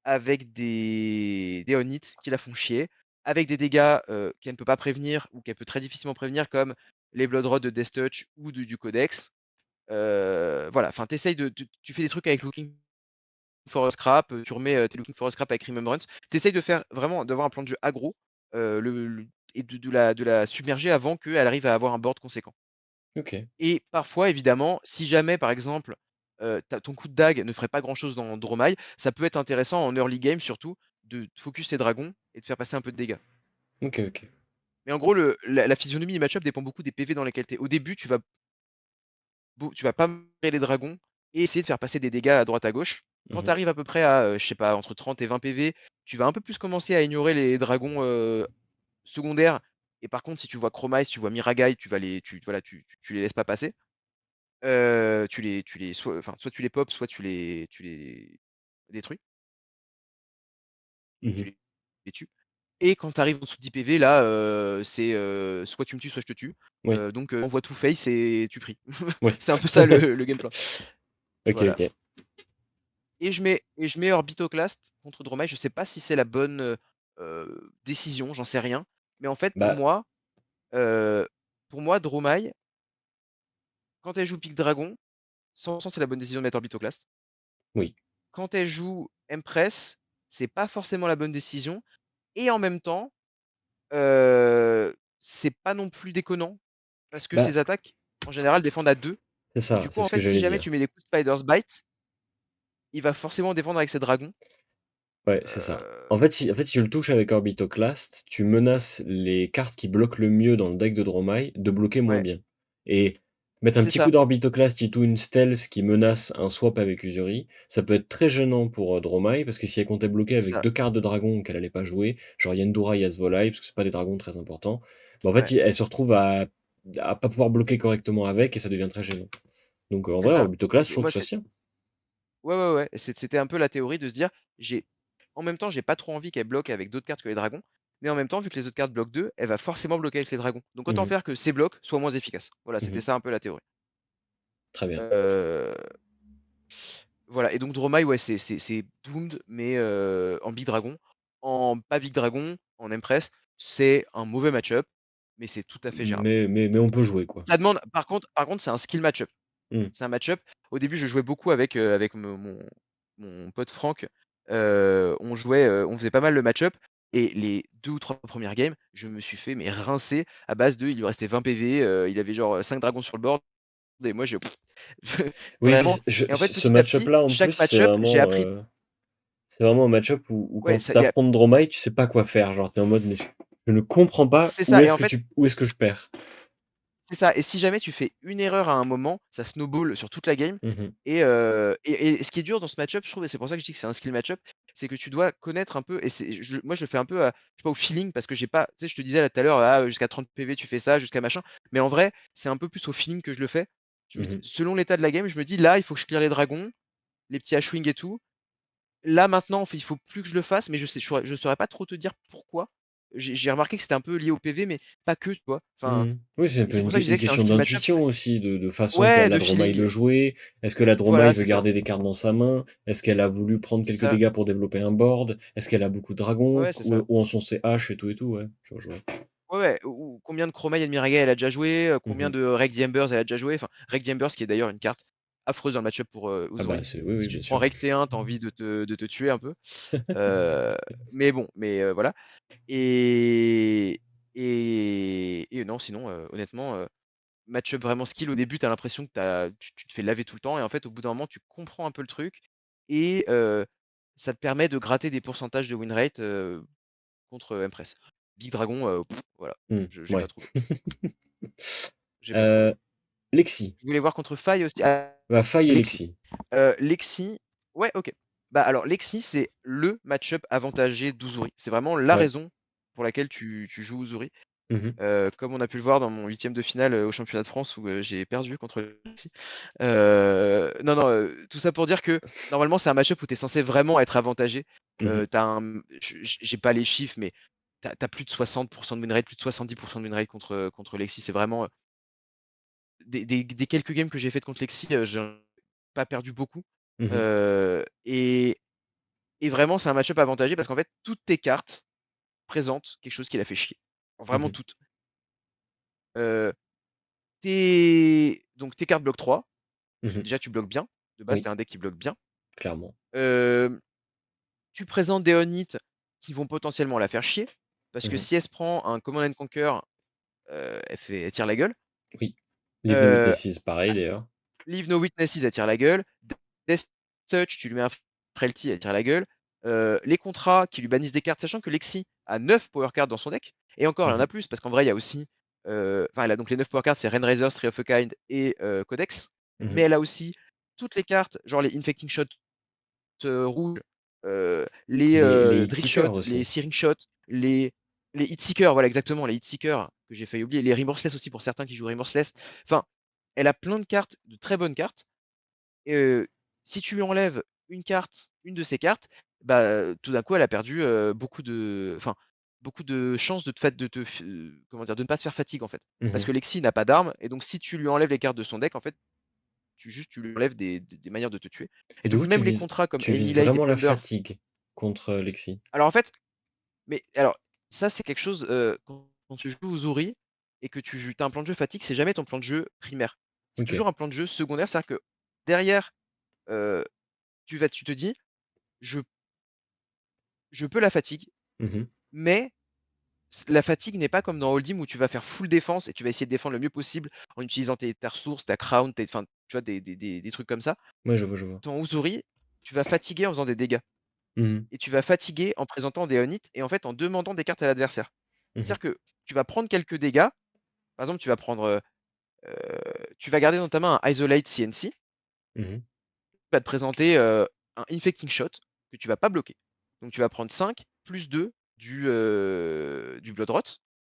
Avec des on hit qui la font chier, avec des dégâts, qu'elle ne peut pas prévenir ou qu'elle peut très difficilement prévenir comme les Blood Rod de Death Touch ou du Codex. Voilà, enfin tu fais des trucs avec Looking for a Scrap, tu remets, tes Looking for a Scrap avec Remembrance. Tu essayes de faire vraiment d'avoir un plan de jeu aggro, le et de la submerger avant qu'elle arrive à avoir un board conséquent. OK. Et parfois évidemment, si jamais par exemple, tu ton coup de dague ne ferait pas grand chose dans Dromai, ça peut être intéressant en early game surtout de focus tes dragons et de faire passer un peu de dégâts. OK, OK. Mais en gros la physionomie du match-up dépend beaucoup des PV dans lesquels tu es. Au début, tu vas pas marrer les dragons, et essayer de faire passer des dégâts à droite à gauche. Quand tu Mmh. arrives à peu près à, je sais pas, entre 30 et 20 PV, tu vas un peu plus commencer à ignorer les dragons, secondaires et par contre si tu vois Chromite, si tu vois Miragai, tu vas les tu voilà, tu les laisses pas passer. Tu les soit tu les pop, soit tu les détruis, tu Mmh. les tues et quand tu arrives en dessous de 10 PV là, c'est, soit tu me tues, soit je te tue. Oui, Donc envoie tout face et tu pries. oui. C'est un peu ça le game plan. OK, Voilà OK. et je mets Orbitoclast contre Dromai. Je sais pas si c'est la bonne, décision, j'en sais rien. Mais en fait Bah, heu, pour moi Dromai, quand elle joue Pique Dragon, 100 c'est la bonne décision de mettre Orbitoclast. oui. Quand elle joue Empress, c'est pas forcément la bonne décision et en même temps, c'est pas non plus déconnant parce que Bah, ses attaques, en général, défendent à 2 c'est et ça, du coup, c'est en ce que fait, si j'allais jamais dire. tu mets des coups de Spider's Bite, il va forcément défendre avec ses dragons. Ouais, c'est ça. En fait, si tu le touches avec Orbitoclast, tu menaces les cartes qui bloquent le mieux dans le deck de Dromai de bloquer moins Ouais, bien. Et mettre un c'est petit coup ça, d'Orbitoclast, tout une Stealth qui menace un swap avec Usuri, ça peut être très gênant pour, Dromai, parce que si elle comptait bloquer c'est avec ça, 2 cartes de dragon qu'elle allait pas jouer, genre Yendora, Yasvolai, parce que c'est pas des dragons très importants, bah, en fait, ouais, i elle se retrouve à pas pouvoir bloquer correctement avec et ça devient très gênant. Donc, en c'est vrai, ça. Orbitoclast, je trouve Moi, que ça c'est se tient. ouais, ouais, ouais, c'était un peu la théorie de se dire, j'ai en même temps, j'ai pas trop envie qu'elle bloque avec d'autres cartes que les dragons, mais en même temps, vu que les autres cartes bloquent 2, elle va forcément bloquer avec les dragons. Donc autant Mmh. faire que ces blocs soient moins efficaces. Voilà, c'était Mmh. ça un peu la théorie. Très bien. Heu Voilà et donc Dromai, ouais, c'est Doomed, mais en Big Dragon. En pas Big Dragon, en Empress, c'est un mauvais match-up, mais c'est tout à fait gérable. Mais on peut jouer, quoi. Ça demande par contre, c'est un skill match-up. Mmh. C'est un match-up. Au début, je jouais beaucoup avec mon pote Franck. On faisait pas mal le match-up et les 2 ou 3 premières games, je me suis fait mais rincer à base de il lui restait 20 PV, il avait genre 5 dragons sur le board et moi je Oui, vraiment je et en fait, ce petit à petit, match-up-là, en plus, chaque match-up, j'ai appris c'est vraiment un match-up où ouais, quand ça tu y a affrontes Dromai, tu sais pas quoi faire. Genre, tu es en mode: «Mais je ne comprends pas c'est ça et en fait, où est-ce que je perds?» c'est ça et si jamais tu fais une erreur à un moment, ça snowball sur toute la game Mmh mh. et ce qui est dur dans ce match-up, je trouve et c'est pour ça que je dis que c'est un skill match-up, c'est que tu dois connaître un peu et moi je le fais un peu à je sais pas, au feeling parce que j'ai pas tu sais, je te disais là tout à l'heure, ah, jusqu'à 30 PV tu fais ça, jusqu'à machin, mais en vrai, c'est un peu plus au feeling que je le fais. Je me Mmh dis mh. selon l'état de la game, je me dis: «Là, il faut que je clear les dragons, les petits H-wing et tout». Là maintenant, il faut plus que je le fasse, mais je saurais pas trop te dire pourquoi. J'ai remarqué que c'était un peu lié au PV, mais pas que, tu vois? Enfin Mmh. Oui, c'est un et peu c'est pour ça que je disais une que c'est un question skill match-up, d'intuition c'est aussi, de façon qu'a ouais, la de Dromai de feeling. jouer. Est-ce que la Dromai Voilà, veut c'est ça, garder des cartes dans sa main? Est-ce qu'elle a voulu prendre c'est quelques ça. dégâts pour développer un board? Est-ce qu'elle a beaucoup de dragons? Ouais, c'est ça. Où en sont ses haches et tout? Ouais, je vois. Ouais, ouais, ou combien de Chroma et de Miragai elle a déjà joué, Mmh combien mh. de Reg the Embers elle a déjà joué. Enfin, Reg the Embers qui est d'ailleurs une carte affreuse dans le match-up pour, Ah bah, Uzuri. c'est oui, Si oui, tu bien te prends sûr. Reg T1, tu as envie de te tuer un peu. Heu, mais bon, voilà et et non, sinon, honnêtement, match-up vraiment skill, au début, tu as l'impression que tu te fais laver tout le temps et en fait, au bout d'un moment, tu comprends un peu le truc et ça te permet de gratter des pourcentages de win rate, contre Empress. Big Dragon, voilà, Mmh, j'ai pas ouais. trouvé, j'ai pas trouvé. Lexi. Je voulais voir contre Faille aussi ah, Bah, Faille et Lexi. Lexi. Lexi, ouais, OK. Bah, alors Lexi, c'est le match-up avantagé d'Uzuri. C'est vraiment la Ouais. raison pour laquelle tu joues Uzuri. Mmh mh. Comme on a pu le voir dans mon 8e de finale, au championnat de France où, j'ai perdu contre Lexi. Non, non, tout ça pour dire que normalement, c'est un match-up où tu es censé vraiment être avantagé. Mmh mh. Tu as un j'ai pas les chiffres, mais tu as plus de 60 de win rate, plus de 70 de win rate contre Lexi. C'est vraiment, des quelques games que j'ai faites contre Lexi, j'ai pas perdu beaucoup. Mmh mh. Et vraiment, c'est un match-up avantagé parce qu'en fait, toutes tes cartes présentent quelque chose qui la fait chier. Mmh Vraiment mh. toutes. Heu, tes cartes bloquent 3. Mmh mh. Déjà, tu bloques bien. De base, tu Oui, es un deck qui bloque bien. clairement. Hem, Tu présentes des on-hit qui vont potentiellement la faire chier. Parce Mmh que mh. si elle se prend un Command and Conquer, elle tire la gueule. Oui. Leave No Heu, Witnesses, pareil d'ailleurs. Leave No Witnesses, elle tire la gueule. Death Touch, tu lui mets un Frailty, elle tire la gueule. Les contrats qui lui bannissent des cartes, sachant que Lexi a 9 power cards dans son deck. Et encore, elle Mmh en a mh. plus, parce qu'en vrai, il y a aussi. Enfin, elle a donc les 9 power cards, c'est Rainrazer, Stray of a Kind et Codex. Mmh Mais mh. elle a aussi toutes les cartes, genre les Infecting Shot rouges, Les Drill Shot, Hitseekers les aussi. Searing Shot, les Heatseekers, voilà exactement, les Heatseekers que j'ai failli oublier, les Remorseless aussi pour certains qui jouent Remorseless. Enfin, elle a plein de cartes, de très bonnes cartes. Et si tu lui enlèves une de ces cartes, bah, tout d'un coup, elle a perdu, beaucoup de chances de te fait de te f comment dire? De ne pas se faire fatigue, en fait. Parce Mmh. que Lexi n'a pas d'armes et donc si tu lui enlèves les cartes de son deck, en fait, tu lui enlèves des manières de te tuer. Et Du donc coup, tu même les vises contrats comme tu vises Annihilate et vraiment la Plunder. fatigue contre, Lexi? Alors en fait, mais alors ça c'est quelque chose, quand tu joues Uzuri et que tu as un plan de jeu fatigue, c'est jamais ton plan de jeu primaire. C'est OK. toujours un plan de jeu secondaire. C'est-à-dire que derrière, heu, tu te dis: «Je je peux la fatigue, Mmh. mais la fatigue n'est pas comme dans Hold'em où tu vas faire full défense et tu vas essayer de défendre le mieux possible en utilisant ta ressource, ta crown, enfin, tu vois, des trucs comme ça. Ouais, je vois, je vois. Dans Uzuri, tu vas fatiguer en faisant des dégâts Mmh. et tu vas fatiguer en présentant des on-hit et en fait en demandant des cartes à l'adversaire. Mmh. C'est-à-dire que tu vas prendre quelques dégâts, par exemple, tu vas garder dans ta main un Isolate CNC, qui Mmh. va te présenter, un Infecting Shot que tu vas pas bloquer. Donc tu vas prendre 5 plus 2 du Blood Rot.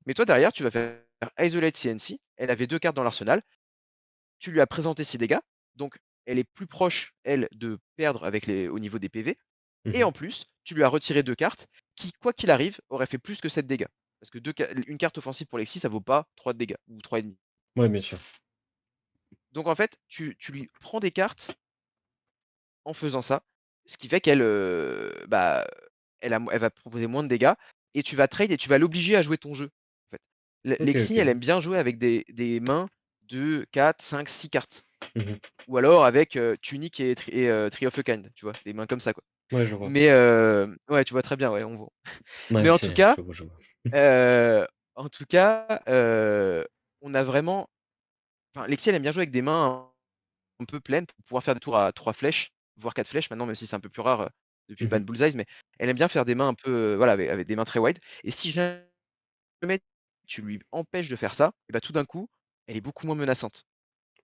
Mais toi derrière, tu vas faire Isolate CNC, elle avait 2 cartes dans l'arsenal, tu lui as présenté ses dégâts, donc elle est plus proche, elle, de perdre avec au niveau des PV. Et Mmh. en plus, tu lui as retiré 2 cartes qui, quoi qu'il arrive, auraient fait plus que 7 dégâts. Parce que une carte offensive pour Lexi, ça vaut pas 3 de dégâts ou 3,5. Ouais, bien sûr. Donc en fait, tu lui prends des cartes en faisant ça, ce qui fait qu'elle, bah, elle va proposer moins de dégâts et tu vas trade et tu vas l'obliger à jouer ton jeu, en fait. OK, Lexi, elle OK. aime bien jouer avec des mains de 4, 5, 6 cartes Mmh. ou alors avec, Tunic Tree of a Kind, tu vois? Des mains comme ça, quoi. Ouais, je vois. Mais ouais, tu vois très bien, ouais, on voit. Mais Ouais, c'est je vois, je vois. heu, en tout cas, on a vraiment enfin, Lexi, elle aime bien jouer avec des mains un peu pleines pour pouvoir faire des tours à 3 flèches, voire 4 flèches maintenant, même si c'est un peu plus rare, depuis le ban Mmh. Bullseye, mais elle aime bien faire des mains un peu, voilà, avec des mains très wide et si jamais tu lui empêches de faire ça et bah, tout d'un coup, elle est beaucoup moins menaçante.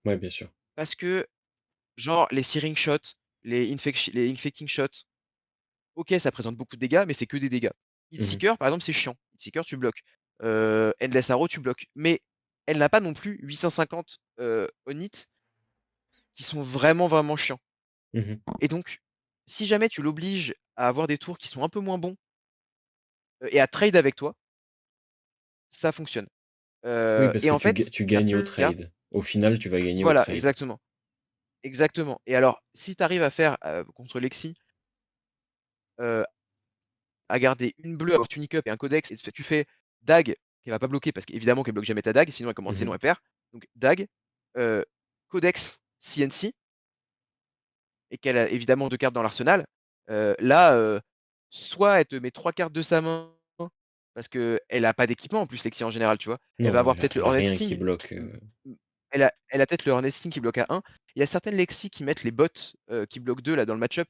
Ouais, bien sûr. Parce que, genre, les Searing Shots, les Infecting Shots, OK, ça présente beaucoup de dégâts, mais c'est que des dégâts. Mmh. Heatseeker, par exemple, c'est chiant. Heatseeker, tu bloques. Endless Arrow, tu bloques. Mais elle n'a pas non plus 850 on hit qui sont vraiment, vraiment chiants. Mmh. Et donc, si jamais tu l'obliges à avoir des tours qui sont un peu moins bons, et à trade avec toi, ça fonctionne. Oui, parce Et que en fait, tu il y a gagnes au plein de cartes. trade. Au final, tu vas gagner au Voilà, trade. exactement, exactement. Et alors, si tu arrives à faire, contre Lexi, heu, à garder une bleue, avoir Tunic Up et un Codex et tu fais Dag, qui va pas bloquer parce qu'évidemment qu'elle bloque jamais ta Dag, sinon elle commence sinon Mmh. elle perd. Donc Dag, heu, Codex, CNC et qu'elle a évidemment 2 cartes dans l'arsenal, là, soit elle te met 3 cartes de sa main parce qu'elle a pas d'équipement en plus Lexi en général, tu vois? Elle va Non, avoir peut-être le elle a Hornet rien qui Sting, bloque, mmh, elle a peut-être le Hornet Sting qui bloque à 1. Il y a certaines Lexi qui mettent les bots, qui bloquent 2 là dans le match-up,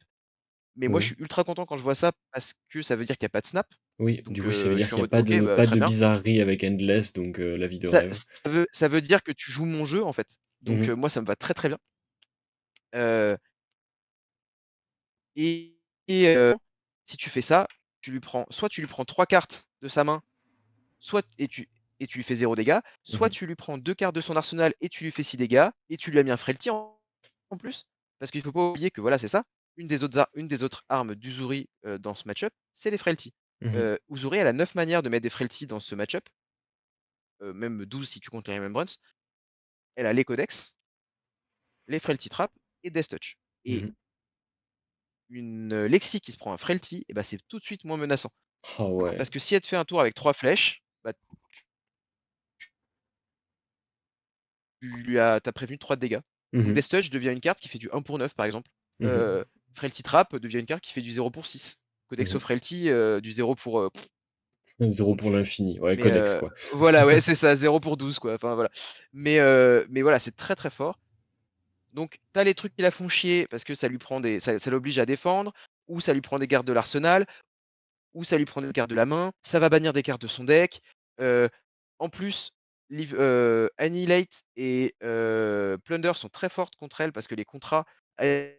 mais moi je oui. suis ultra content quand je vois ça parce que ça veut dire qu'il y a pas de snap. Oui, du Donc coup, ça veut je dire suis en qu'il y a mode: «OK, bah, pas très de bien». bizarrerie avec Endless, donc la vie de rêve. Ça veut dire que tu joues mon jeu en fait. Donc Mmh. moi ça me va très, très bien. Heu et et si tu fais ça, tu lui prends 3 cartes de sa main, soit et tu lui fais 0 dégâts, soit Mmh. tu lui prends 2 cartes de son arsenal et tu lui fais 6 dégâts et tu lui as mis un Frailty en plus. Parce qu'il faut pas oublier que voilà, c'est ça, une des autres armes d'Uzuri, dans ce match-up, c'est les Frailty. Mmh. Uzuri, elle a 9 manières de mettre des Frailty dans ce match-up, même 12 si tu comptes les Remembrance. Elle a les Codex, les Frailty Trap et Death Touch. Et Mmh. une, Lexi qui se prend un Frailty et bah, c'est tout de suite moins menaçant. Ah ouais. Parce que si elle te fait un tour avec 3 flèches, bah, tu as prévenu 3 de dégâts. Donc Mmh. Death Touch devient une carte qui fait du 1 pour 9 par exemple. Mmh. Frailty Trap devient une carte qui fait du 0 pour 6. Codex of Mmh. Frailty, du 0 pour, 0 en pour plus. l'infini. Ouais, Mais codex, quoi. voilà, ouais, c'est ça, 0 pour 12 quoi, enfin voilà. Mais voilà, c'est très, très fort. Donc tu as les trucs qui la font chier parce que ça l'oblige à défendre, ou ça lui prend des gardes de l'arsenal, ou ça lui prend des cartes de la main, ça va bannir des cartes de son deck. En plus Annihilate et Plunder sont très fortes contre elle parce que les contrats, elle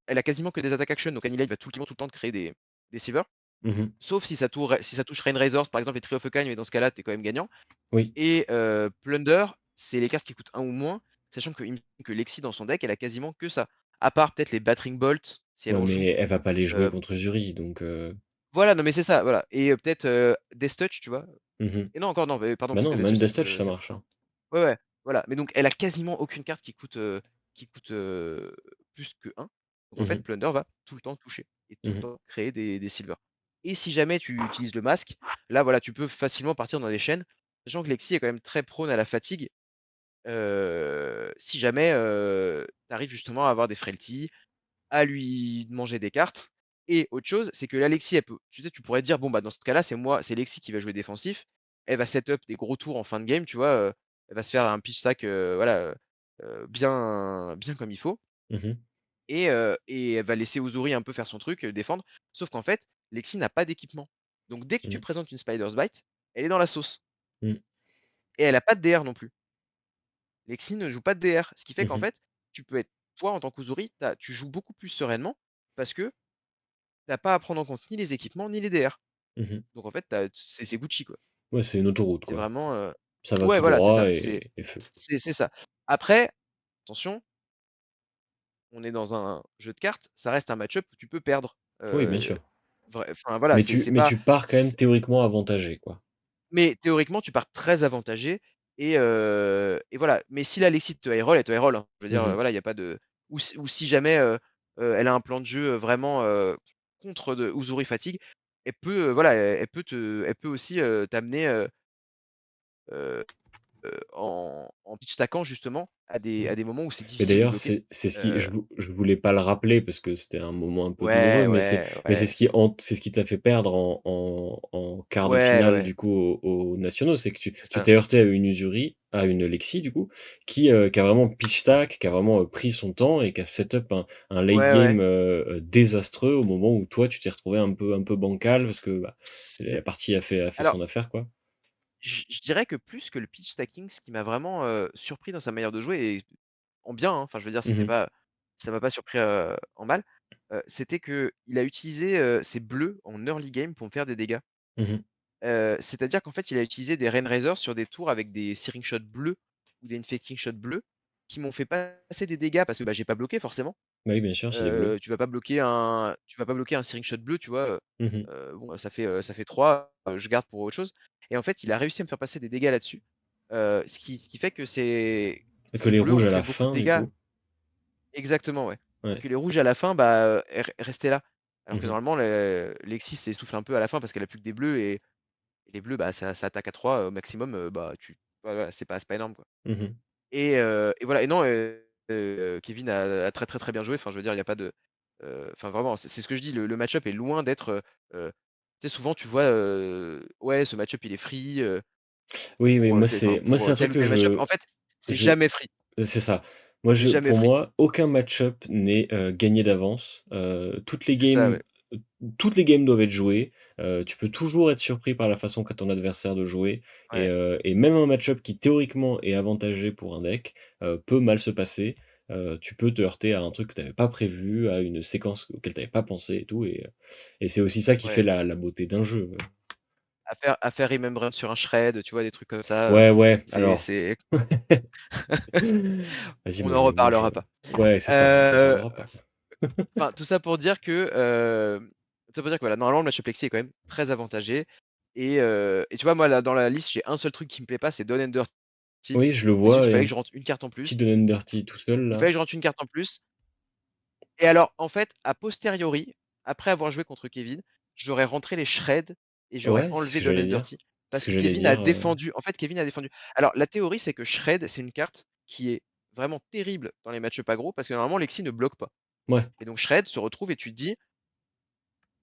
a quasiment que des attaques action, donc Annihilate va tout le temps te créer des silvers. Mmh. Sauf si ça touche Rain-Razors, par exemple, et Tree of Okagne, mais dans ce cas-là, tu es quand même gagnant. Oui. Et Plunder, c'est les cartes qui coûtent un ou moins, sachant qu'il me semble que Lexi dans son deck, elle a quasiment que ça. À part peut-être les Battering Bolts, si elle Ouais, en mais joue. elle va pas les jouer Heu, contre Zuri, donc voilà, non mais c'est ça, voilà. Et peut-être, Death Touch, tu vois? mmh. Et non encore non, pardon, Bah parce non, que Death Touch même Death Touch ça ça marche, coûte hein. 1. Ouais, ouais, voilà. Mais donc elle a quasiment aucune carte qui coûte, plus que 1. Donc en Mmh fait, mh. Plunder va tout le temps toucher et tout le Mmh. temps créer des silvers. Et si jamais tu utilises le masque, là voilà, tu peux facilement partir dans des chaînes, sachant que Lexi est quand même très prone à la fatigue. Si jamais, tu arrives justement à avoir des frailties, à lui manger des cartes. Et autre chose, c'est que l'Alexis, elle peut tu sais, tu pourrais te dire: «Bon, bah, dans ce cas-là, c'est Lexi qui va jouer défensif». Elle va set up des gros tours en fin de game, tu vois? Elle va se faire un pitch stack, voilà, bien comme il faut. Mmh. Et elle va laisser Uzuri un peu faire son truc, défendre. Sauf qu'en fait, Lexi n'a pas d'équipement. Donc dès que tu Mmh. présentes une Spider's Bite, elle est dans la sauce. Mmh. Et elle a pas de DR non plus. Lexi ne joue pas de DR. Ce qui fait qu'en Mmh. fait, tu peux être toi, en tant qu'Uzuri, tu joues beaucoup plus sereinement parce que tu pas à prendre en compte ni les équipements, ni les DR. Mmh. Donc en fait, c'est Gucci, quoi. Ouais, c'est une autoroute, C'est quoi. vraiment, Ça va ouais, tout voilà, c'est droit ça, et feu. c'est ça. Après, attention, on est dans un jeu de cartes, ça reste un match-up où tu peux perdre. Oui, bien sûr. Enfin voilà, c'est Mais pas tu pars quand même c théoriquement avantagé, quoi. mais théoriquement, tu pars très avantagé. Et voilà. Mais si l'Alexis te high roll, elle te high roll, hein. Je veux dire, Mmh. voilà, il y a pas de ou si jamais, elle a un plan de jeu, vraiment, contre de Uzuri Fatigue, elle peut, voilà, elle peut aussi, t'amener, en pitch stackant justement Mmh. à des moments où c'est Mais difficile de d'ailleurs, bloquer. c'est ce qui Heu, je voulais pas le rappeler parce que c'était un moment un peu douloureux, ouais, ouais, mais c'est ouais. c'est ce qui t'a fait perdre en quart de Ouais, ouais, finale ouais, du coup aux nationaux. C'est que c'est tu ça. t'es heurté à une Usuri, à une Lexi du coup, qui a vraiment pitch stack, qui a vraiment, pris son temps et qui a set up un late Ouais, game, ouais. désastreux au moment où toi tu t'es retrouvé un peu bancal parce que, bah, la C'est partie a fait alors son affaire, quoi. je dirais que plus que le pitch stacking, ce qui m'a vraiment, surpris dans sa manière de jouer et en bien, hein, enfin je veux dire, Mmh c'était mh. pas ça m'a pas surpris, en mal, c'était qu'il a utilisé, ses bleus en early game pour me faire des dégâts. Mmh. C'est-à-dire qu'en fait, il a utilisé des Rain-Razors sur des tours avec des Searing Shot bleus ou des Infecting Shot bleus qui m'ont fait passer des dégâts parce que, bah, j'ai pas bloqué forcément. Bah oui, bien sûr, c'est des bleus. Tu vas pas bloquer un Searing Shot bleu, tu vois? Mmh mh. Bon, ça fait 3, je garde pour autre chose. Et en fait, il a réussi à me faire passer des dégâts là-dessus, ce qui fait que Et que ces les bleus rouges ont à fait la beaucoup de fin du dégâts. coup. Exactement, ouais. Et Ouais. que les rouges à la fin, bah, restaient là. Alors Mmh que mh. normalement, le Lexis s'essouffle un peu à la fin parce qu'elle a plus que des bleus. Et les bleus, bah, ça attaque à 3 au maximum, bah, voilà, c'est pas énorme, quoi. Mmh mh. Et voilà. Et non, Kevin a très, très, très bien joué. Enfin, je veux dire, il y a pas de, enfin, vraiment, c'est ce que je dis, le match-up est loin d'être, tu sais, souvent, tu vois, ouais, ce match-up, il est free, Oui, mais moi pour, c'est un truc tel ou que tel match-up. En fait, c'est je jamais free. c'est C'est ça. Moi c'est jamais pour free. moi, aucun match-up n'est, gagné d'avance. C'est ça, ouais. Toutes les games doivent être jouées. Tu peux toujours être surpris par la façon qu'a ton adversaire de jouer Ouais, et même un match-up qui théoriquement est avantagé pour un deck, peut mal se passer. Tu peux te heurter à un truc que tu avais pas prévu, à une séquence auquel tu avais pas pensé et tout et c'est aussi ça qui fait ouais. la beauté d'un jeu. À faire Remembrance sur un shred, tu vois? Des trucs comme ça, Ouais, ouais, c'est alors c'est vas-y, on n'en moi je reparlera pas. ouais, c'est ça, on en Heu, reparlera pas. enfin, tout ça pour dire que, tout ça pour dire que, voilà, normalement, le match-up Lexi est quand même très avantagé. Et tu vois, moi, là, dans la liste, j'ai un seul truc qui me plaît pas, c'est Done and Dirty. Oui, je le Parce que vois, juste, il il y a fallait un que je rentre une carte en petit plus. Donen Dirty tout seul Il là. fallait que je rentre une carte en plus. Et alors, en fait, a posteriori, après avoir joué contre Kevin, j'aurais rentré les shreds et j'aurais Ouais, c'est ce enlevé que Done j'allais and dire. Dirty. C'est ce Parce que que j'allais Kevin a dire, défendu, en fait, Kevin a défendu. Alors, la théorie, c'est que Shred, c'est une carte qui est vraiment terrible dans les match-up aggro parce que normalement, Lexi ne bloque pas. ouais. Et donc, Shred se retrouve et tu te dis,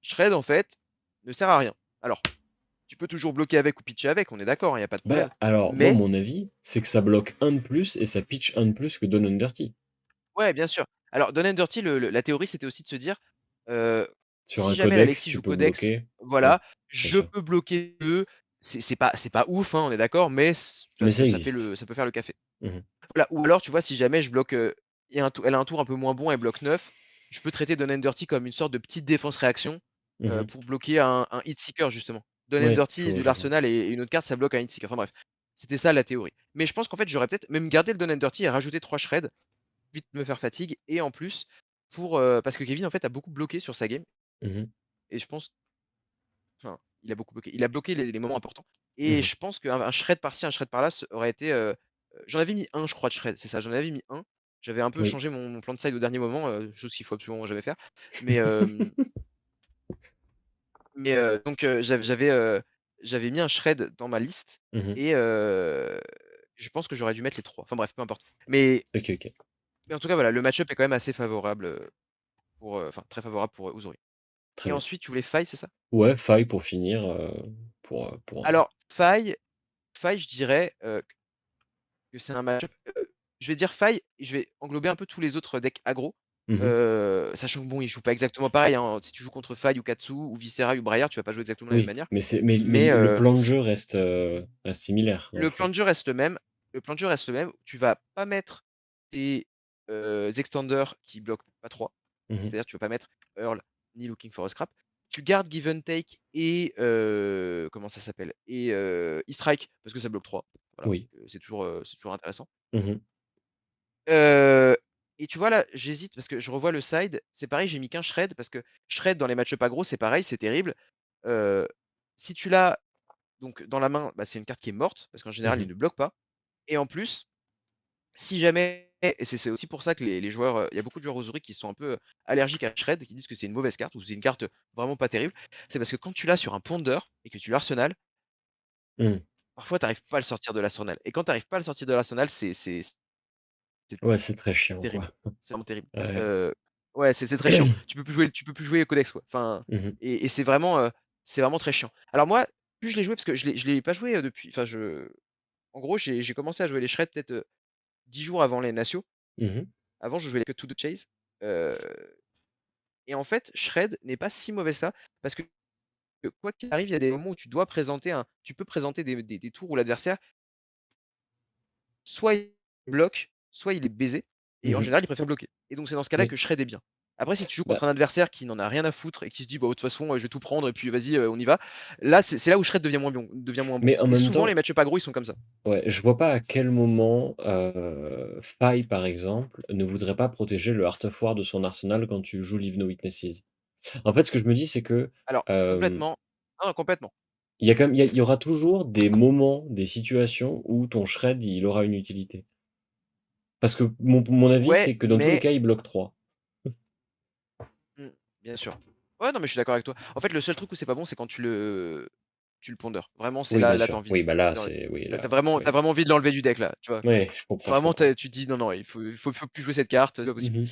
Shred, en fait, ne sert à rien. Alors, tu peux toujours bloquer avec ou pitcher avec, on est d'accord, il y a pas de Bah, problème. alors moi, Mais mon avis, c'est que ça bloque un de plus et ça pitch un de plus que Donen Dirty. ouais, bien sûr. Alors, Done and Dirty, la théorie, c'était aussi de se dire, heu, Sur si un jamais la codex, Lexi tu joue peux Codex, bloquer. Ouais, voilà, bien je sûr. peux bloquer eux. c'est pas ouf, hein, on est d'accord, mais Mais ça ça fait existe. ça peut faire le café. Mmh. Voilà, ou alors, tu vois, si jamais je bloque, elle a un tour un peu moins bon, elle bloque 9, je peux traiter Done and Dirty comme une sorte de petite défense réaction, Mmh. pour bloquer un hit seeker justement. Done and Ouais, Dirty de je vois. l'Arsenal et une autre carte, ça bloque un hit seeker. Enfin bref, c'était ça la théorie. Mais je pense qu'en fait, j'aurais peut-être même gardé le Done and Dirty et rajouté 3 shreds, vite me faire fatigue et en plus parce que Kevin en fait a beaucoup bloqué sur sa game Mmh. et je pense enfin, il a beaucoup bloqué. Il a bloqué les moments importants et Mmh. je pense qu'un shred par-ci, un shred par-là, aurait été, j'en avais mis un je crois de shred, c'est ça, j'en avais mis un. J'avais un peu Oui. changé mon plan de side au dernier moment, chose qu'il faut absolument jamais faire. Mais, donc, j'avais mis un shred dans ma liste Mmh. et je pense que j'aurais dû mettre les 3. Enfin bref, peu importe. Mais OK, OK. en tout cas, voilà, le match-up est quand même assez favorable, enfin très favorable pour, Uzuri. Très Et bien. ensuite, tu voulais faille, c'est ça? Ouais, faille pour finir, pour Alors faille, je dirais, que c'est un match-up, je vais dire faille et je vais englober un peu tous les autres decks aggro, mmh. sachant que bon, ils jouent pas exactement pareil, hein. Si tu joues contre Faille ou Katsu ou Viscera ou Briar, tu vas pas jouer exactement de la même Oui, manière. mais mais Mais, le plan de jeu reste similaire dans le le plan fond. de jeu reste le même. Le plan de jeu reste le même. Tu vas pas mettre tes, extenders qui bloquent pas 3. Mmh. C'est-à-dire tu vas pas mettre Earl ni Looking for a Scrap. Tu gardes Give and Take et comment ça s'appelle? Et E-Strike parce que ça bloque 3. Voilà, Oui. c'est toujours intéressant. Mmh. Heu et tu vois là, j'hésite parce que je revois le side, c'est pareil, j'ai mis qu'un shred parce que shred dans les match-up aggro, c'est pareil, c'est terrible. Heu, Si tu l'as donc dans la main, bah, c'est une carte qui est morte parce qu'en général, il Mmh. ne bloque pas et en plus, si jamais et c'est aussi pour ça que les joueurs, il y a beaucoup de joueurs Uzuri qui sont un peu, allergiques à shred et qui disent que c'est une mauvaise carte ou c'est une carte, vraiment pas terrible. C'est parce que quand tu l'as sur un ponder et que tu l'arsenal, Mmh. parfois tu arrives pas à le sortir de l'arsenal et quand tu arrives pas à le sortir de l'arsenal, c'est Ouais, c'est très chiant, quoi. terrible, c'est vraiment terrible. Ouais. Heu, ouais, c'est très chiant. Tu peux plus jouer Codex, quoi. Enfin Mmh. et c'est vraiment très chiant. Alors moi, plus je l'ai joué parce que je l'ai pas joué, depuis enfin je en gros, j'ai commencé à jouer les shreds peut-être, 10 jours avant les nationaux. Mmh. Avant, je jouais que To The Chase, heu et en fait, shred n'est pas si mauvais que ça parce que quoi qu'il arrive, il y a des moments où tu peux présenter des tours où l'adversaire soit il bloque, soit il est baisé et en Mmh. général, il préfère bloquer et donc c'est dans ce cas-là Oui. que shred est bien. Après, si tu joues Bah, contre un adversaire qui n'en a rien à foutre et qui se dit: «Bah, de toute façon, je vais tout prendre et puis vas-y, on y va», là, c'est là où shred devient moins bon mais en et même souvent les temps, match-up aggro, ils sont comme ça. ouais, je vois pas à quel moment, Faye, par exemple, ne voudrait pas protéger le Heart of War de son arsenal quand tu joues Leave No Witnesses. En fait, ce que je me dis, c'est que, Alors hem, complètement, non, complètement. il y a quand même il y aura toujours des moments, des situations où ton shred, il aura une utilité. Parce que mon avis, Ouais, c'est que dans tous les mais cas, il bloque 3. mmh, bien sûr. Ouais, non, mais je suis d'accord avec toi. En fait, le seul truc où c'est pas bon, c'est quand tu le pondères. Vraiment, c'est Oui, bien là tu as sûr. envie Oui, bah, là, de c'est oui, tu là, vraiment oui. envie de l'enlever du deck là, tu vois? Ouais, je comprends, je Vraiment, comprends. tu te dis: «Non, non, il faut plus jouer cette carte, c'est pas possible». Mmh.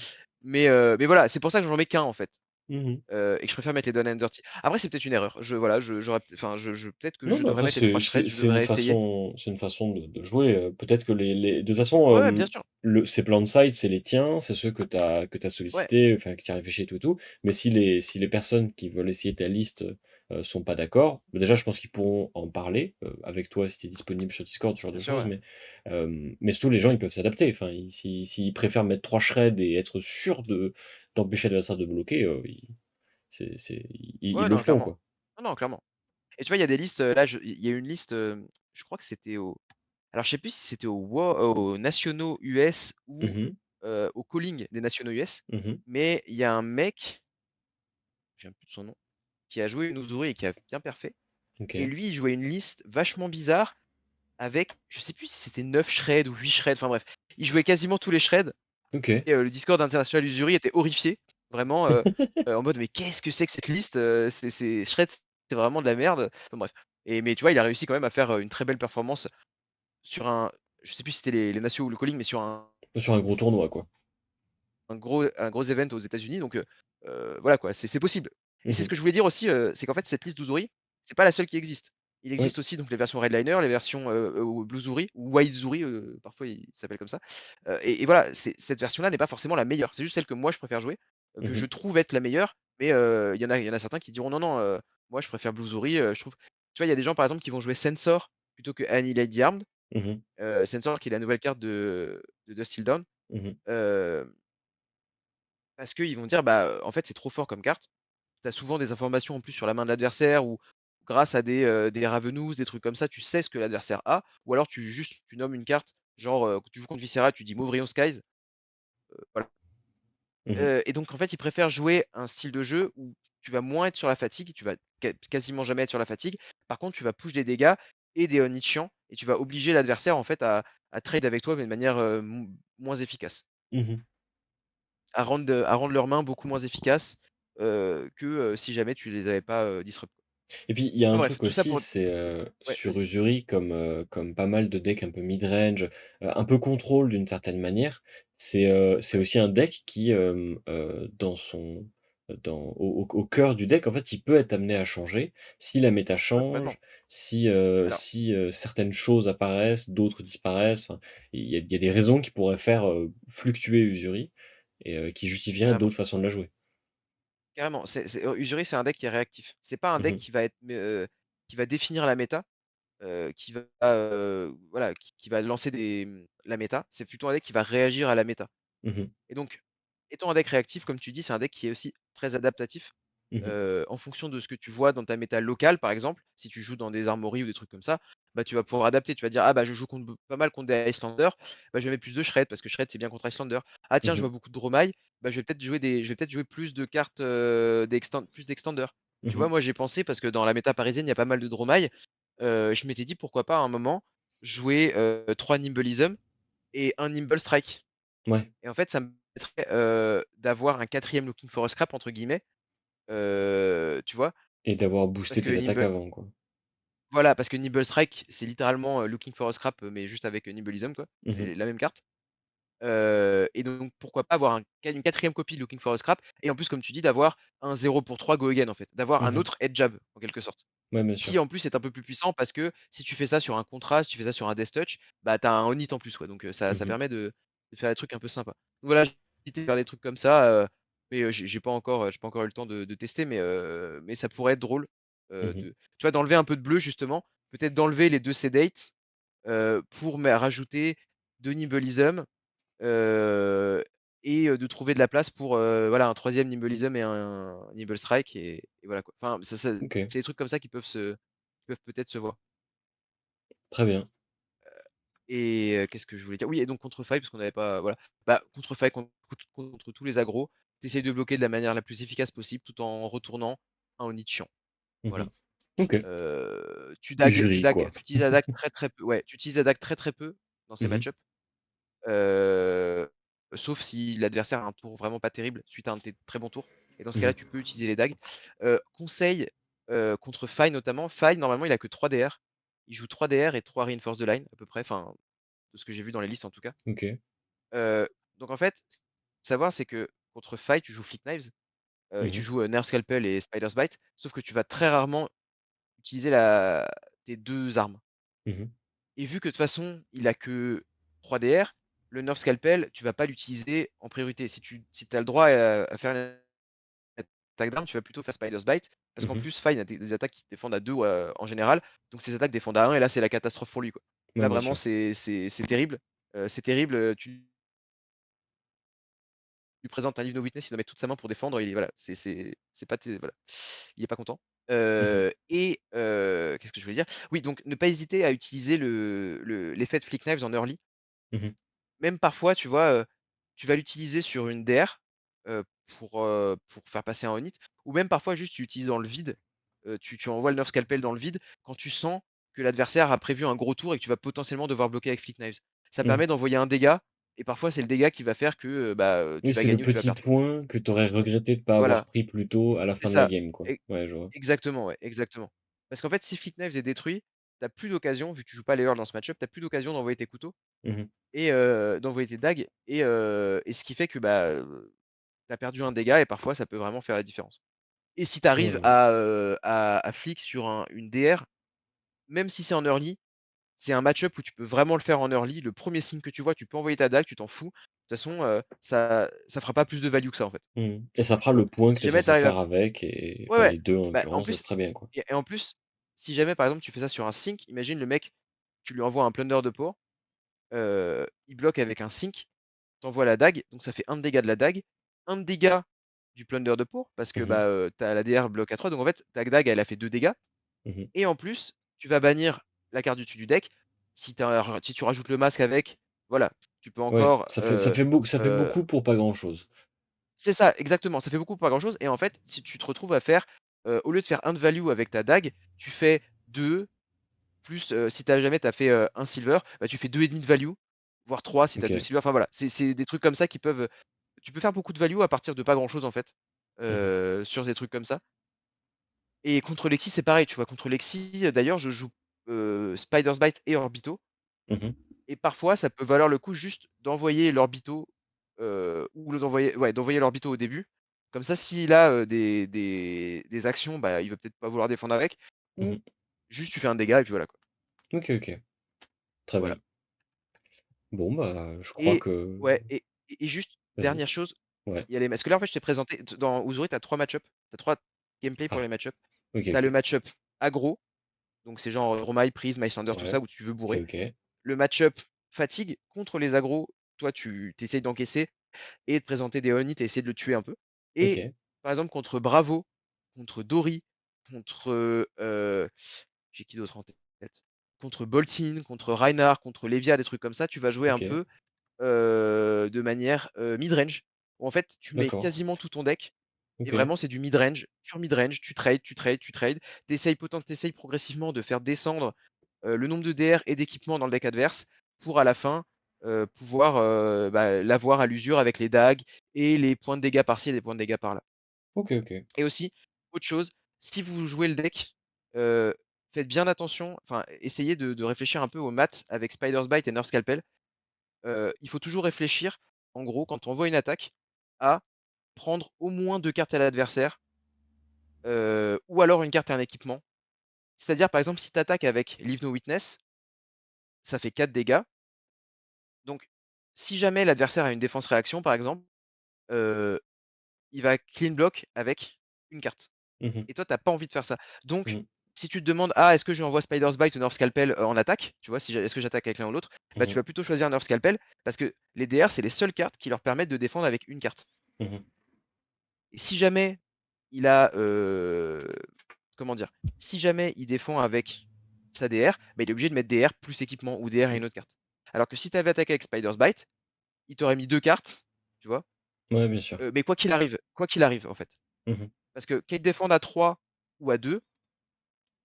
Mais voilà, c'est pour ça que j'en mets qu'un en fait, Mmh. et que je préfère mettre les Done and Dirty. Après, c'est peut-être une erreur. Voilà, j'aurais enfin, peut-être que Non, je mais devrais après mettre les 3 shreds, je devrais essayer. c'est une façon de jouer, peut-être que de toute façon, Ouais, ouais, bien sûr. le ces plans de side, c'est les tiens, c'est ceux que tu as Ouais, sollicités, enfin, que tu as réfléchi et tout et tout. Mais si les personnes qui veulent essayer ta liste, sont pas d'accord, bah, déjà, je pense qu'ils pourront en parler, avec toi si tu es disponible sur Discord, ce genre bien de sûr, choses, ouais. mais surtout les gens, ils peuvent s'adapter. Enfin, s'ils préfèrent mettre 3 shreds et être sûrs d'empêcher l'adversaire de bloquer, ils Ouais, le non, feront, clairement. quoi. Non, non, clairement. Et tu vois, il y a des listes, là, il y a une liste, je crois que c'était alors je sais plus si c'était aux nationaux US ou, Mmh. au calling des nationaux US, Mmh. mais il y a un mec, je me souviens plus de son nom, qui a joué une Uzuri et qui a bien perfait et OK. lui, il jouait une liste vachement bizarre avec, je sais plus si c'était 9 shreds ou 8 shreds, enfin bref. Il jouait quasiment tous les shreds OK. et le Discord international Uzuri était horrifié, vraiment, en mode: «Mais qu'est-ce que c'est que cette liste? C'est shred, c'est vraiment de la merde». Enfin bref mais tu vois, il a réussi quand même à faire, une très belle performance sur je sais plus si c'était les nationaux ou le calling, mais sur Sur un gros tournoi, quoi. un gros event aux États-Unis donc voilà quoi, c'est possible et c'est ce Mmh. que je voulais dire aussi, c'est qu'en fait cette liste d'Uzuri, c'est pas la seule qui existe. Il Oui. existe aussi donc les versions Redliner, les versions, Bluezuri ou Whitezuri, parfois il s'appelle comme ça, et voilà, cette version-là n'est pas forcément la meilleure. C'est juste celle que moi je préfère jouer, que je Mmh. trouve être la meilleure, mais il y en a certains qui diront: «Non, non, moi je préfère Bluezuri, je trouve». tu vois, il y a des gens, par exemple, qui vont jouer Censor plutôt que Annihilate the Armed. Mmh mh. Censor qui est la nouvelle carte de Dusk Till Dawn, Mmh mh. heu, parce qu'ils vont dire: «Bah, en fait, c'est trop fort comme carte». Tu as souvent des informations en plus sur la main de l'adversaire ou grâce à des Ravenous, des trucs comme ça, tu sais ce que l'adversaire a ou alors tu nommes une carte, genre, quand tu joues contre Viscera, tu dis Mauvrion Skies, voilà. Mmh mh. Et donc en fait, ils préfèrent jouer un style de jeu où tu vas moins être sur la fatigue, tu vas quasiment jamais être sur la fatigue. Par contre, tu vas push des dégâts et des Onitshians et tu vas obliger l'adversaire en fait à trade avec toi mais de manière, moins efficace. Mmh mh. À rendre leurs mains beaucoup moins efficaces, que, si jamais tu les avais pas, disrupt. Et puis il y a Enfin un bref, truc tout ça aussi, pour c'est, ouais, sur vas-y. Usuri comme pas mal de decks un peu mid-range, un peu contrôle d'une certaine manière, c'est Ouais, aussi un deck qui, dans son au cœur du deck, en fait, il peut être amené à changer si la méta ouais, complètement. change, Alors si, certaines choses apparaissent, d'autres disparaissent, enfin, il y a des raisons qui pourraient faire, fluctuer Usuri et qui justifieraient carrément, d'autres façons de la jouer. carrément, Usuri, c'est un deck qui est réactif. C'est pas un Mmh deck mh. qui va définir la méta, qui va, voilà, qui va lancer la méta. C'est plutôt un deck qui va réagir à la méta. Mmh mh. Et donc, étant un deck réactif, comme tu dis, c'est un deck qui est aussi très adaptatif, Mmh mh. en fonction de ce que tu vois dans ta méta locale, par exemple. Si tu joues dans des armories ou des trucs comme ça, bah, tu vas pouvoir adapter. Tu vas dire: «Ah bah, je joue pas mal contre des Icelanders, bah, je vais mettre plus de Shred parce que Shred, c'est bien contre Icelander. Ah tiens, Mmh je mh. vois beaucoup de Dromai, bah, je vais peut-être jouer plus de cartes, plus d'Extender». Tu Mmh vois, mh. moi, j'ai pensé parce que dans la méta parisienne, il y a pas mal de Dromai, je m'étais dit: «Pourquoi pas à un moment jouer, 3 Nimbleism et un Nimble Strike?» Ouais. Et en fait, ça me permettrait, d'avoir un quatrième Looking for a Scrap entre guillemets, tu vois? Et d'avoir Parce boosté que tes attaques Nimble avant, quoi. voilà, parce que Nimble Strike, c'est littéralement, Looking for a Scrap, mais juste avec, Nimbleism quoi. Mmh mh. C'est la même carte. Et donc pourquoi pas avoir une quatrième copie de Looking for a Scrap et en plus comme tu dis d'avoir un 0 pour 3 go again en fait, d'avoir Mmh un mh. autre head jab en quelque sorte. Ouais, bien Qui sûr. en plus est un peu plus puissant parce que si tu fais ça sur un contrat, si tu fais ça sur un Death Touch, bah, tu as un Onit en plus quoi, donc ça Mmh mh. permet de faire des trucs un peu sympas. Donc voilà, j'ai hésité à faire des trucs comme ça, mais j'ai pas encore eu le temps de tester, mais ça pourrait être drôle, Mmh mh. de tu vois, d'enlever un peu de bleu justement, peut-être d'enlever les 2 Sedate, pour rajouter 2 Nimbleism, heu et de trouver de la place pour, voilà, un troisième Nimbleism et un Nimble Strike et voilà quoi. Enfin, OK, c'est des trucs comme ça qui peuvent peut-être se voir. très bien. Et qu'est-ce que je voulais dire? Oui et donc contre-faille parce qu'on n'avait pas voilà. Bah, contre-faille contre tous les agros, tu essayes de bloquer de la manière la plus efficace possible tout en retournant un Onitshian. Mmh Voilà. mh. OK. Tu Jury, dagues quoi. tu utilises la dague très, très peu ouais, tu utilises la dague très, très peu dans ces Mmh mh. match-up, heu, sauf si l'adversaire a un tour vraiment pas terrible suite à un de tes très bons tours et dans ce Mmh cas-là, mh. tu peux utiliser les dagues. Conseil, contre Fai notamment, Fai normalement il a que 3 DR. Il joue 3 DR et 3 Reinforce the Line à peu près, enfin de ce que j'ai vu dans les listes en tout cas. OK. Donc en fait, savoir c'est que contre Fai, tu joues Flick Knives, et Mmh tu mh. joues, Nerve Scalpel et Spider's Bite, sauf que tu vas très rarement utiliser tes 2 armes. Mmh mh. Et vu que de toute façon, il a que 3 DR, le Nerve Scalpel, tu vas pas l'utiliser en priorité. Si tu as le droit à faire une attaque d'arme, tu vas plutôt faire Spider's Bite, parce Mmh qu'en mh. plus, Fai a des attaques qui défendent à 2 en général, donc ses attaques défendent à 1 et là, c'est la catastrophe pour lui, quoi. Ouais, Là, bien vraiment, sûr. c'est terrible, c'est terrible, tu lui présente un Leave No Witness, il doit mettre toute sa main pour défendre, et voilà, c'est pas t voilà, il est pas content. Mmh mh. Qu'est-ce que je voulais dire? Oui, donc ne pas hésiter à utiliser l'effet de Flick Knives en early. Mmh mh. Même parfois, tu vois, tu vas l'utiliser sur une DR, pour faire passer un Onit ou même parfois juste tu utilises dans le vide, tu envoies le Nerf Scalpel dans le vide quand tu sens que l'adversaire a prévu un gros tour et que tu vas potentiellement devoir bloquer avec Flick Knives. Ça Mmh. permet d'envoyer un dégât et parfois c'est le dégât qui va faire que, Oui, tu vas c'est le gagner ou tu vas petit perdre. point que tu aurais regretté de pas avoir Voilà, pris plus tôt à la c'est fin de la ça. game, quoi. E Ouais, je vois. exactement, ouais, exactement. Parce qu'en fait, si Flick Knives est détruit, tu as plus d'occasion, vu que tu joues pas les Earls dans ce match-up, tu as plus d'occasion d'envoyer tes couteaux Mmh mh. et d'envoyer tes dagues et ce qui fait que, tu as perdu un dégât et parfois ça peut vraiment faire la différence. Et si tu Ouais, arrives je vois. à flic sur une DR, même si c'est en early, c'est un match-up où tu peux vraiment le faire en early. Le premier signe que tu vois, tu peux envoyer ta dague, tu t'en fous. De toute façon, ça fera pas plus de value que ça, en fait. Mmh mh. Et ça fera Tu vois? le point que Si tu es jamais tu censé arrives à faire avec et ouais, enfin ouais, les 2 en bah, en l'occurrence, ça plus c'est très bien, quoi. et en plus, si jamais, par exemple, tu fais ça sur un sync, imagine le mec, tu lui envoies un Plunder de Power, il bloque avec un sync, tu envoies la dague, donc ça fait 1 de dégâts de la dague, 1 de dégâts du Plunder de Power parce que, Mmh mh. bah, tu la DR bloque à 3, donc en fait, ta dague, elle a fait 2 dégâts Mmh. et en plus, tu vas bannir la carte du dessus du deck. Si tu rajoutes le masque avec, voilà, tu peux Ouais, encore, ça fait beaucoup pour pas grand chose. c'est ça, exactement, ça fait beaucoup pour pas grand chose et en fait, si tu te retrouves à faire, au lieu de faire 1 de value avec ta dague, tu fais 2 plus, si jamais tu as fait, 1 silver, bah, tu fais 2,5 de value, voire 3 si tu as 2 OK. silver, enfin voilà, c'est des trucs comme ça qui peuvent, tu peux faire beaucoup de value à partir de pas grand chose en fait, Mmh mh. sur des trucs comme ça et contre Lexi, c'est pareil, tu vois? Contre Lexi, d'ailleurs, je joue, Spider's Bite et Orbito Mmh. et parfois ça peut valoir le coup juste d'envoyer l'Orbito, ou d'envoyer l'Orbito au début. Comme ça, s'il a, des actions, bah, il va peut-être pas vouloir défendre avec ou Mmh. juste tu fais un dégât et puis voilà quoi. OK, OK. Très Voilà bien. Bon, bah, je crois et que ouais et juste vas-y. dernière chose, Ouais. il y a les parce que là, en fait, je t'ai présenté dans Uzuri, tu as 3 match-up, tu as 3 gameplay pour Ah, les match-up. OK, Tu as le OK. match-up aggro, donc c'est genre, Romaille, Prism, Icelander, tout ça, Ouais. où tu veux OK, bourrer. OK. Le match-up fatigue contre les aggros, toi tu essayes d'encaisser et de présenter des on hit et essayer de le tuer un peu et OK. par exemple contre Bravo, contre Dory, contre, j'ai qui d'autre en tête? Contre Boltyn, contre Reinhardt, contre Levia, des trucs comme ça, tu vas jouer un OK. peu, de manière, mid-range où en fait tu mets D'accord. quasiment tout ton deck et OK. vraiment c'est du mid-range, pur mid-range, tu trades, tu trades, tu trades. Tu essayes progressivement de faire descendre, le nombre de DR et d'équipements dans le deck adverse pour à la fin, pouvoir, bah, l'avoir à l'usure avec les dagues et les points de dégâts par-ci et des points de dégâts par-là. OK, OK. Et aussi, autre chose, si vous jouez le deck, heu, faites bien attention, enfin essayez de réfléchir un peu aux maths avec Spider's Bite et Nerf Scalpel. Il faut toujours réfléchir, en gros, quand on voit une attaque, à prendre au moins 2 cartes à l'adversaire, ou alors une carte et un équipement. C'est-à-dire, par exemple, si tu attaques avec Leave No Witness, ça fait 4 dégâts. Donc, si jamais l'adversaire a une défense réaction, par exemple, heu, il va clean block avec une carte. Mmh. Et toi, tu as pas envie de faire ça. Donc, Mmh. si tu te demandes: «Ah, est-ce que je lui envoie Spider's Bite ou Nerf Scalpel, en attaque?» Tu vois? Si est-ce que j'attaque avec l'un ou l'autre? Bah, tu Mmh. vas plutôt choisir Nerf Scalpel parce que les DR, c'est les seules cartes qui leur permettent de défendre avec une carte. Mmh. Et si jamais il a, comment dire? Si jamais il défend avec sa DR, bah, il est obligé de mettre DR plus équipement ou DR et Mmh. une autre carte. Alors que si tu avais attaqué avec Spider's Bite, il t'aurait mis 2 cartes, tu vois? Ouais, bien sûr. Mais quoi qu'il arrive, en fait. Mmh. Parce que qu'il défende à 3 ou à 2,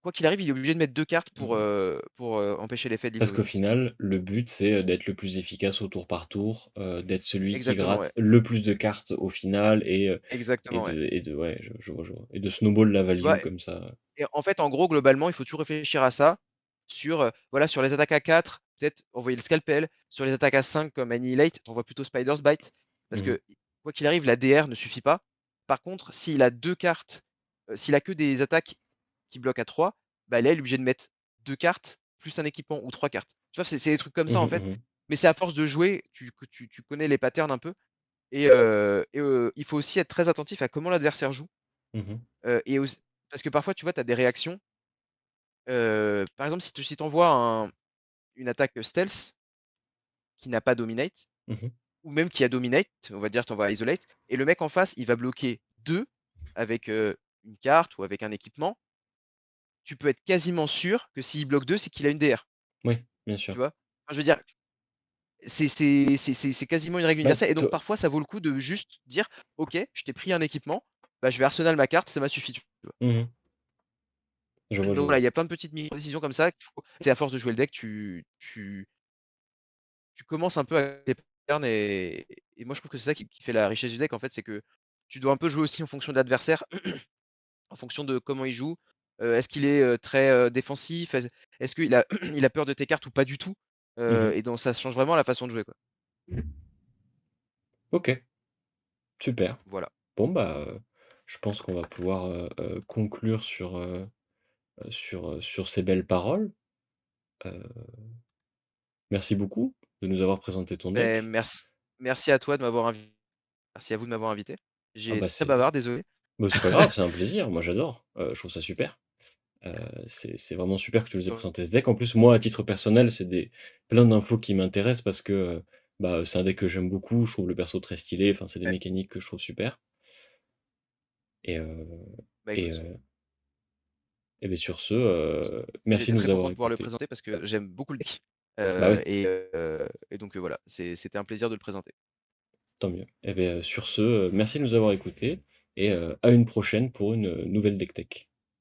quoi qu'il arrive, il est obligé de mettre 2 cartes Mmh. pour, empêcher l'effet de Leave Parce No qu'au Witness. final, le but, c'est, d'être le plus efficace au tour par tour, d'être celui qui Exactement, ouais. gratte le plus de cartes au final Exactement, ouais. et de ouais, je vois, je vois et de snowball la Tu value vois? comme ça. Et en fait, en gros, globalement, il faut toujours réfléchir à ça sur, voilà, sur les attaques à 4, peut-être envoyer le scalpel. Sur les attaques à 5 comme Annihilate, tu envoies plutôt Spider's Bite. Parce Mmh. que, quoi qu'il arrive, la DR ne suffit pas. Par contre, s'il a 2 cartes, s'il a que des attaques qui bloquent à 3, bah, là, il est obligé de mettre 2 cartes, plus un équipement ou 3 cartes. Tu vois? C'est des trucs comme ça, Mmh en mh, fait. mmh. Mais c'est à force de jouer, que tu connais les patterns un peu il faut aussi être très attentif à comment l'adversaire joue, Mmh. et auss parce que parfois, tu vois, tu as des réactions. Par exemple, si tu envoies une attaque stealth qui n'a pas dominate, Mmh. ou même qui a dominate, on va dire tu envoies isolate, et le mec en face, il va bloquer 2 avec, une carte ou avec un équipement. Tu peux être quasiment sûr que s'il bloque 2, c'est qu'il a une DR, Oui, bien tu sûr. vois? Enfin, je veux dire, c'est quasiment une règle Bah, universelle et donc to parfois ça vaut le coup de juste dire: «OK, je t'ai pris un équipement, bah, je vais arsenal ma carte, ça m'a suffi», tu vois? mmh. Je vois, je Donc vois. voilà, il y a plein de petites micro décisions comme ça qu'il faut, c'est à force de jouer le deck, tu commences un peu à les patterns et moi je trouve que c'est ça qui fait la richesse du deck en fait, c'est que tu dois un peu jouer aussi en fonction de l'adversaire, en fonction de comment il joue. Est-ce qu'il est, très, défensif? Est-ce qu'il a il a peur de tes cartes ou pas du tout? Mmh. Et donc ça change vraiment la façon de jouer, quoi. OK, super. Voilà. Bon, bah, je pense qu'on va pouvoir, conclure sur ces belles paroles. Heu, merci beaucoup de nous avoir présenté ton Beh, deck. merci à toi de m'avoir invité. Merci à vous de m'avoir invité. Ah J'ai bah, été très bavard, désolé. c'est pas grave, c'est un plaisir, moi j'adore, je trouve ça super. C'est vraiment super que tu nous aies présenté ce deck. En plus, moi, à titre personnel, c'est des plein d'infos qui m'intéressent parce que, bah, c'est un deck que j'aime beaucoup. Je trouve le perso très stylé, enfin, c'est des Ouais, mécaniques que je trouve super et heu bah, et écoute, heu et beh, sur ce, merci j'étais de très nous content avoir de pouvoir le écoutés. présenter parce que j'aime beaucoup le deck, Bah, oui, et donc voilà, c'était un plaisir de le présenter. tant mieux. Et beh, sur ce, merci de nous avoir écoutés et à une prochaine pour une, nouvelle deck tech.